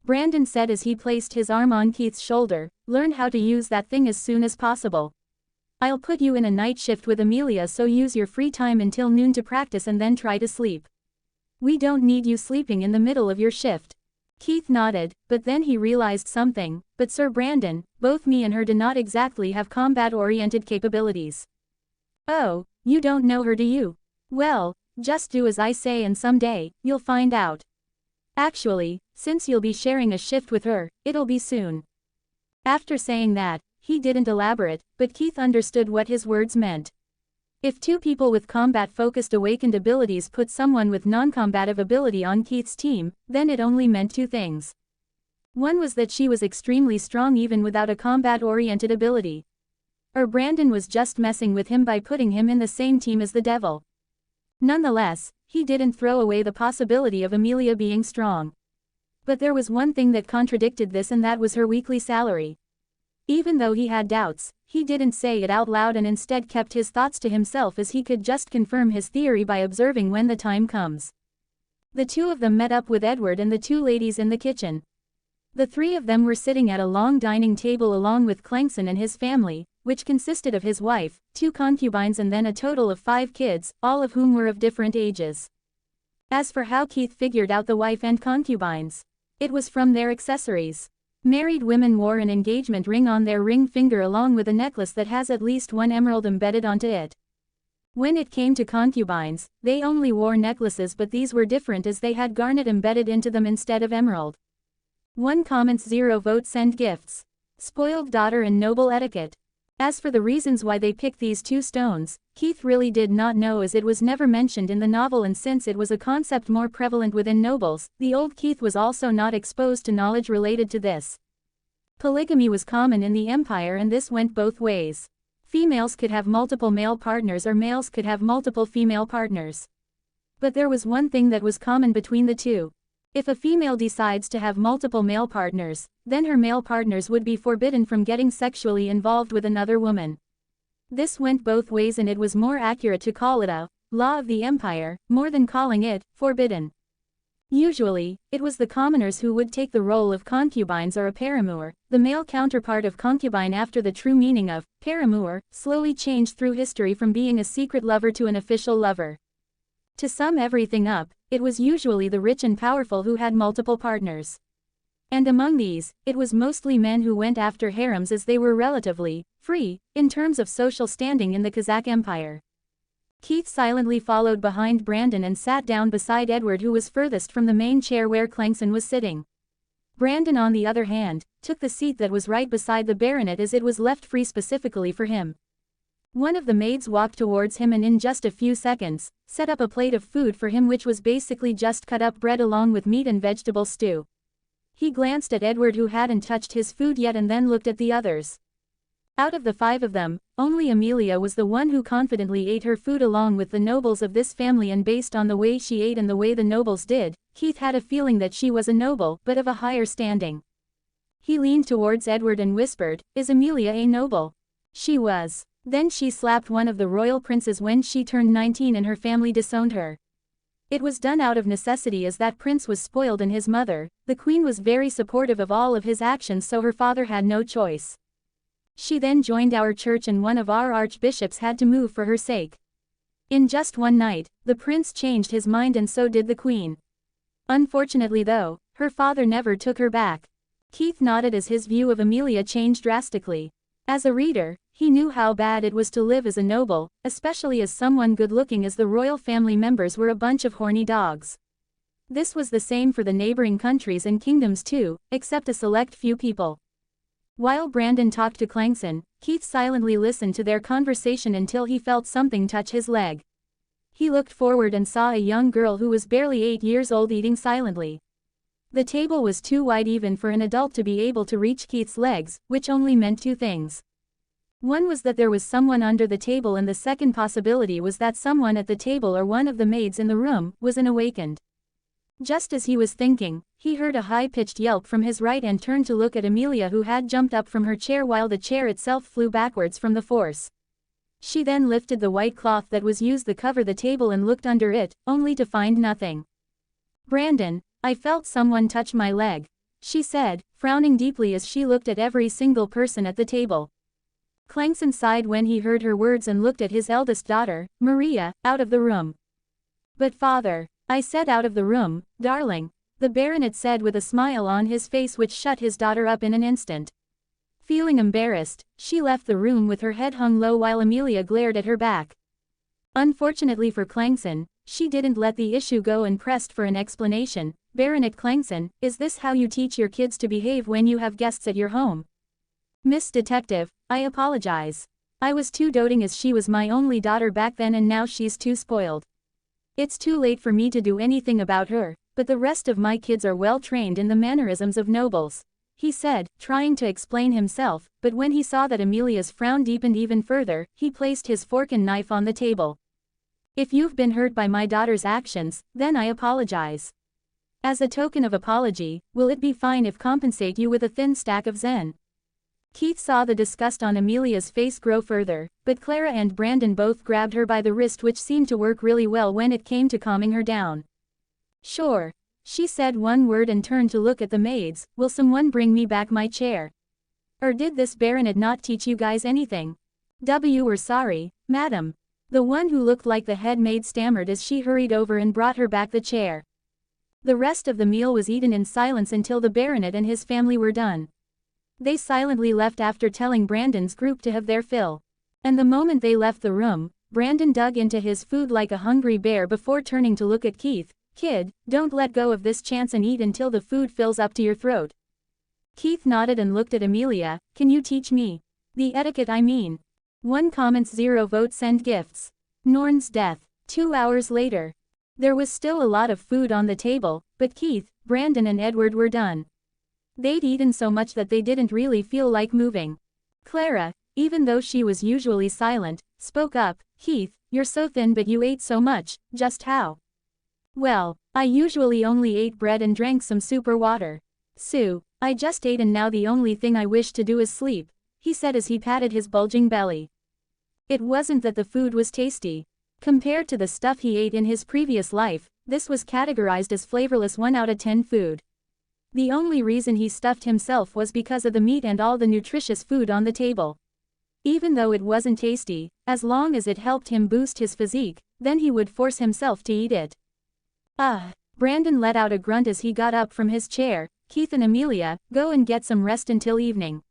Brandon said as he placed his arm on Keith's shoulder. "Learn how to use that thing as soon as possible. I'll put you in a night shift with Amelia, so use your free time until noon to practice and then try to sleep. We don't need you sleeping in the middle of your shift." Keith nodded, but then he realized something. "But Sir Brandon, both me and her do not exactly have combat-oriented capabilities." "Oh, you don't know her, do you? Well, just do as I say and someday, you'll find out. Actually, since you'll be sharing a shift with her, it'll be soon." After saying that, he didn't elaborate, but Keith understood what his words meant. If 2 people with combat-focused awakened abilities put someone with non-combative ability on Keith's team, then it only meant 2 things. One was that she was extremely strong even without a combat-oriented ability. Or Brandon was just messing with him by putting him in the same team as the devil. Nonetheless, he didn't throw away the possibility of Amelia being strong. But there was one thing that contradicted this, and that was her weekly salary. Even though he had doubts, he didn't say it out loud and instead kept his thoughts to himself, as he could just confirm his theory by observing when the time comes. The 2 of them met up with Edward and the 2 ladies in the kitchen. The 3 of them were sitting at a long dining table along with Clankson and his family, which consisted of his wife, 2 concubines and then a total of 5 kids, all of whom were of different ages. As for how Keith figured out the wife and concubines, it was from their accessories. Married women wore an engagement ring on their ring finger along with a necklace that has at least 1 emerald embedded onto it. When it came to concubines, they only wore necklaces, but these were different as they had garnet embedded into them instead of emerald. 1 comments, 0 votes. Send gifts. Spoiled daughter and noble etiquette. As for the reasons why they picked these 2 stones, Keith really did not know, as it was never mentioned in the novel, and since it was a concept more prevalent within nobles, the old Keith was also not exposed to knowledge related to this. Polygamy was common in the Empire, and this went both ways. Females could have multiple male partners, or males could have multiple female partners. But there was one thing that was common between the 2. If a female decides to have multiple male partners, then her male partners would be forbidden from getting sexually involved with another woman. This went both ways, and it was more accurate to call it a law of the Empire, more than calling it forbidden. Usually, it was the commoners who would take the role of concubines or a paramour, the male counterpart of concubine, after the true meaning of paramour slowly changed through history from being a secret lover to an official lover. To sum everything up, it was usually the rich and powerful who had multiple partners. And among these, it was mostly men who went after harems, as they were relatively free in terms of social standing in the Kazakh Empire. Keith silently followed behind Brandon and sat down beside Edward, who was furthest from the main chair where Clankson was sitting. Brandon, on the other hand, took the seat that was right beside the baronet, as it was left free specifically for him. One of the maids walked towards him and in just a few seconds, set up a plate of food for him, which was basically just cut up bread along with meat and vegetable stew. He glanced at Edward, who hadn't touched his food yet, and then looked at the others. Out of the 5 of them, only Amelia was the one who confidently ate her food along with the nobles of this family, and based on the way she ate and the way the nobles did, Keith had a feeling that she was a noble, but of a higher standing. He leaned towards Edward and whispered, "Is Amelia a noble?" "She was. Then she slapped one of the royal princes when she turned 19 and her family disowned her. It was done out of necessity, as that prince was spoiled, and his mother, the queen, was very supportive of all of his actions, so her father had no choice. She then joined our church, and one of our archbishops had to move for her sake. In just one night, the prince changed his mind, and so did the queen. Unfortunately though, her father never took her back. Keith nodded as his view of Amelia changed drastically. As a reader, he knew how bad it was to live as a noble, especially as someone good-looking, as the royal family members were a bunch of horny dogs. This was the same for the neighboring countries and kingdoms too, except a select few people. While Brandon talked to Clangson, Keith silently listened to their conversation until he felt something touch his leg. He looked forward and saw a young girl who was barely 8 years old eating silently. The table was too wide even for an adult to be able to reach Keith's legs, which only meant two things. One was that there was someone under the table, and the second possibility was that someone at the table or one of the maids in the room was an awakened. Just as he was thinking, he heard a high-pitched yelp from his right and turned to look at Amelia, who had jumped up from her chair while the chair itself flew backwards from the force. She then lifted the white cloth that was used to cover the table and looked under it, only to find nothing. "Brandon, I felt someone touch my leg," she said, frowning deeply as she looked at every single person at the table. Clangson sighed when he heard her words and looked at his eldest daughter, Maria, out of the room. "But father," "I said out of the room, darling," the baronet said with a smile on his face which shut his daughter up in an instant. Feeling embarrassed, she left the room with her head hung low while Amelia glared at her back. Unfortunately for Clangson, she didn't let the issue go and pressed for an explanation. "Baronet Clangson, is this how you teach your kids to behave when you have guests at your home?" "Miss Detective, I apologize. I was too doting, as she was my only daughter back then and now she's too spoiled. It's too late for me to do anything about her, but the rest of my kids are well trained in the mannerisms of nobles," he said, trying to explain himself, but when he saw that Amelia's frown deepened even further, he placed his fork and knife on the table. "If you've been hurt by my daughter's actions, then I apologize. As a token of apology, will it be fine if compensate you with a thin stack of Zen?" Keith saw the disgust on Amelia's face grow further, but Clara and Brandon both grabbed her by the wrist, which seemed to work really well when it came to calming her down. "Sure," she said one word and turned to look at the maids. "Will someone bring me back my chair? Or did this baronet not teach you guys anything?" "We're sorry, madam," the one who looked like the head maid stammered as she hurried over and brought her back the chair. The rest of the meal was eaten in silence until the baronet and his family were done. They silently left after telling Brandon's group to have their fill. And the moment they left the room, Brandon dug into his food like a hungry bear before turning to look at Keith. "Kid, don't let go of this chance and eat until the food fills up to your throat." Keith nodded and looked at Amelia. "Can you teach me the etiquette, I mean?" 1 comments, 0 votes, send gifts. Norn's death. 2 hours later. There was still a lot of food on the table, but Keith, Brandon and Edward were done. They'd eaten so much that they didn't really feel like moving. Clara, even though she was usually silent, spoke up. "Keith, you're so thin, but you ate so much, just how?" "Well, I usually only ate bread and drank some soup or water. Sue, I just ate and now the only thing I wish to do is sleep," he said as he patted his bulging belly. It wasn't that the food was tasty. Compared to the stuff he ate in his previous life, this was categorized as flavorless 1 out of 10 food. The only reason he stuffed himself was because of the meat and all the nutritious food on the table. Even though it wasn't tasty, as long as it helped him boost his physique, then he would force himself to eat it. Brandon let out a grunt as he got up from his chair. "Keith and Amelia, go and get some rest until evening.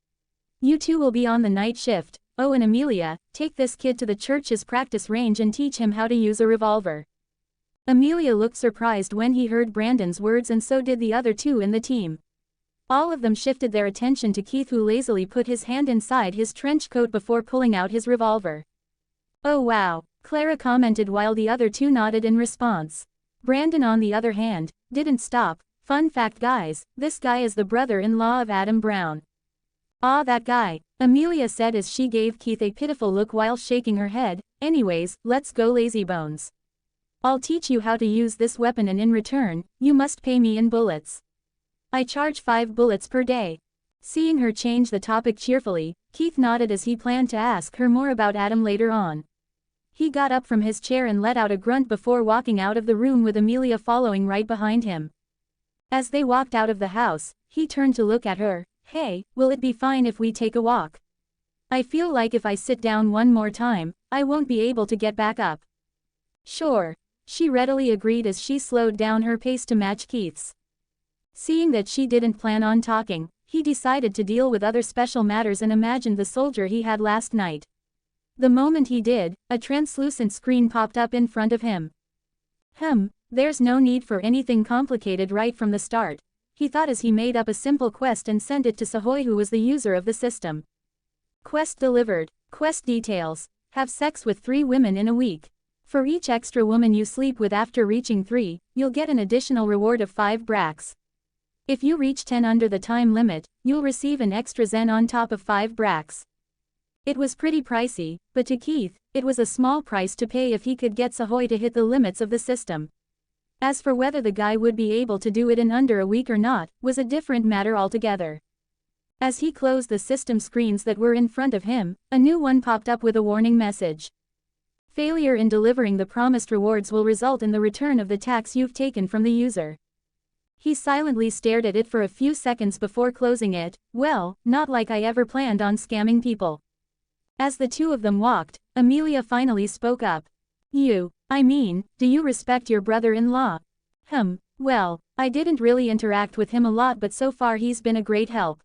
You two will be on the night shift. Oh, and Amelia, take this kid to the church's practice range and teach him how to use a revolver." Amelia looked surprised when he heard Brandon's words, and so did the other two in the team. All of them shifted their attention to Keith, who lazily put his hand inside his trench coat before pulling out his revolver. "Oh wow," Clara commented while the other two nodded in response. Brandon, on the other hand, didn't stop. "Fun fact, guys, this guy is the brother-in-law of Adam Brown." "Ah, that guy," Amelia said as she gave Keith a pitiful look while shaking her head. "Anyways, let's go, lazybones. I'll teach you how to use this weapon, and in return, you must pay me in bullets. I charge 5 bullets per day." Seeing her change the topic cheerfully, Keith nodded as he planned to ask her more about Adam later on. He got up from his chair and let out a grunt before walking out of the room, with Amelia following right behind him. As they walked out of the house, he turned to look at her. "Hey, will it be fine if we take a walk? I feel like if I sit down one more time, I won't be able to get back up." "Sure," She readily agreed as she slowed down her pace to match Keith's. Seeing that she didn't plan on talking, he decided to deal with other special matters and imagined the soldier he had last night. The moment he did, a translucent screen popped up in front of him. There's no need for anything complicated right from the start, he thought as he made up a simple quest and sent it to Sahoy, who was the user of the system. Quest delivered. Quest details. Have sex with 3 women in a week. For each extra woman you sleep with after reaching 3, you'll get an additional reward of 5 brax. If you reach 10 under the time limit, you'll receive an extra zen on top of 5 brax. It was pretty pricey, but to Keith, it was a small price to pay if he could get Sahoy to hit the limits of the system. As for whether the guy would be able to do it in under a week or not, was a different matter altogether. As he closed the system screens that were in front of him, a new one popped up with a warning message. Failure in delivering the promised rewards will result in the return of the tax you've taken from the user. He silently stared at it for a few seconds before closing it. Well, not like I ever planned on scamming people. As the two of them walked, Amelia finally spoke up. Do you respect your brother-in-law? Well, I didn't really interact with him a lot, but so far he's been a great help.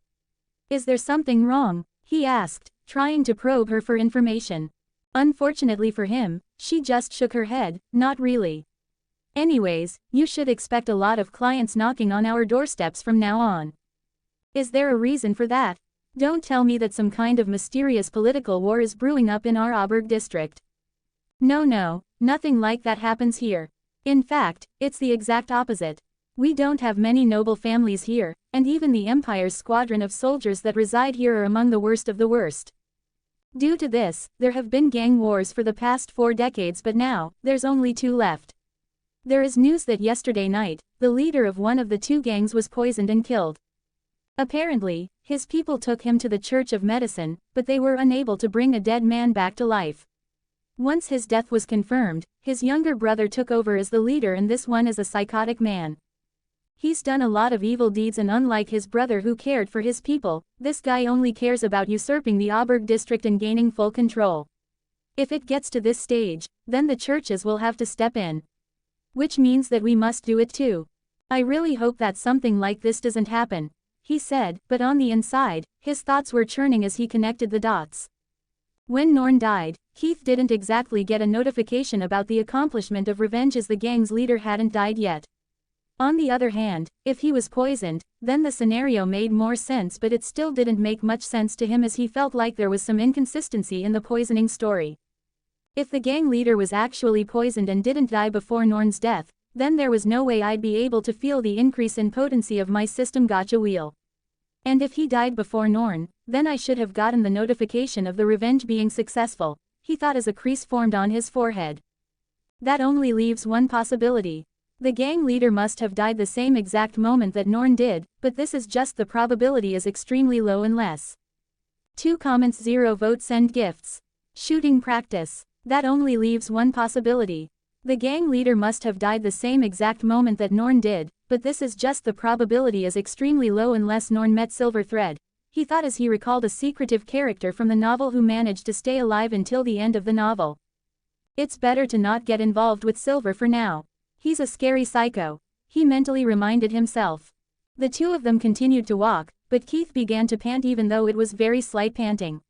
Is there something wrong? He asked, trying to probe her for information. Unfortunately for him, she just shook her head. Not really. Anyways, you should expect a lot of clients knocking on our doorsteps from now on. Is there a reason for that? Don't tell me that some kind of mysterious political war is brewing up in our Aubberg district. No, nothing like that happens here. In fact, it's the exact opposite. We don't have many noble families here, and even the Empire's squadron of soldiers that reside here are among the worst of the worst. Due to this, there have been gang wars for the past 4 decades, but now, there's only 2 left. There is news that yesterday night, the leader of one of the 2 gangs was poisoned and killed. Apparently, his people took him to the Church of Medicine, but they were unable to bring a dead man back to life. Once his death was confirmed, his younger brother took over as the leader, and this one is a psychotic man. He's done a lot of evil deeds, and unlike his brother who cared for his people, this guy only cares about usurping the Aubberg district and gaining full control. If it gets to this stage, then the churches will have to step in. Which means that we must do it too. I really hope that something like this doesn't happen, he said, but on the inside, his thoughts were churning as he connected the dots. When Norn died, Keith didn't exactly get a notification about the accomplishment of revenge, as the gang's leader hadn't died yet. On the other hand, if he was poisoned, then the scenario made more sense, but it still didn't make much sense to him, as he felt like there was some inconsistency in the poisoning story. If the gang leader was actually poisoned and didn't die before Norn's death, then there was no way I'd be able to feel the increase in potency of my system gotcha wheel. And if he died before Norn, then I should have gotten the notification of the revenge being successful, he thought as a crease formed on his forehead. That only leaves one possibility. The gang leader must have died the same exact moment that Norn did, but this is just the probability is extremely low unless. 2 comments 0 votes send gifts. Shooting practice. That only leaves one possibility. The gang leader must have died the same exact moment that Norn did, but this is just the probability is extremely low unless Norn met Silver Thread, he thought as he recalled a secretive character from the novel who managed to stay alive until the end of the novel. It's better to not get involved with Silver for now. He's a scary psycho, he mentally reminded himself. The 2 of them continued to walk, but Keith began to pant, even though it was very slight panting.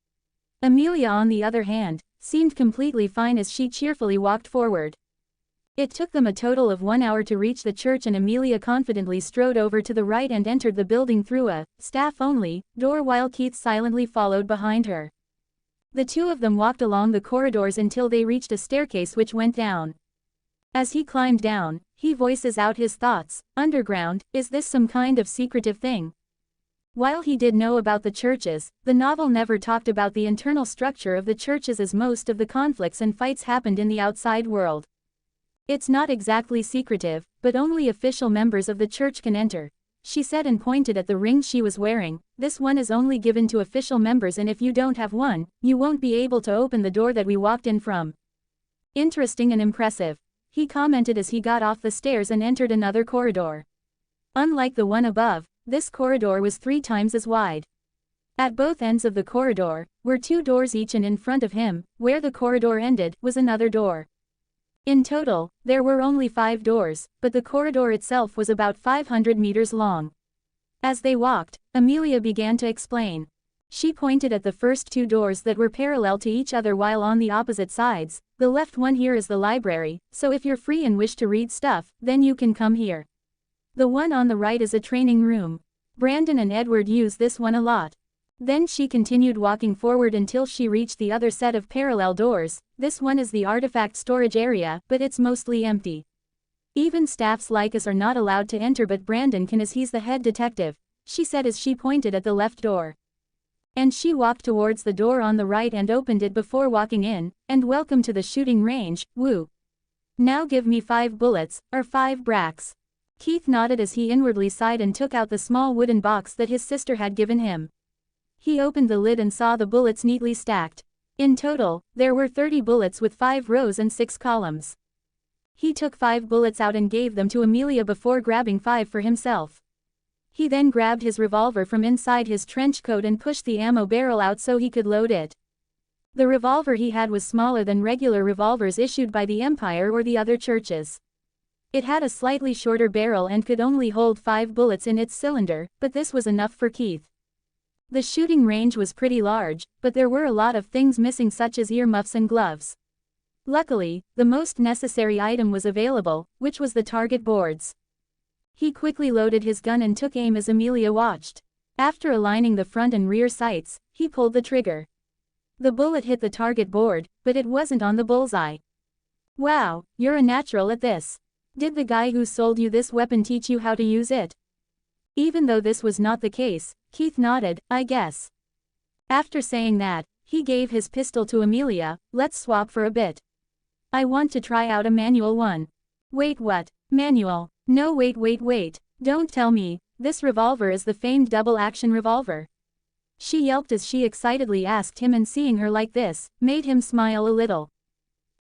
Amelia, on the other hand, seemed completely fine as she cheerfully walked forward. It took them a total of 1 hour to reach the church, and Amelia confidently strode over to the right and entered the building through a staff-only door, while Keith silently followed behind her. The 2 of them walked along the corridors until they reached a staircase which went down. As he climbed down, he voices out his thoughts. Underground, is this some kind of secretive thing? While he did know about the churches, the novel never talked about the internal structure of the churches, as most of the conflicts and fights happened in the outside world. It's not exactly secretive, but only official members of the church can enter, she said, and pointed at the ring she was wearing. This one is only given to official members, and if you don't have one, you won't be able to open the door that we walked in from. Interesting and impressive, he commented as he got off the stairs and entered another corridor. Unlike the one above, this corridor was 3 times as wide. At both ends of the corridor were 2 doors each, and in front of him, where the corridor ended, was another door. In total, there were only 5 doors, but the corridor itself was about 500 meters long. As they walked, Amelia began to explain. She pointed at the first 2 doors that were parallel to each other while on the opposite sides. The left one here is the library, so if you're free and wish to read stuff, then you can come here. The one on the right is a training room. Brandon and Edward use this one a lot. Then she continued walking forward until she reached the other set of parallel doors. This one is the artifact storage area, but it's mostly empty. Even staffs like us are not allowed to enter, but Brandon can as he's the head detective, she said as she pointed at the left door. And she walked towards the door on the right and opened it before walking in. And welcome to the shooting range, woo. Now give me 5 bullets, or 5 bracks. Keith nodded as he inwardly sighed and took out the small wooden box that his sister had given him. He opened the lid and saw the bullets neatly stacked. In total, there were 30 bullets with 5 rows and 6 columns. He took 5 bullets out and gave them to Amelia before grabbing 5 for himself. He then grabbed his revolver from inside his trench coat and pushed the ammo barrel out so he could load it. The revolver he had was smaller than regular revolvers issued by the Empire or the other churches. It had a slightly shorter barrel and could only hold 5 bullets in its cylinder, but this was enough for Keith. The shooting range was pretty large, but there were a lot of things missing such as earmuffs and gloves. Luckily, the most necessary item was available, which was the target boards. He quickly loaded his gun and took aim as Amelia watched. After aligning the front and rear sights, he pulled the trigger. The bullet hit the target board, but it wasn't on the bullseye. Wow, you're a natural at this. Did the guy who sold you this weapon teach you how to use it? Even though this was not the case, Keith nodded, I guess. After saying that, he gave his pistol to Amelia. Let's swap for a bit. I want to try out a manual one. Wait, what? Manual? No, wait. Don't tell me, this revolver is the famed double-action revolver. She yelped as she excitedly asked him, and seeing her like this, made him smile a little.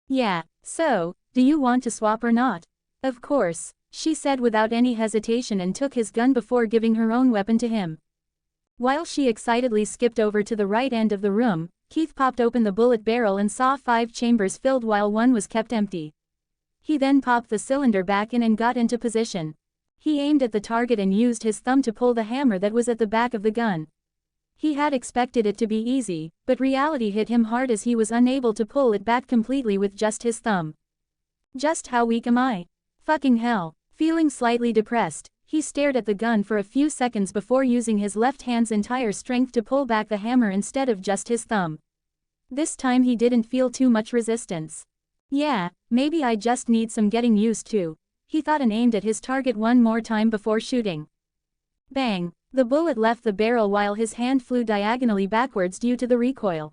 Yeah, so, do you want to swap or not? Of course, she said without any hesitation and took his gun before giving her own weapon to him. While she excitedly skipped over to the right end of the room, Keith popped open the bullet barrel and saw 5 chambers filled while one was kept empty. He then popped the cylinder back in and got into position. He aimed at the target and used his thumb to pull the hammer that was at the back of the gun. He had expected it to be easy, but reality hit him hard as he was unable to pull it back completely with just his thumb. Just how weak am I? Fucking hell. Feeling slightly depressed, he stared at the gun for a few seconds before using his left hand's entire strength to pull back the hammer instead of just his thumb. This time he didn't feel too much resistance. Yeah, maybe I just need some getting used to, he thought and aimed at his target one more time before shooting. Bang! The bullet left the barrel while his hand flew diagonally backwards due to the recoil.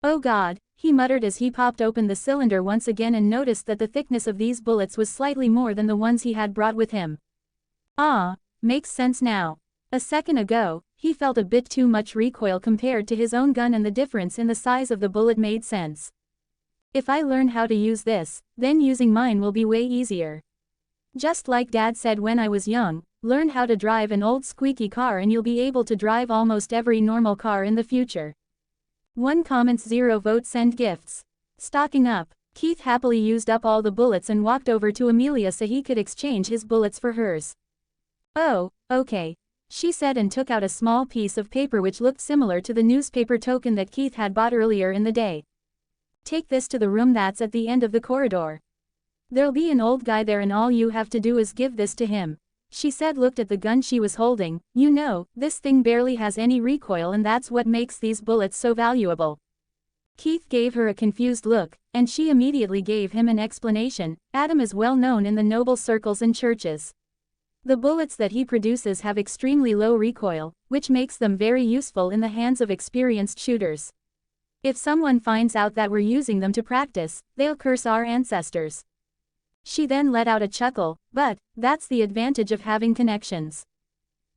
Oh God, he muttered as he popped open the cylinder once again and noticed that the thickness of these bullets was slightly more than the ones he had brought with him. Ah, makes sense now. A second ago, he felt a bit too much recoil compared to his own gun, and the difference in the size of the bullet made sense. If I learn how to use this, then using mine will be way easier. Just like Dad said when I was young, learn how to drive an old squeaky car and you'll be able to drive almost every normal car in the future. 1 comments, 0 votes, send gifts. Stocking up. Keith happily used up all the bullets and walked over to Amelia so he could exchange his bullets for hers. Oh, okay, she said and took out a small piece of paper which looked similar to the newspaper token that Keith had bought earlier in the day. Take this to the room that's at the end of the corridor. There'll be an old guy there and all you have to do is give this to him. She said, looked at the gun she was holding. You know, this thing barely has any recoil and that's what makes these bullets so valuable. Keith gave her a confused look, and she immediately gave him an explanation. Adam is well known in the noble circles and churches. The bullets that he produces have extremely low recoil, which makes them very useful in the hands of experienced shooters. If someone finds out that we're using them to practice, they'll curse our ancestors. She then let out a chuckle, but that's the advantage of having connections.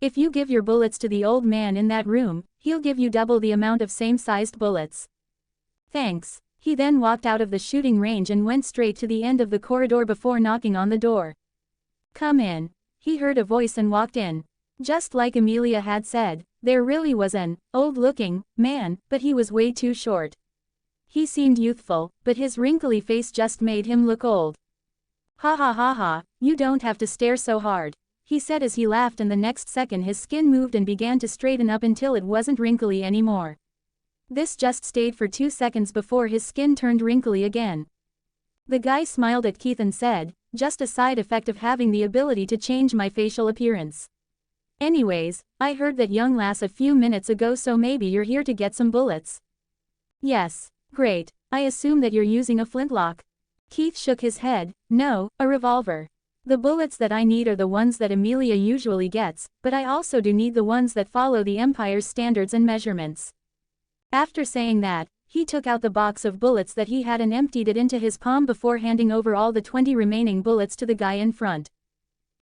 If you give your bullets to the old man in that room, he'll give you double the amount of same-sized bullets. Thanks. He then walked out of the shooting range and went straight to the end of the corridor before knocking on the door. Come in. He heard a voice and walked in. Just like Amelia had said, there really was an old-looking man, but he was way too short. He seemed youthful, but his wrinkly face just made him look old. Ha ha ha ha, you don't have to stare so hard, he said as he laughed, and the next second his skin moved and began to straighten up until it wasn't wrinkly anymore. This just stayed for 2 seconds before his skin turned wrinkly again. The guy smiled at Keith and said, "Just a side effect of having the ability to change my facial appearance. Anyways, I heard that young lass a few minutes ago, so maybe you're here to get some bullets." "Yes, great, I assume that you're using a flintlock." Keith shook his head. "No, a revolver. The bullets that I need are the ones that Amelia usually gets, but I also do need the ones that follow the Empire's standards and measurements." After saying that, he took out the box of bullets that he had and emptied it into his palm before handing over all the 20 remaining bullets to the guy in front.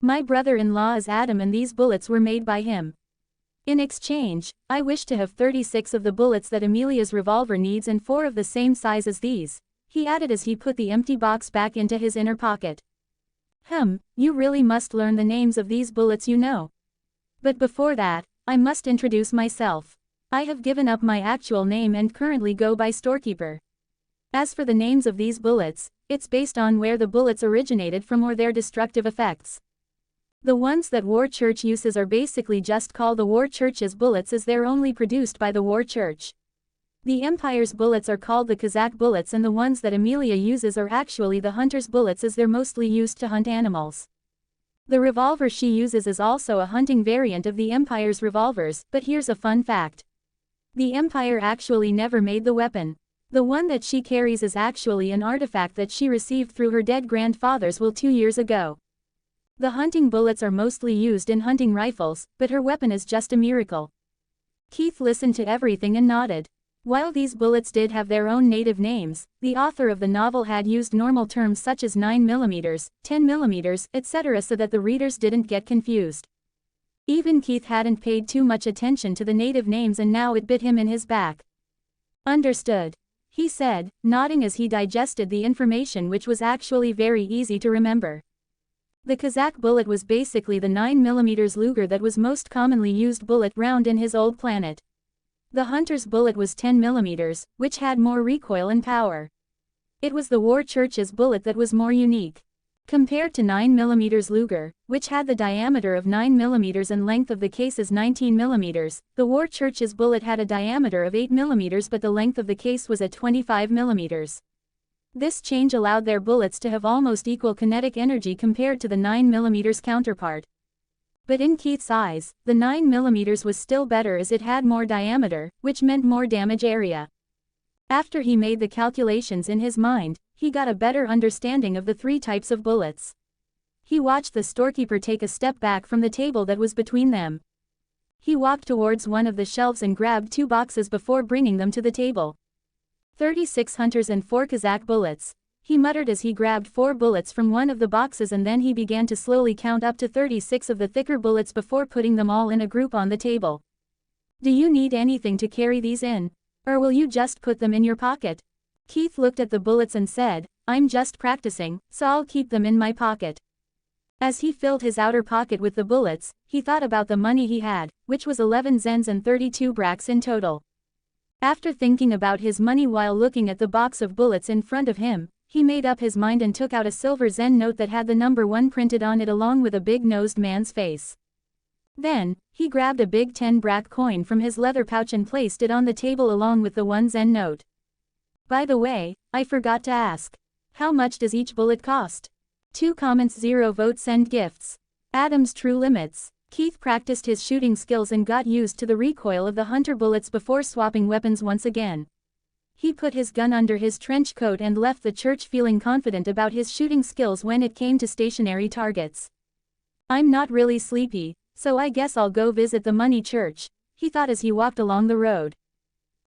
"My brother-in-law is Adam and these bullets were made by him. In exchange, I wish to have 36 of the bullets that Amelia's revolver needs and 4 of the same size as these," he added as he put the empty box back into his inner pocket. You really must learn the names of these bullets, you know. But before that, I must introduce myself. I have given up my actual name and currently go by storekeeper. As for the names of these bullets, it's based on where the bullets originated from or their destructive effects. The ones that War Church uses are basically just called the War Church's bullets as they're only produced by the War Church. The Empire's bullets are called the Kazakh bullets, and the ones that Amelia uses are actually the Hunter's bullets as they're mostly used to hunt animals. The revolver she uses is also a hunting variant of the Empire's revolvers, but here's a fun fact. The Empire actually never made the weapon. The one that she carries is actually an artifact that she received through her dead grandfather's will 2 years ago. The hunting bullets are mostly used in hunting rifles, but her weapon is just a miracle. Keith listened to everything and nodded. While these bullets did have their own native names, the author of the novel had used normal terms such as 9mm, 10mm, etc. so that the readers didn't get confused. Even Keith hadn't paid too much attention to the native names, and now it bit him in his back. "Understood," he said, nodding as he digested the information, which was actually very easy to remember. The Kazakh bullet was basically the 9mm Luger that was most commonly used bullet round in his old planet. The Hunter's bullet was 10mm, which had more recoil and power. It was the War Church's bullet that was more unique. Compared to 9mm Luger, which had the diameter of 9mm and length of the case is 19mm, the War Church's bullet had a diameter of 8mm but the length of the case was at 25mm. This change allowed their bullets to have almost equal kinetic energy compared to the 9mm counterpart. But in Keith's eyes, the 9mm was still better as it had more diameter, which meant more damage area. After he made the calculations in his mind, he got a better understanding of the 3 types of bullets. He watched the storekeeper take a step back from the table that was between them. He walked towards one of the shelves and grabbed 2 boxes before bringing them to the table. 36 Hunters and 4 Kazakh bullets, he muttered as he grabbed 4 bullets from one of the boxes, and then he began to slowly count up to 36 of the thicker bullets before putting them all in a group on the table. "Do you need anything to carry these in? Or will you just put them in your pocket?" Keith looked at the bullets and said, "I'm just practicing, so I'll keep them in my pocket." As he filled his outer pocket with the bullets, he thought about the money he had, which was 11 zens and 32 bracks in total. After thinking about his money while looking at the box of bullets in front of him, he made up his mind and took out a silver zen note that had the number 1 printed on it along with a big-nosed man's face. Then, he grabbed a big 10 brack coin from his leather pouch and placed it on the table along with the 1 zen note. "By the way, I forgot to ask. How much does each bullet cost?" 2 comments 0 votes send gifts. Adam's true limits. Keith practiced his shooting skills and got used to the recoil of the Hunter bullets before swapping weapons once again. He put his gun under his trench coat and left the church feeling confident about his shooting skills when it came to stationary targets. "I'm not really sleepy, so I guess I'll go visit the Money Church," he thought as he walked along the road.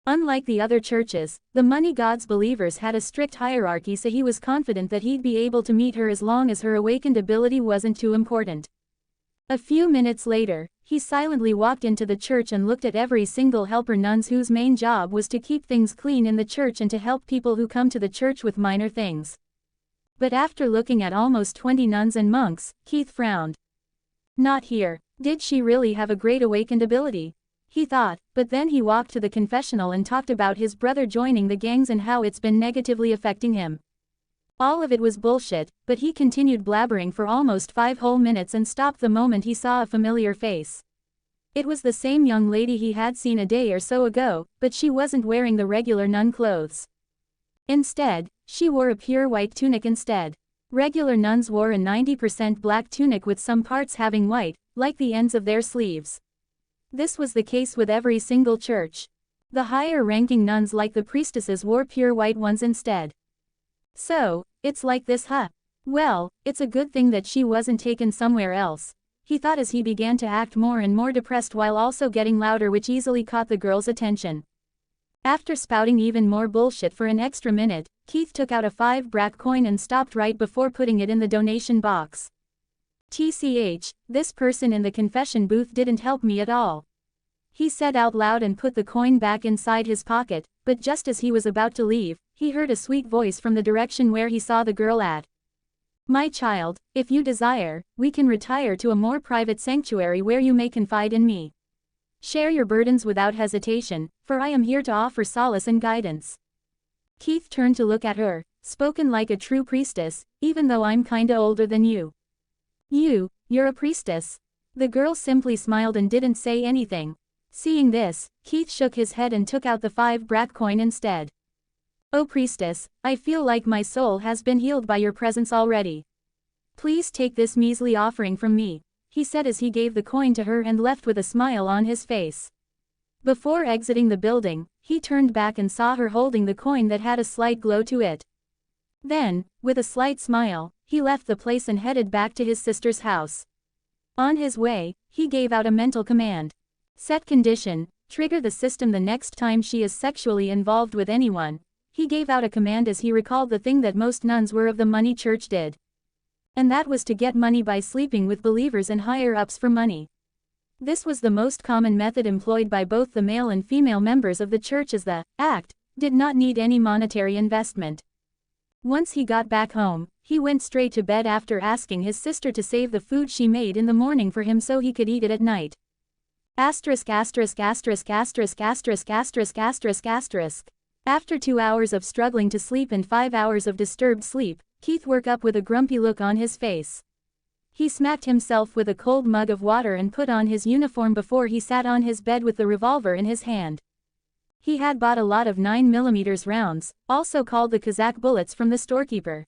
Unlike the other churches, the Money God's believers had a strict hierarchy, so he was confident that he'd be able to meet her as long as her awakened ability wasn't too important. A few minutes later, he silently walked into the church and looked at every single helper nuns whose main job was to keep things clean in the church and to help people who come to the church with minor things. But after looking at almost 20 nuns and monks, Keith frowned. Not here. Did she really have a great awakened ability? he thought, but then he walked to the confessional and talked about his brother joining the gangs and how it's been negatively affecting him. All of it was bullshit, but he continued blabbering for almost 5 whole minutes and stopped the moment he saw a familiar face. It was the same young lady he had seen a day or so ago, but she wasn't wearing the regular nun clothes. Instead, she wore a pure white tunic instead. Regular nuns wore a 90% black tunic with some parts having white, like the ends of their sleeves. This was the case with every single church. The higher-ranking nuns like the priestesses wore pure white ones instead. So, it's like this, huh? Well, it's a good thing that she wasn't taken somewhere else, he thought as he began to act more and more depressed while also getting louder, which easily caught the girl's attention. After spouting even more bullshit for an extra minute, Keith took out a 5 brack coin and stopped right before putting it in the donation box. TCH, this person in the confession booth didn't help me at all, he said out loud and put the coin back inside his pocket, but just as he was about to leave, he heard a sweet voice from the direction where he saw the girl at. My child, if you desire, we can retire to a more private sanctuary where you may confide in me. Share your burdens without hesitation, for I am here to offer solace and guidance. Keith turned to look at her, spoken like a true priestess, even though I'm kinda older than you. You're a priestess? The girl simply smiled and didn't say anything. Seeing this, Keith shook his head and took out the 5 brack coin instead. Oh priestess, I feel like my soul has been healed by your presence already. Please take this measly offering from me, he said as he gave the coin to her and left with a smile on his face. Before exiting the building, he turned back and saw her holding the coin that had a slight glow to it. Then, with a slight smile, he left the place and headed back to his sister's house. On his way, he gave out a mental command. Set condition, trigger the system the next time she is sexually involved with anyone. He gave out a command as he recalled the thing that most nuns were of the money church did. And that was to get money by sleeping with believers and higher-ups for money. This was the most common method employed by both the male and female members of the church, as the act did not need any monetary investment. Once he got back home, he went straight to bed after asking his sister to save the food she made in the morning for him so he could eat it at night. Asterisk asterisk asterisk asterisk asterisk asterisk asterisk asterisk. After 2 hours of struggling to sleep and 5 hours of disturbed sleep, Keith woke up with a grumpy look on his face. He smacked himself with a cold mug of water and put on his uniform before he sat on his bed with the revolver in his hand. He had bought a lot of 9mm rounds, also called the Kazakh bullets, from the storekeeper.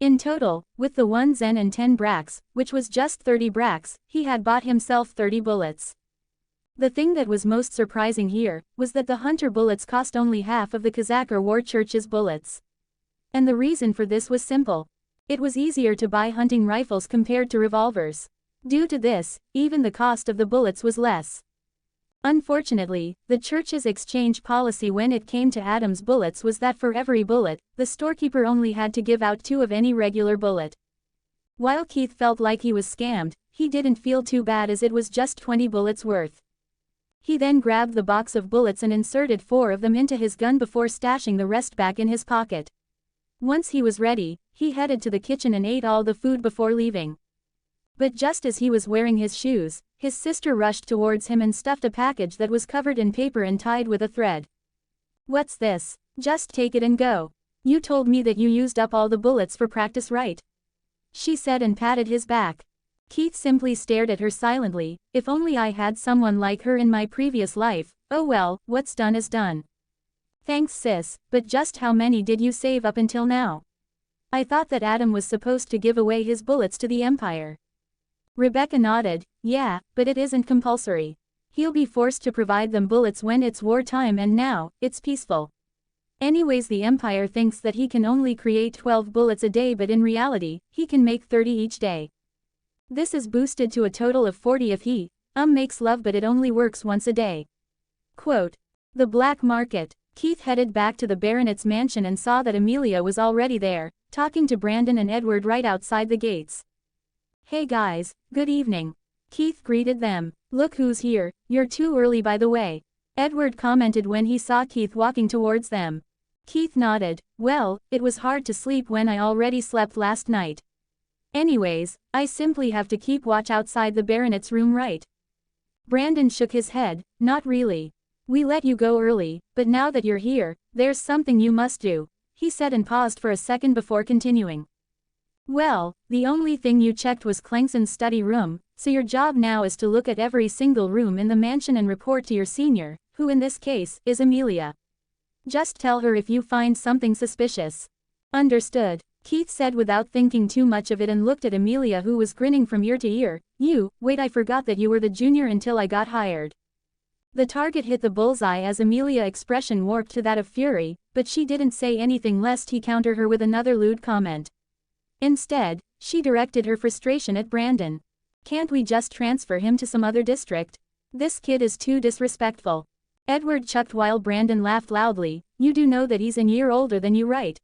In total, with the 1 Zen and 10 bracks, which was just 30 bracks, he had bought himself 30 bullets. The thing that was most surprising here was that the hunter bullets cost only half of the Kazakh or war church's bullets. And the reason for this was simple. It was easier to buy hunting rifles compared to revolvers. Due to this, even the cost of the bullets was less. Unfortunately, the church's exchange policy when it came to Adam's bullets was that for every bullet, the storekeeper only had to give out 2 of any regular bullet. While Keith felt like he was scammed, he didn't feel too bad as it was just 20 bullets worth. He then grabbed the box of bullets and inserted 4 of them into his gun before stashing the rest back in his pocket. Once he was ready, he headed to the kitchen and ate all the food before leaving. But just as he was wearing his shoes, his sister rushed towards him and stuffed a package that was covered in paper and tied with a thread. What's this? Just take it and go. You told me that you used up all the bullets for practice, right? She said and patted his back. Keith simply stared at her silently. If only I had someone like her in my previous life. Oh well, what's done is done. Thanks sis, but just how many did you save up until now? I thought that Adam was supposed to give away his bullets to the Empire. Rebecca nodded. Yeah, but it isn't compulsory. He'll be forced to provide them bullets when it's wartime, and now, it's peaceful. Anyways, the Empire thinks that he can only create 12 bullets a day, but in reality, he can make 30 each day. This is boosted to a total of 40 if he makes love, but it only works once a day. Quote. The black market. Keith headed back to the baronet's mansion and saw that Amelia was already there, talking to Brandon and Edward right outside the gates. Hey guys, good evening. Keith greeted them. Look who's here, you're too early by the way. Edward commented when he saw Keith walking towards them. Keith nodded. Well, it was hard to sleep when I already slept last night. Anyways, I simply have to keep watch outside the baronet's room, right? Brandon shook his head, not really. We let you go early, but now that you're here, there's something you must do, he said and paused for a second before continuing. Well, the only thing you checked was Clankson's study room, so your job now is to look at every single room in the mansion and report to your senior, who in this case, is Amelia. Just tell her if you find something suspicious. Understood, Keith said without thinking too much of it and looked at Amelia who was grinning from ear to ear. Wait, I forgot that you were the junior until I got hired. The target hit the bullseye as Amelia's expression warped to that of fury, but she didn't say anything lest he counter her with another lewd comment. Instead, she directed her frustration at Brandon. Can't we just transfer him to some other district? This kid is too disrespectful. Edward chuckled while Brandon laughed loudly. You do know that he's a year older than you, right?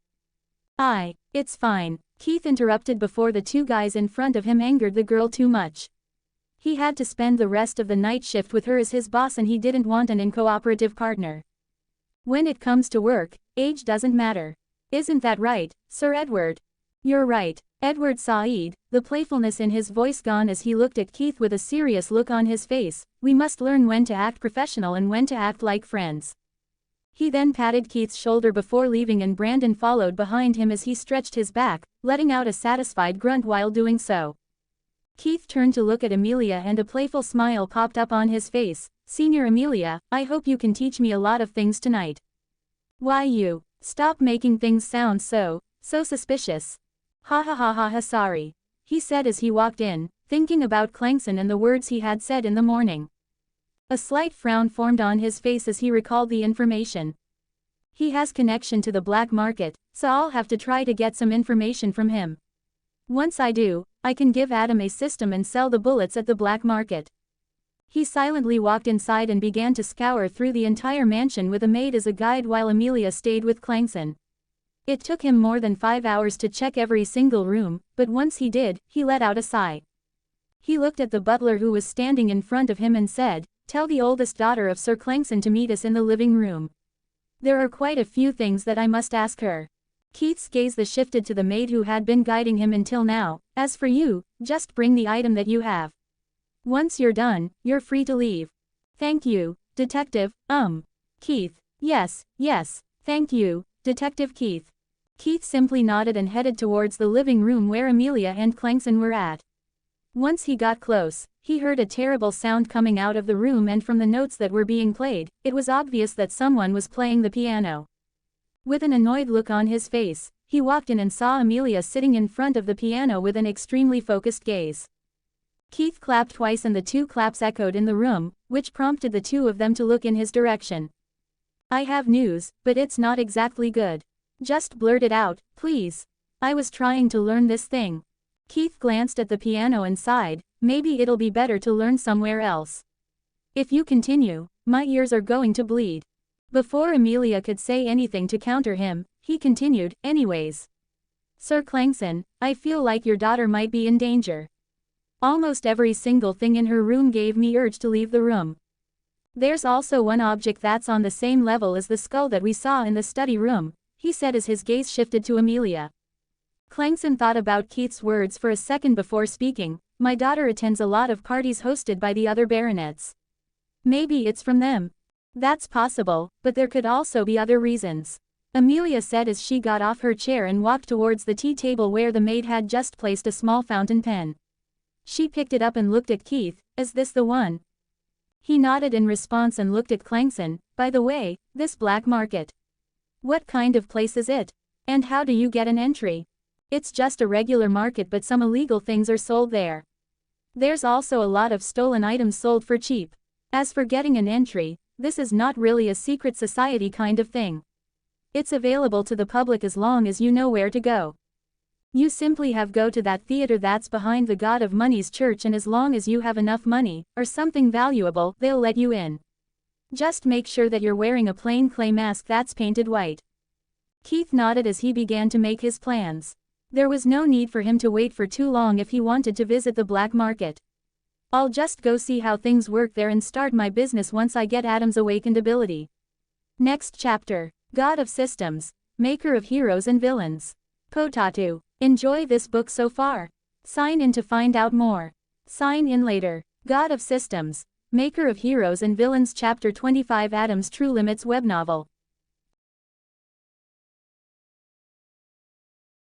It's fine, Keith interrupted before the two guys in front of him angered the girl too much. He had to spend the rest of the night shift with her as his boss and he didn't want an uncooperative partner. When it comes to work, age doesn't matter. Isn't that right, Sir Edward? You're right, Edward sighed, the playfulness in his voice gone as he looked at Keith with a serious look on his face. We must learn when to act professional and when to act like friends. He then patted Keith's shoulder before leaving and Brandon followed behind him as he stretched his back, letting out a satisfied grunt while doing so. Keith turned to look at Amelia and a playful smile popped up on his face. Senior Amelia, I hope you can teach me a lot of things tonight. Why you? Stop making things sound so suspicious. Ha ha ha ha ha, sorry, he said as he walked in, thinking about Clankson and the words he had said in the morning. A slight frown formed on his face as he recalled the information. He has connection to the black market, so I'll have to try to get some information from him. Once I do, I can give Adam a system and sell the bullets at the black market. He silently walked inside and began to scour through the entire mansion with a maid as a guide while Amelia stayed with Clankson. It took him more than 5 hours to check every single room, but once he did, he let out a sigh. He looked at the butler who was standing in front of him and said, Tell the oldest daughter of Sir Clankson to meet us in the living room. There are quite a few things that I must ask her. Keith's gaze shifted to the maid who had been guiding him until now. As for you, just bring the item that you have. Once you're done, you're free to leave. Thank you, Detective. Keith. Yes, thank you, Detective Keith. Keith simply nodded and headed towards the living room where Amelia and Clankson were at. Once he got close, he heard a terrible sound coming out of the room and from the notes that were being played, it was obvious that someone was playing the piano. With an annoyed look on his face, he walked in and saw Amelia sitting in front of the piano with an extremely focused gaze. Keith clapped twice and the two claps echoed in the room, which prompted the two of them to look in his direction. I have news, but it's not exactly good. Just blurt it out, please. I was trying to learn this thing. Keith glanced at the piano and sighed, maybe it'll be better to learn somewhere else. If you continue, my ears are going to bleed. Before Amelia could say anything to counter him, he continued, anyways. Sir Clankson, I feel like your daughter might be in danger. Almost every single thing in her room gave me urge to leave the room. There's also one object that's on the same level as the skull that we saw in the study room, he said as his gaze shifted to Amelia. Clankson thought about Keith's words for a second before speaking. My daughter attends a lot of parties hosted by the other baronets. Maybe it's from them. That's possible, but there could also be other reasons. Amelia said as she got off her chair and walked towards the tea table where the maid had just placed a small fountain pen. She picked it up and looked at Keith. Is this the one? He nodded in response and looked at Clankson. By the way, this black market. What kind of place is it? And how do you get an entry? It's just a regular market but some illegal things are sold there. There's also a lot of stolen items sold for cheap. As for getting an entry, this is not really a secret society kind of thing. It's available to the public as long as you know where to go. You simply have go to that theater that's behind the God of Money's church and as long as you have enough money, or something valuable, they'll let you in. Just make sure that you're wearing a plain clay mask that's painted white. Keith nodded as he began to make his plans. There was no need for him to wait for too long if he wanted to visit the black market. I'll just go see how things work there and start my business once I get Adam's awakened ability. Next chapter. God of Systems, Maker of Heroes and Villains. Potaatoo. Enjoy this book so far. Sign in to find out more. Sign in later. God of Systems, Maker of Heroes and Villains Chapter 25 Adam's True Limits web novel.